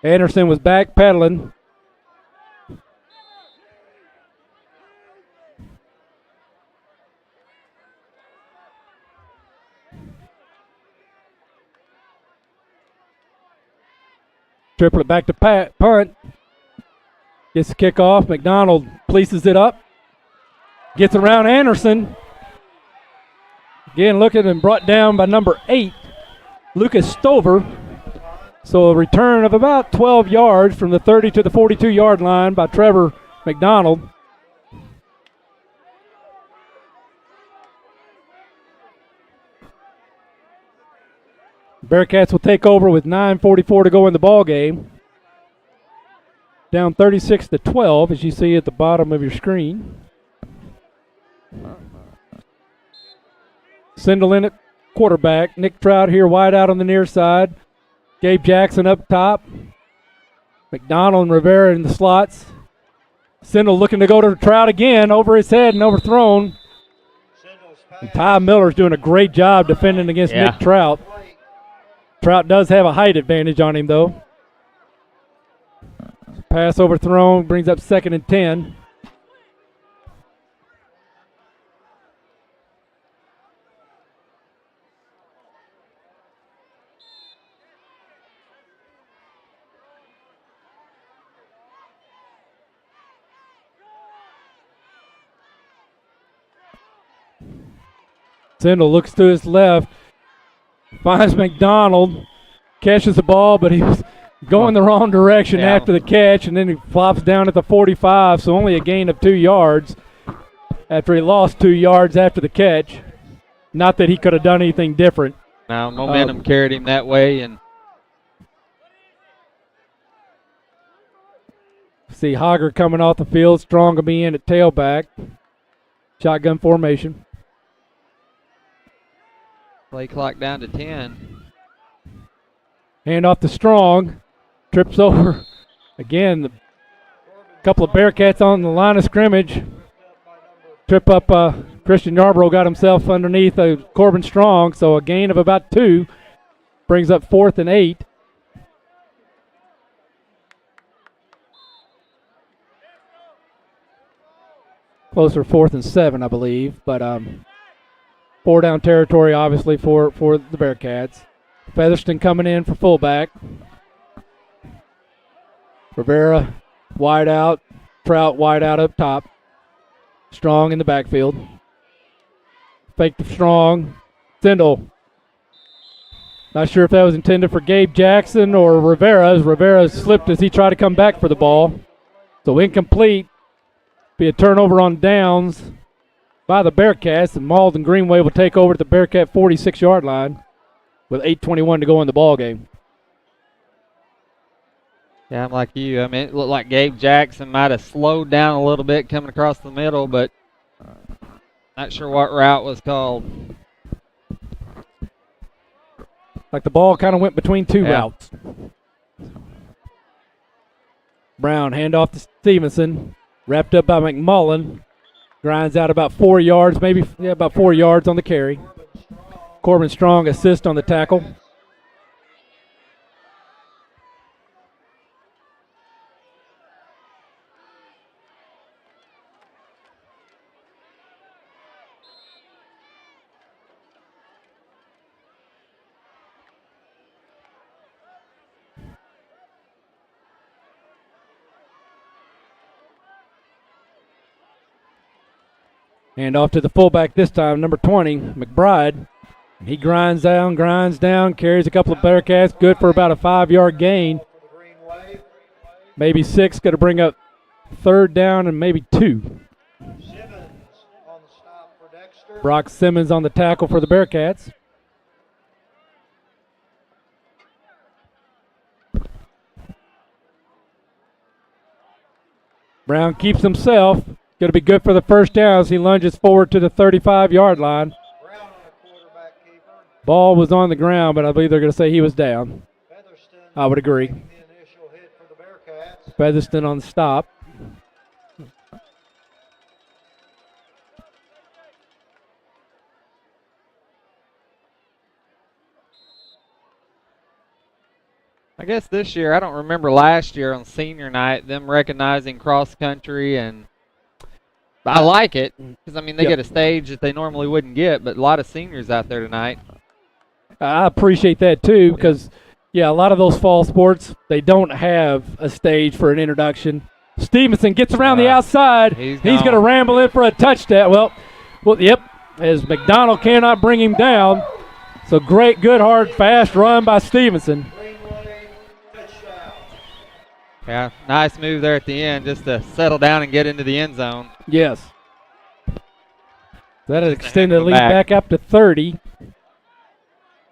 Anderson was back pedaling. Triple it back to punt. Gets the kickoff. McDonald pleases it up. Gets around Anderson. Again, looking and brought down by number 8, Lucas Stover. So a return of about 12 yards from the 30 to the 42-yard line by Trevor McDonald. Bearcats will take over with 9:44 to go in the ball game. Down 36-12, as you see at the bottom of your screen. Sindel in at quarterback. Nick Trout here wide out on the near side. Gabe Jackson up top. McDonald and Rivera in the slots. Sindel looking to go to Trout again, over his head and overthrown. And Ty Miller's doing a great job defending against Nick Trout. Trout does have a height advantage on him, though. Pass overthrown, brings up 2nd and 10. Sindel looks to his left, finds McDonald, catches the ball, but he was going the wrong direction after the catch, and then he flops down at the 45, so only a gain of 2 yards after he lost 2 yards after the catch. Not that he could have done anything different. Now momentum carried him that way, and see Hogger coming off the field. Strong will be in at tailback. Shotgun formation. Play clock down to 10. Hand off to Strong. Trips over. Again, a couple of Bearcats on the line of scrimmage. Trip up, Christian Yarbrough got himself underneath Corbin Strong, so a gain of about 2 brings up 4th and 8. Closer 4th and 7, I believe, but 4 down territory obviously for the Bearcats. Featherston coming in for fullback. Rivera wide out, Trout wide out up top. Strong in the backfield. Fake to Strong. Sindel. Not sure if that was intended for Gabe Jackson or Rivera. Rivera slipped as he tried to come back for the ball. So incomplete. Be a turnover on downs by the Bearcats, and Malden Greenway will take over at the Bearcat 46-yard line with 8:21 to go in the ball game. Yeah, I'm like you. I mean, it looked like Gabe Jackson might have slowed down a little bit coming across the middle, but not sure what route was called. Like the ball kind of went between 2 routes. Brown, handoff to Stevenson. Wrapped up by McMullen. Grinds out about 4 yards, maybe about 4 yards on the carry. Corbin Strong assist on the tackle. Hand off to the fullback this time, number 20, McBride. He grinds down, carries a couple of Bearcats, good for about a 5-yard gain. Maybe 6, going to bring up 3rd down and maybe 2. Brock Simmons on the tackle for the Bearcats. Brown keeps himself. Going to be good for the first down as he lunges forward to the 35-yard line. Ball was on the ground, but I believe they're going to say he was down. I would agree. Featherston on the stop. I guess this year, I don't remember last year on senior night, them recognizing cross country, and I like it because, I mean, they get a stage that they normally wouldn't get, but a lot of seniors out there tonight. I appreciate that, too, because, a lot of those fall sports, they don't have a stage for an introduction. Stevenson gets around the outside. He's going to ramble in for a touchdown. Well, as McDonald cannot bring him down. So great, good, hard, fast run by Stevenson. Yeah, nice move there at the end just to settle down and get into the end zone. Yes. That has extended the lead back up to 30.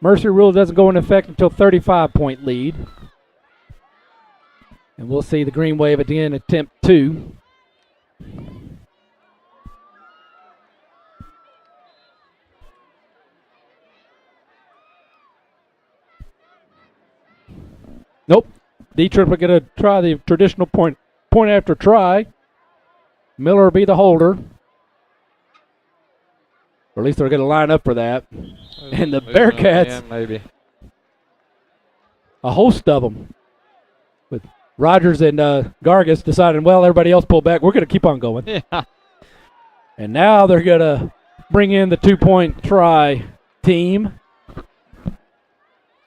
Mercy rule doesn't go into effect until 35-point lead. And we'll see the Green Wave at the end attempt 2. Nope. D-Trip are going to try the traditional point after try. Miller will be the holder. Or at least they're going to line up for that. And the Bearcats, maybe a host of them, with Rogers and Gargis deciding, well, everybody else pull back. We're going to keep on going. Yeah. And now they're going to bring in the 2-point try team.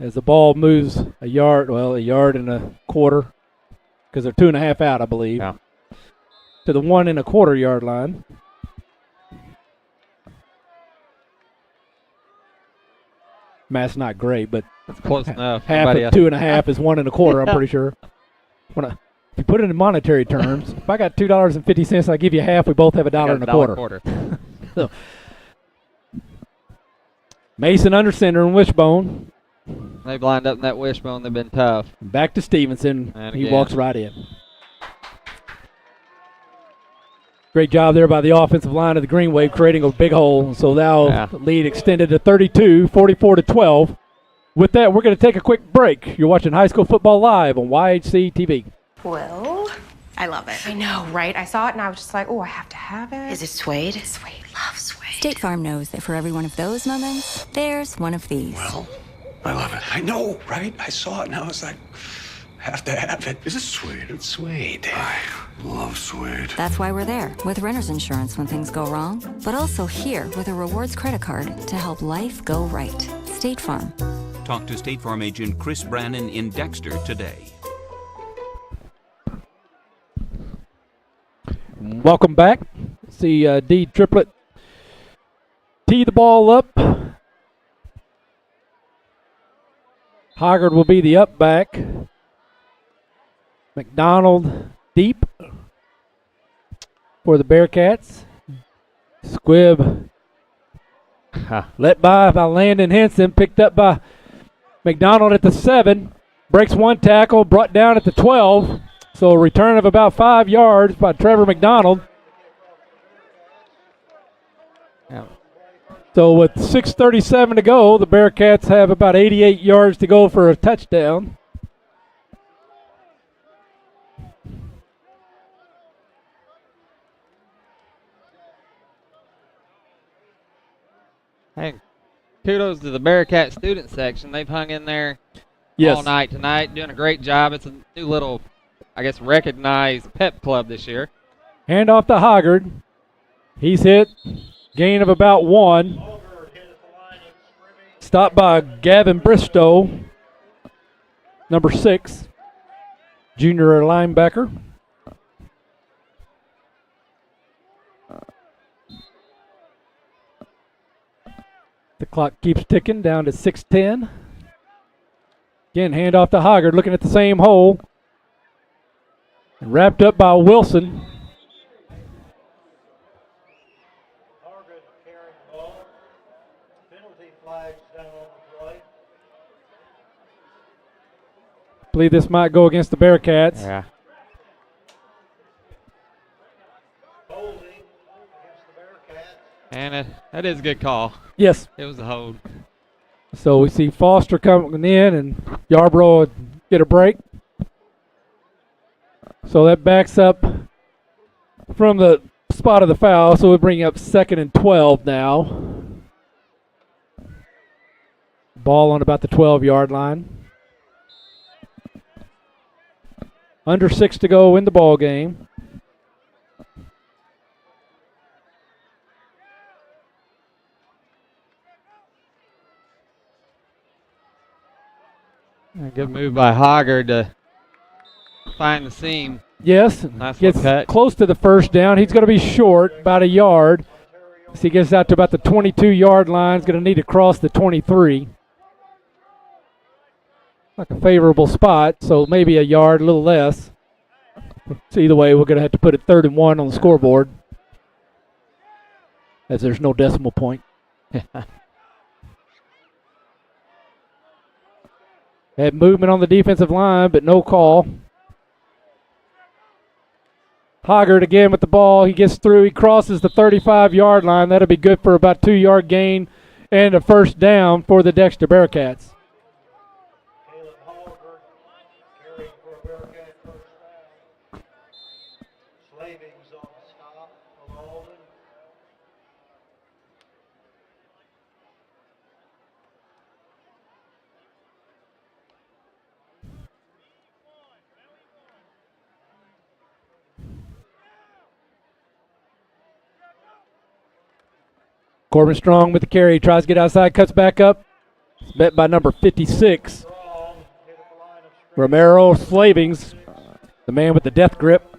As the ball moves a yard and a quarter, because they're 2.5 out, I believe, to the 1 1/4 yard line. Math's not great, but that's close enough. Half of 2.5 is 1 1/4. I'm pretty sure. If you put it in monetary terms, if I got $2.50, I give you half. We both have $1.25. $1.25. So, Mason under center and Wishbone. They've lined up in that wishbone. They've been tough. Back to Stevenson. And He again. walks right in. Great job there by the offensive line of the Green Wave, creating a big hole. So now the lead extended to 32, 44-12. With that, we're going to take a quick break. You're watching High School Football Live on YHC TV. Well, I love it. I know, right? I saw it and I was just like, oh, I have to have it. Is it suede? It's suede. Love suede. State Farm knows that for every one of those moments, there's one of these. Well, I love it. I know, right? I saw it and I was like, have to have it. Is it suede? It's suede. I love suede. That's why we're there with renter's insurance when things go wrong, but also here with a rewards credit card to help life go right. State Farm. Talk to State Farm agent Chris Brannon in Dexter today. Welcome back. See D Triplet tee the ball up. Hoggard will be the up back. McDonald deep for the Bearcats. Squibb let by Landon Henson, picked up by McDonald at the 7. Breaks one tackle, brought down at the 12. So a return of about 5 yards by Trevor McDonald. Yeah. So with 6:37 to go, the Bearcats have about 88 yards to go for a touchdown. Hey, kudos to the Bearcat student section. They've hung in there all night tonight, doing a great job. It's a new little, I guess, recognized pep club this year. Hand off to Hoggard. He's hit. Gain of about 1. Stopped by Gavin Bristow, number 6, junior linebacker. The clock keeps ticking down to 6:10. Again, hand off to Hoggard, looking at the same hole. And wrapped up by Wilson. Believe this might go against the Bearcats. Yeah. And that is a good call. Yes. It was a hold. So we see Foster coming in and Yarbrough would get a break. So that backs up from the spot of the foul. So we bring up 2nd and 12 now. Ball on about the 12-yard line. Under 6 to go in the ball game. A good move by Hoggard to find the seam. Yes, Nice gets little cut. close to the first down. He's going to be short, about a yard. So he gets out to about the 22-yard line. He's going to need to cross the 23. Like a favorable spot, so maybe a yard, a little less. So either way, we're going to have to put it 3rd and 1 on the scoreboard, as there's no decimal point. Had movement on the defensive line, but no call. Hoggard again with the ball. He gets through. He crosses the 35-yard line. That'll be good for about 2-yard gain and a first down for the Dexter Bearcats. Corbin Strong with the carry. Tries to get outside, cuts back up. It's met by number 56. Romero Slavings, the man with the death grip.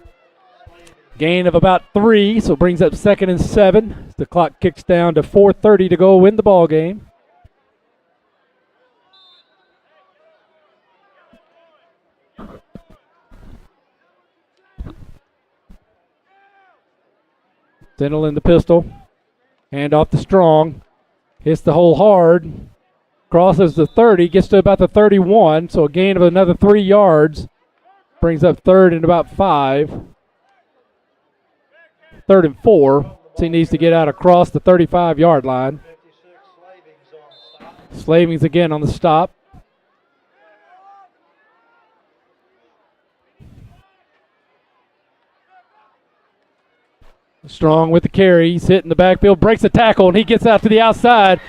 Gain of about 3, so brings up 2nd and 7. The clock kicks down to 4:30 to go win the ball game. Sennel in the pistol. Hand off to Strong. Hits the hole hard. Crosses the 30, gets to about the 31, so a gain of another 3 yards. Brings up third and about 5. Third and 4. So he needs to get out across the 35-yard line. Slavings again on the stop. Strong with the carry. He's hitting the backfield, breaks a tackle, and he gets out to the outside.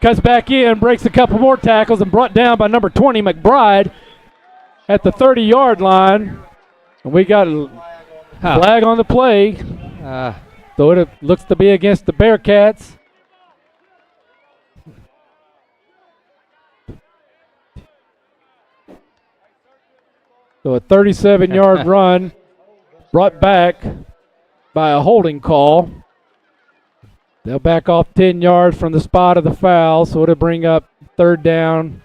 Cuts back in, breaks a couple more tackles, and brought down by number 20, McBride, at the 30-yard line. And we got a flag on the play. So it looks to be against the Bearcats. So a 37-yard run brought back by a holding call. They'll back off 10 yards from the spot of the foul, so it'll bring up third down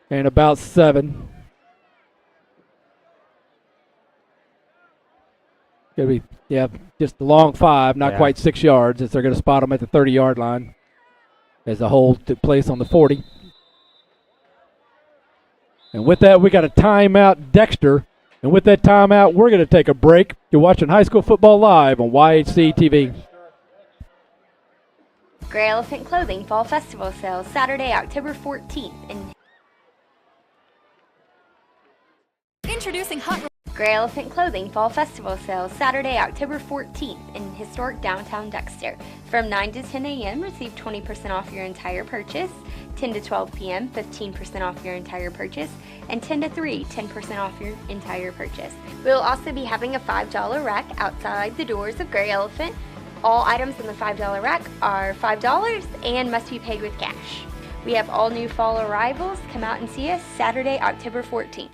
and about 7. Gonna be, just a long 5, not quite 6 yards, as they're going to spot them at the 30-yard line as the hold took place on the 40. And with that, we got a timeout, Dexter. And with that timeout, we're going to take a break. You're watching High School Football Live on YHC TV. Gray Elephant Clothing Fall Festival sales Saturday, October 14th. Introducing Hot Gray Elephant Clothing Fall Festival sales Saturday, October 14th in historic downtown Dexter. From 9 to 10 a.m., receive 20% off your entire purchase. 10 to 12 p.m., 15% off your entire purchase. And 10 to 3, 10% off your entire purchase. We'll also be having a $5 rack outside the doors of Gray Elephant. All items in the $5 rack are $5 and must be paid with cash. We have all new fall arrivals. Come out and see us Saturday, October 14th.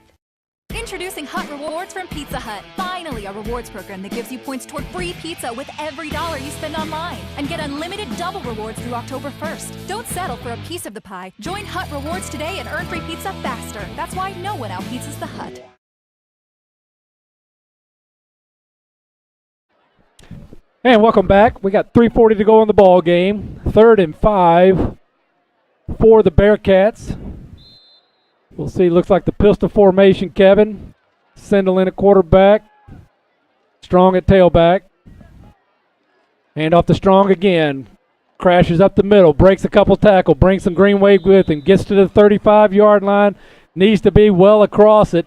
Introducing Hot Rewards from Pizza Hut. Finally, a rewards program that gives you points toward free pizza with every dollar you spend online. And get unlimited double rewards through October 1st. Don't settle for a piece of the pie. Join Hut Rewards today and earn free pizza faster. That's why no one outpizzas the Hut. And welcome back. We got 3:40 to go in the ball game. 3rd and 5 for the Bearcats. We'll see. Looks like the pistol formation, Kevin. Sindel in at quarterback. Strong at tailback. Hand off to Strong again. Crashes up the middle. Breaks a couple tackle. Brings some green wave with him. Gets to the 35-yard line. Needs to be well across it.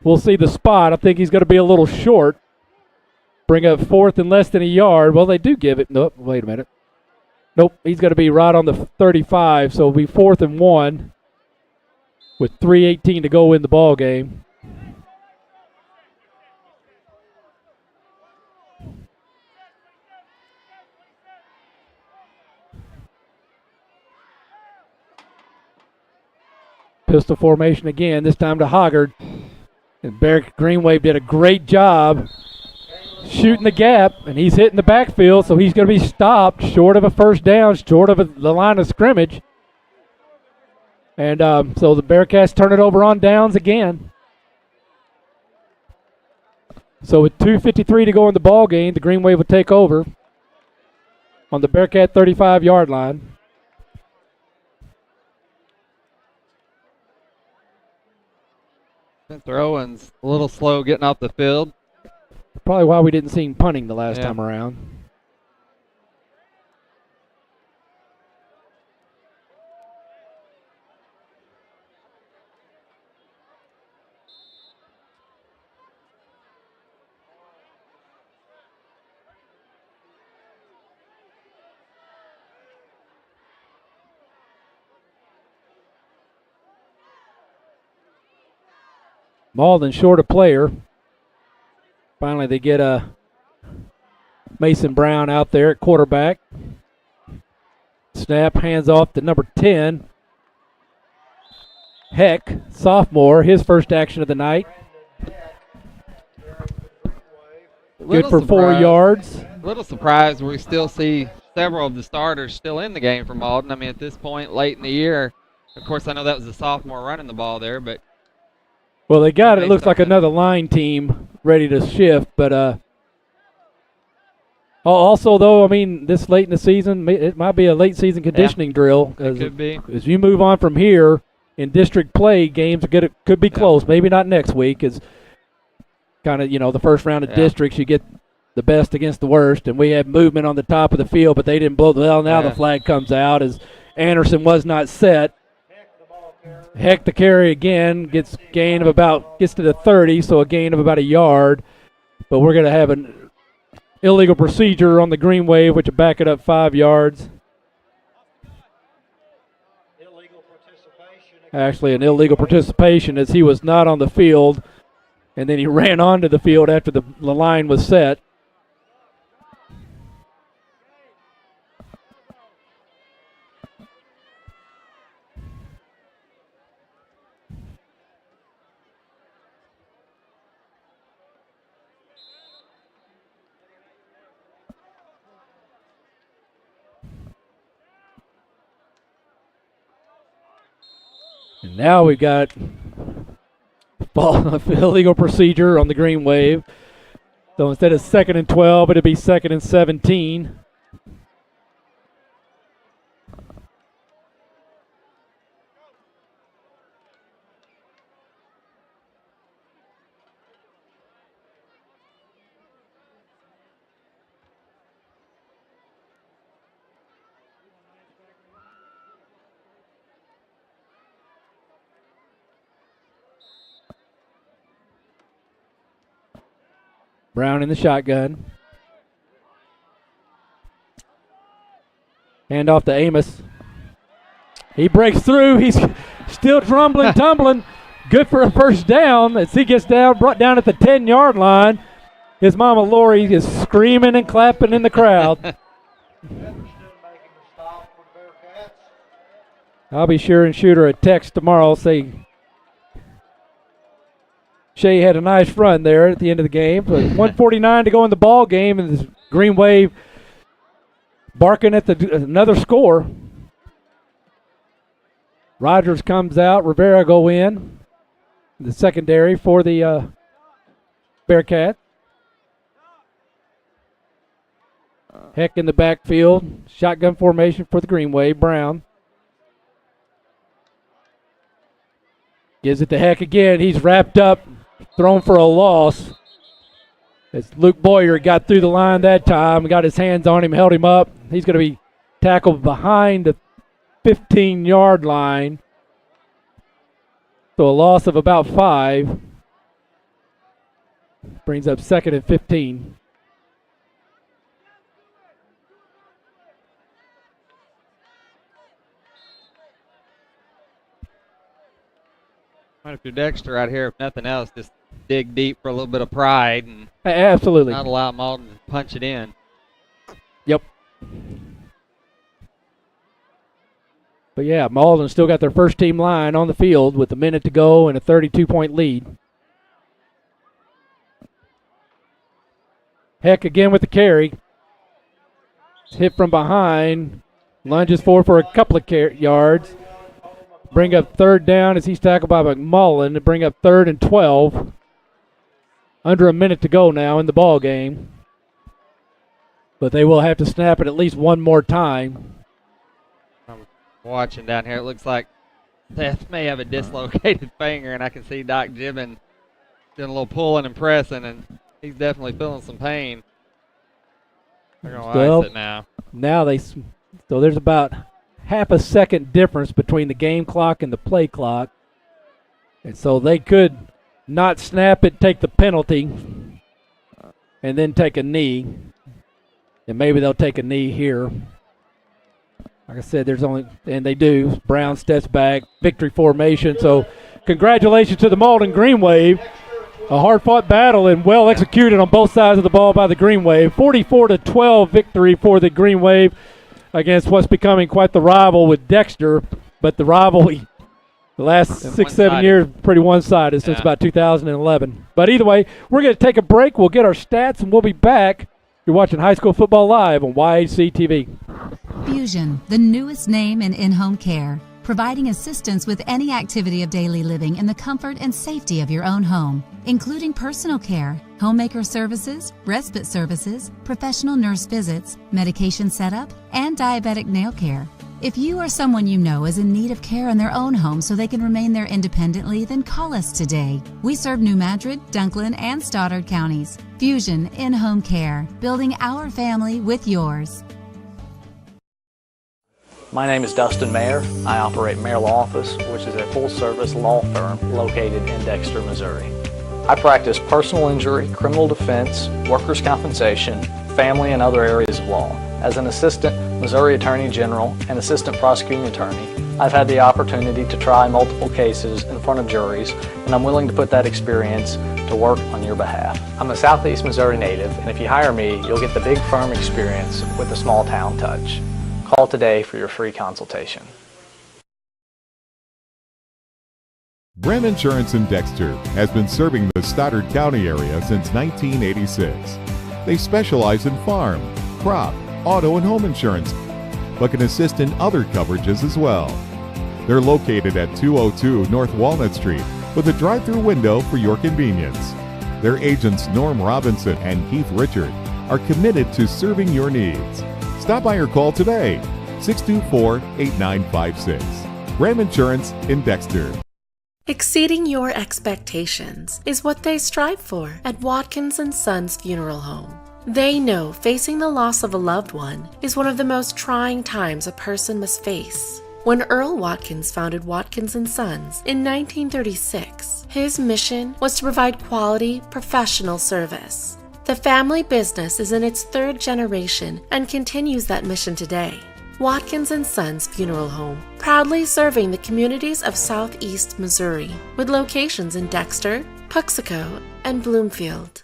We'll see the spot. I think he's going to be a little short. Bring up 4th and less than a yard. Well, they do give it. Nope, wait a minute. Nope, he's going to be right on the 35, so it'll be 4th and 1 with 3:18 to go in the ball game. Pistol formation again, this time to Hoggard. And Barrick Greenwave did a great job shooting the gap, and he's hitting the backfield, so he's going to be stopped short of a first down, short of the line of scrimmage. And so the Bearcats turn it over on downs again. So with 2:53 to go in the ball game, the Green Wave will take over on the Bearcat 35-yard line. Throwing's a little slow getting off the field. Probably why we didn't see him punting the last time around. Malden short a player. Finally, they get Mason Brown out there at quarterback. Snap, hands off to number 10. Heck, sophomore, his first action of the night. Good for 4 yards. A little surprised we still see several of the starters still in the game for Malden. I mean, at this point, late in the year, of course, I know that was a sophomore running the ball there, but. Well, they got it. Looks like another line team ready to shift, but Also, though, I mean, this late in the season, it might be a late season conditioning drill. It could be. As you move on from here in district play, games could be close. Maybe not next week. Is kind of, the first round of districts, you get the best against the worst, and we have movement on the top of the field, but they didn't blow. Well, now the flag comes out as Anderson was not set. Heck, the carry again, gets to the 30, so a gain of about a yard. But we're going to have an illegal procedure on the green wave, which will back it up 5 yards. Actually, an illegal participation as he was not on the field, and then he ran onto the field after the line was set. And now we've got illegal procedure on the green wave. So instead of 2nd and 12, it'll be 2nd and 17. Brown in the shotgun. Hand off to Amos. He breaks through. He's still tumbling. Good for a first down as he gets brought down at the 10-yard line. His mama Lori is screaming and clapping in the crowd. I'll be sure and shoot her a text tomorrow. Say Shay had a nice run there at the end of the game. But 1:49 to go in the ball game, and the Green Wave barking at another score. Rogers comes out. Rivera go in. The secondary for the Bearcats. Heck in the backfield. Shotgun formation for the Green Wave. Brown gives it to Heck again. He's wrapped up. Thrown for a loss. As Luke Boyer got through the line that time, got his hands on him, held him up. He's going to be tackled behind the 15-yard line. So a loss of about 5. Brings up 2nd and 15. If you're Dexter out here, if nothing else, just dig deep for a little bit of pride and absolutely not allow Malden to punch it in. Yep. But yeah, Malden still got their first team line on the field with a minute to go and a 32-point lead. Heck again with the carry. Hit from behind. Lunges forward for a couple of yards. Bring up 3rd down as he's tackled by McMullen to bring up 3rd and 12. Under a minute to go now in the ball game. But they will have to snap it at least one more time. I'm watching down here. It looks like Seth may have a dislocated finger, and I can see Doc Gibbon doing a little pulling and pressing, and he's definitely feeling some pain. They're going to ice it now. So there's about half a second difference between the game clock and the play clock. And so they could not snap it, take the penalty, and then take a knee. And maybe they'll take a knee here. Like I said, and they do. Brown steps back, victory formation. So congratulations to the Malden Green Wave. A hard-fought battle and well executed on both sides of the ball by the Green Wave. 44-12 victory for the Green Wave against what's becoming quite the rival with Dexter. But the rivalry, the last 6-7 years, pretty one-sided since about 2011. But either way, we're going to take a break. We'll get our stats, and we'll be back. You're watching High School Football Live on YHC TV. Fusion, the newest name in in-home care. providing assistance with any activity of daily living in the comfort and safety of your own home, including personal care, homemaker services, respite services, professional nurse visits, medication setup, and diabetic nail care. If you or someone you know is in need of care in their own home so they can remain there independently, then call us today. We serve New Madrid, Dunklin, and Stoddard counties. Fusion in-home care, building our family with yours. My name is Dustin Mayer. I operate Mayer Law Office, which is a full-service law firm located in Dexter, Missouri. I practice personal injury, criminal defense, workers' compensation, family, and other areas of law. As an assistant Missouri Attorney General and assistant prosecuting attorney, I've had the opportunity to try multiple cases in front of juries, and I'm willing to put that experience to work on your behalf. I'm a Southeast Missouri native, and if you hire me, you'll get the big firm experience with the small town touch. Call today for your free consultation. Bren Insurance in Dexter has been serving the Stoddard County area since 1986. They specialize in farm, crop, auto, and home insurance, but can assist in other coverages as well. They're located at 202 North Walnut Street with a drive-through window for your convenience. Their agents Norm Robinson and Keith Richard are committed to serving your needs. Stop by or call today, 624-8956. Bren Insurance in Dexter. Exceeding your expectations is what they strive for at Watkins & Sons Funeral Home. They know facing the loss of a loved one is one of the most trying times a person must face. When Earl Watkins founded Watkins & Sons in 1936, his mission was to provide quality, professional service. The family business is in its third generation and continues that mission today. Watkins & Sons Funeral Home, proudly serving the communities of Southeast Missouri, with locations in Dexter, Puxico, and Bloomfield.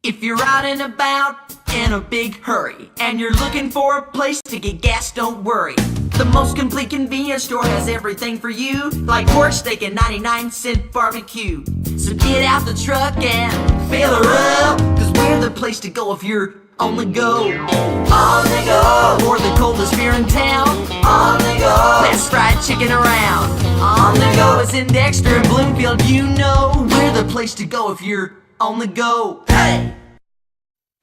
If you're out and about in a big hurry and you're looking for a place to get gas, don't worry. The most complete convenience store has everything for you, like pork steak and 99-cent barbecue. So get out the truck and fill her up, cause we're the place to go if you're on the go. On the go, or the coldest beer in town. On the go, best fried chicken around. On the go, it's in Dexter and Bloomfield, you know. We're the place to go if you're on the go. Hey!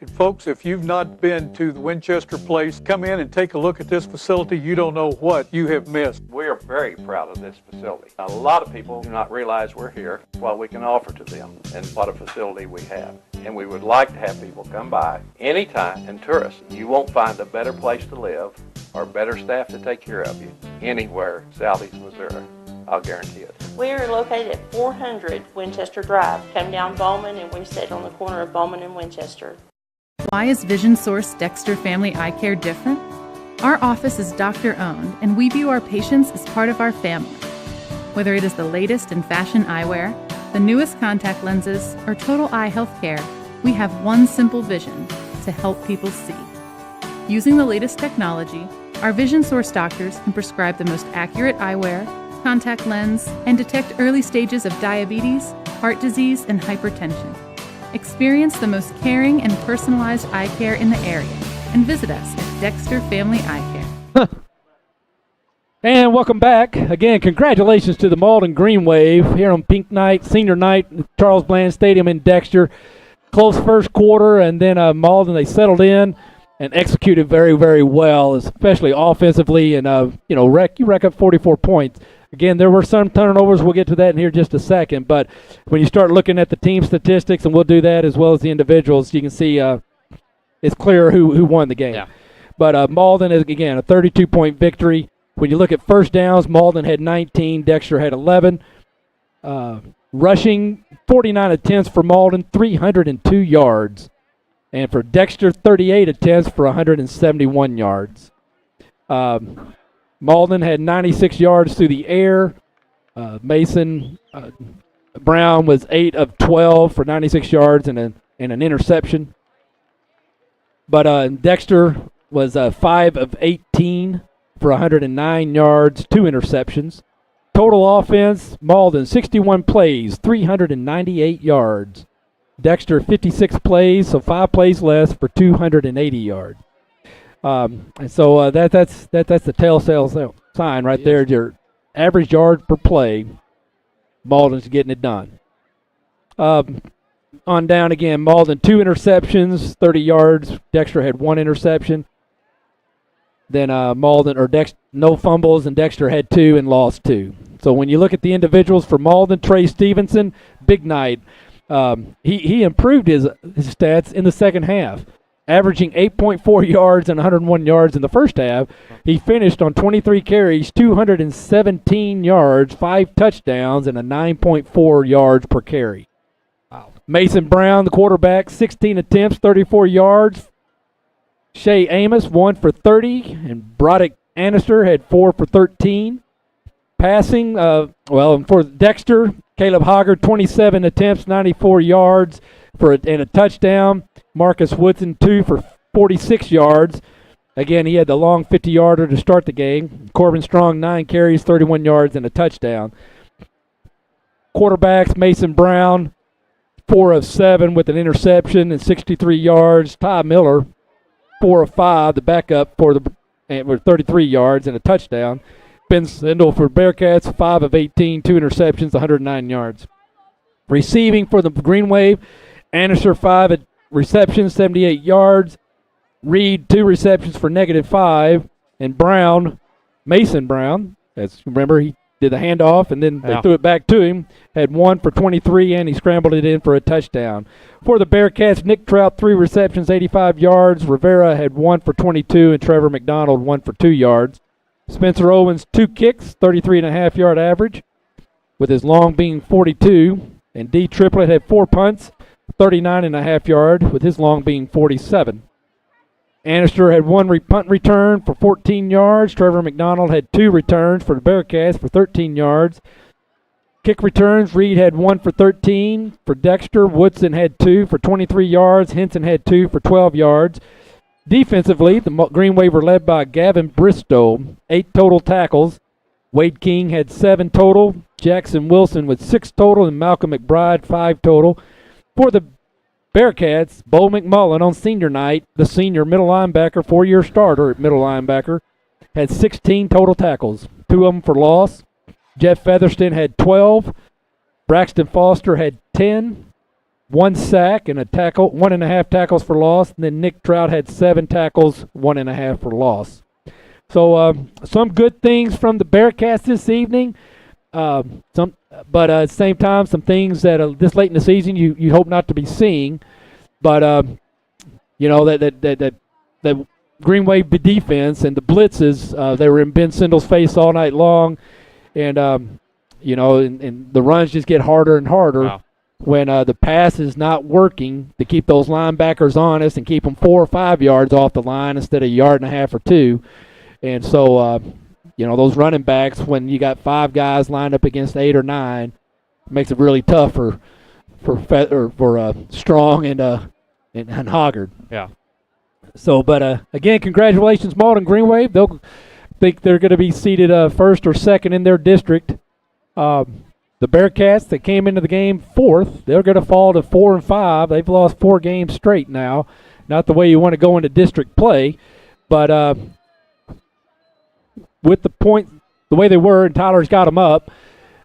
And folks, if you've not been to the Winchester Place, come in and take a look at this facility. You don't know what you have missed. We are very proud of this facility. A lot of people do not realize we're here, what we can offer to them, and what a facility we have. And we would like to have people come by anytime and tour us. You won't find a better place to live or better staff to take care of you anywhere Southeast Missouri. I'll guarantee it. We are located at 400 Winchester Drive. Come down Bowman and we sit on the corner of Bowman and Winchester. Why is Vision Source Dexter Family Eye Care different? Our office is doctor-owned, and we view our patients as part of our family. Whether it is the latest in fashion eyewear, the newest contact lenses, or total eye health care, we have one simple vision: to help people see. Using the latest technology, our Vision Source doctors can prescribe the most accurate eyewear, contact lens, and detect early stages of diabetes, heart disease, and hypertension. Experience the most caring and personalized eye care in the area and visit us at Dexter Family Eye Care. And welcome back. Again, congratulations to the Malden Green Wave here on Pink Night, Senior Night, Charles Bland Stadium in Dexter. Close first quarter, and then Malden, they settled in and executed very, very well, especially offensively, and you rack up 44 points. Again, there were some turnovers. We'll get to that in here just a second. But when you start looking at the team statistics, and we'll do that as well as the individuals, you can see it's clear who won the game. Yeah. But Malden is, again, a 32-point victory. When you look at first downs, Malden had 19, Dexter had 11. Rushing, 49 attempts for Malden, 302 yards. And for Dexter, 38 attempts for 171 yards. Malden had 96 yards through the air. Mason Brown was 8 of 12 for 96 yards and an interception. But Dexter was 5 of 18 for 109 yards, 2 interceptions. Total offense, Malden 61 plays, 398 yards. Dexter 56 plays, so 5 plays less for 280 yards. And so that's the telltale sign right there. Your average yards per play, Malden's getting it done. On down again, Malden 2 interceptions, 30 yards. Dexter had 1 interception. Then no fumbles, and Dexter had 2 and lost 2. So when you look at the individuals for Malden, Trey Stevenson, big night. He improved his stats in the second half, averaging 8.4 yards and 101 yards in the first half. He finished on 23 carries, 217 yards, 5 touchdowns, and a 9.4 yards per carry. Wow. Mason Brown, the quarterback, 16 attempts, 34 yards. Shea Amos, 1 for 30, and Broderick Annister had 4 for 13. Passing, for Dexter, Caleb Hoggard, 27 attempts, 94 yards and a touchdown. Marcus Woodson, 2 for 46 yards. Again, he had the long 50-yarder to start the game. Corbin Strong, 9 carries, 31 yards, and a touchdown. Quarterbacks, Mason Brown, 4 of 7 with an interception and 63 yards. Ty Miller, 4 of 5, the backup with 33 yards and a touchdown. Ben Sindel for Bearcats, 5 of 18, 2 interceptions, 109 yards. Receiving for the Green Wave, Annister, 5 receptions, 78 yards. Reed, 2 receptions for -5. And Mason Brown, as you remember, he did the handoff, and then they threw it back to him, had 1 for 23, and he scrambled it in for a touchdown. For the Bearcats, Nick Trout, 3 receptions, 85 yards. Rivera had 1 for 22, and Trevor McDonald, 1 for 2 yards. Spencer Owens, 2 kicks, 33.5-yard average, with his long being 42. And D. Triplett had 4 punts, 39.5 yard, with his long being 47. Annister had 1 punt return for 14 yards. Trevor McDonald had 2 returns for the Bearcats for 13 yards. Kick returns, Reed had 1 for 13 for Dexter. Woodson had 2 for 23 yards. Henson had 2 for 12 yards. Defensively, the Green Wave were led by Gavin Bristow, 8 total tackles. Wade King had 7 total. Jackson Wilson with 6 total, and Malcolm McBride 5 total. For the Bearcats, Bo McMullen on senior night, the senior middle linebacker, 4-year starter at middle linebacker, had 16 total tackles, 2 of them for loss. Jeff Featherston had 12. Braxton Foster had 10. 1 sack and 1.5 tackles for loss. And then Nick Trout had 7 tackles, 1.5 for loss. So some good things from the Bearcats this evening. But at the same time, some things that this late in the season you hope not to be seeing. But that Green Wave defense and the blitzes, they were in Ben Sindel's face all night long, and and the runs just get harder and harder. Wow. When the pass is not working to keep those linebackers honest and keep them 4 or 5 yards off the line instead of 1.5 yards or 2. And so, those running backs, when you got 5 guys lined up against 8 or 9, makes it really tough for Strong and Hoggard. Yeah. So, but again, congratulations, Malden Green Wave. They'll think they're going to be seated first or second in their district. The Bearcats that came into the game 4th, they're going to fall to 4 and 5. They've lost 4 games straight now. Not the way you want to go into district play, but with the way they were, and Tyler's got them up.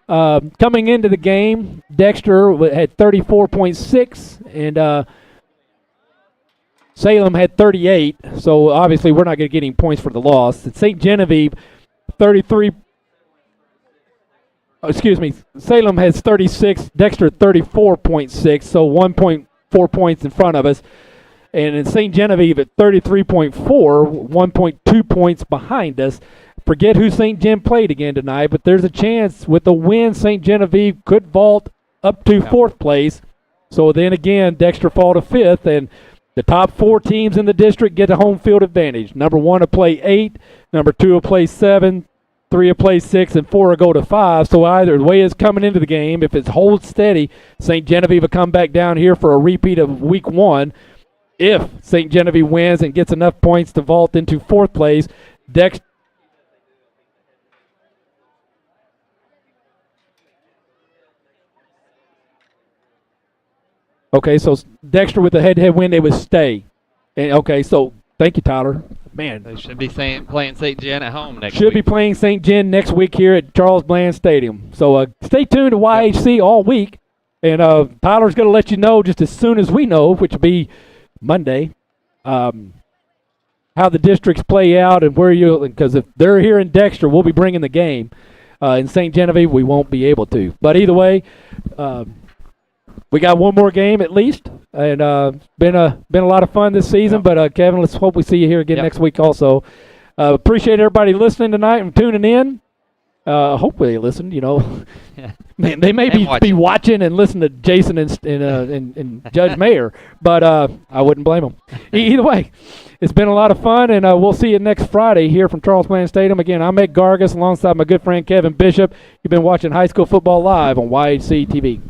Coming into the game, Dexter had 34.6, and Salem had 38. So obviously we're not going to get any points for the loss. And St. Genevieve, 33. Salem has 36, Dexter 34.6, so 1.4 points in front of us. And in St. Genevieve at 33.4, 1.2 points behind us. Forget who St. Gen played again tonight, but there's a chance with the win, St. Genevieve could vault up to 4th place. So then again, Dexter fall to 5th, and the top 4 teams in the district get a home field advantage. Number 1 will play 8, number 2 will play 7, 3 will play 6, and 4 will go to 5. So either the way it's coming into the game, if it holds steady, St. Genevieve will come back down here for a repeat of week 1. If St. Genevieve wins and gets enough points to vault into 4th place, Dexter. Okay, so Dexter with the head-to-head win, they would stay. And okay, so thank you, Tyler. Man, They should be playing St. John at home next should week. be playing St. John next week here at Charles Bland Stadium. So stay tuned to YHC all week. And Tyler's going to let you know just as soon as we know, which will be Monday, how the districts play out and where because if they're here in Dexter, we'll be bringing the game. In St. Genevieve, we won't be able to. But either way, we got one more game at least, and been a lot of fun this season. But Kevin, let's hope we see you here again next week. Also, appreciate everybody listening tonight and tuning in. Hopefully they listened. Man, they may be watching and listening to Jason and Judge Mayer, but I wouldn't blame them. Either way, it's been a lot of fun, and we'll see you next Friday here from Charles Bland Stadium. Again, I'm Ed Gargas alongside my good friend Kevin Bishop. You've been watching High School Football Live on YHC TV.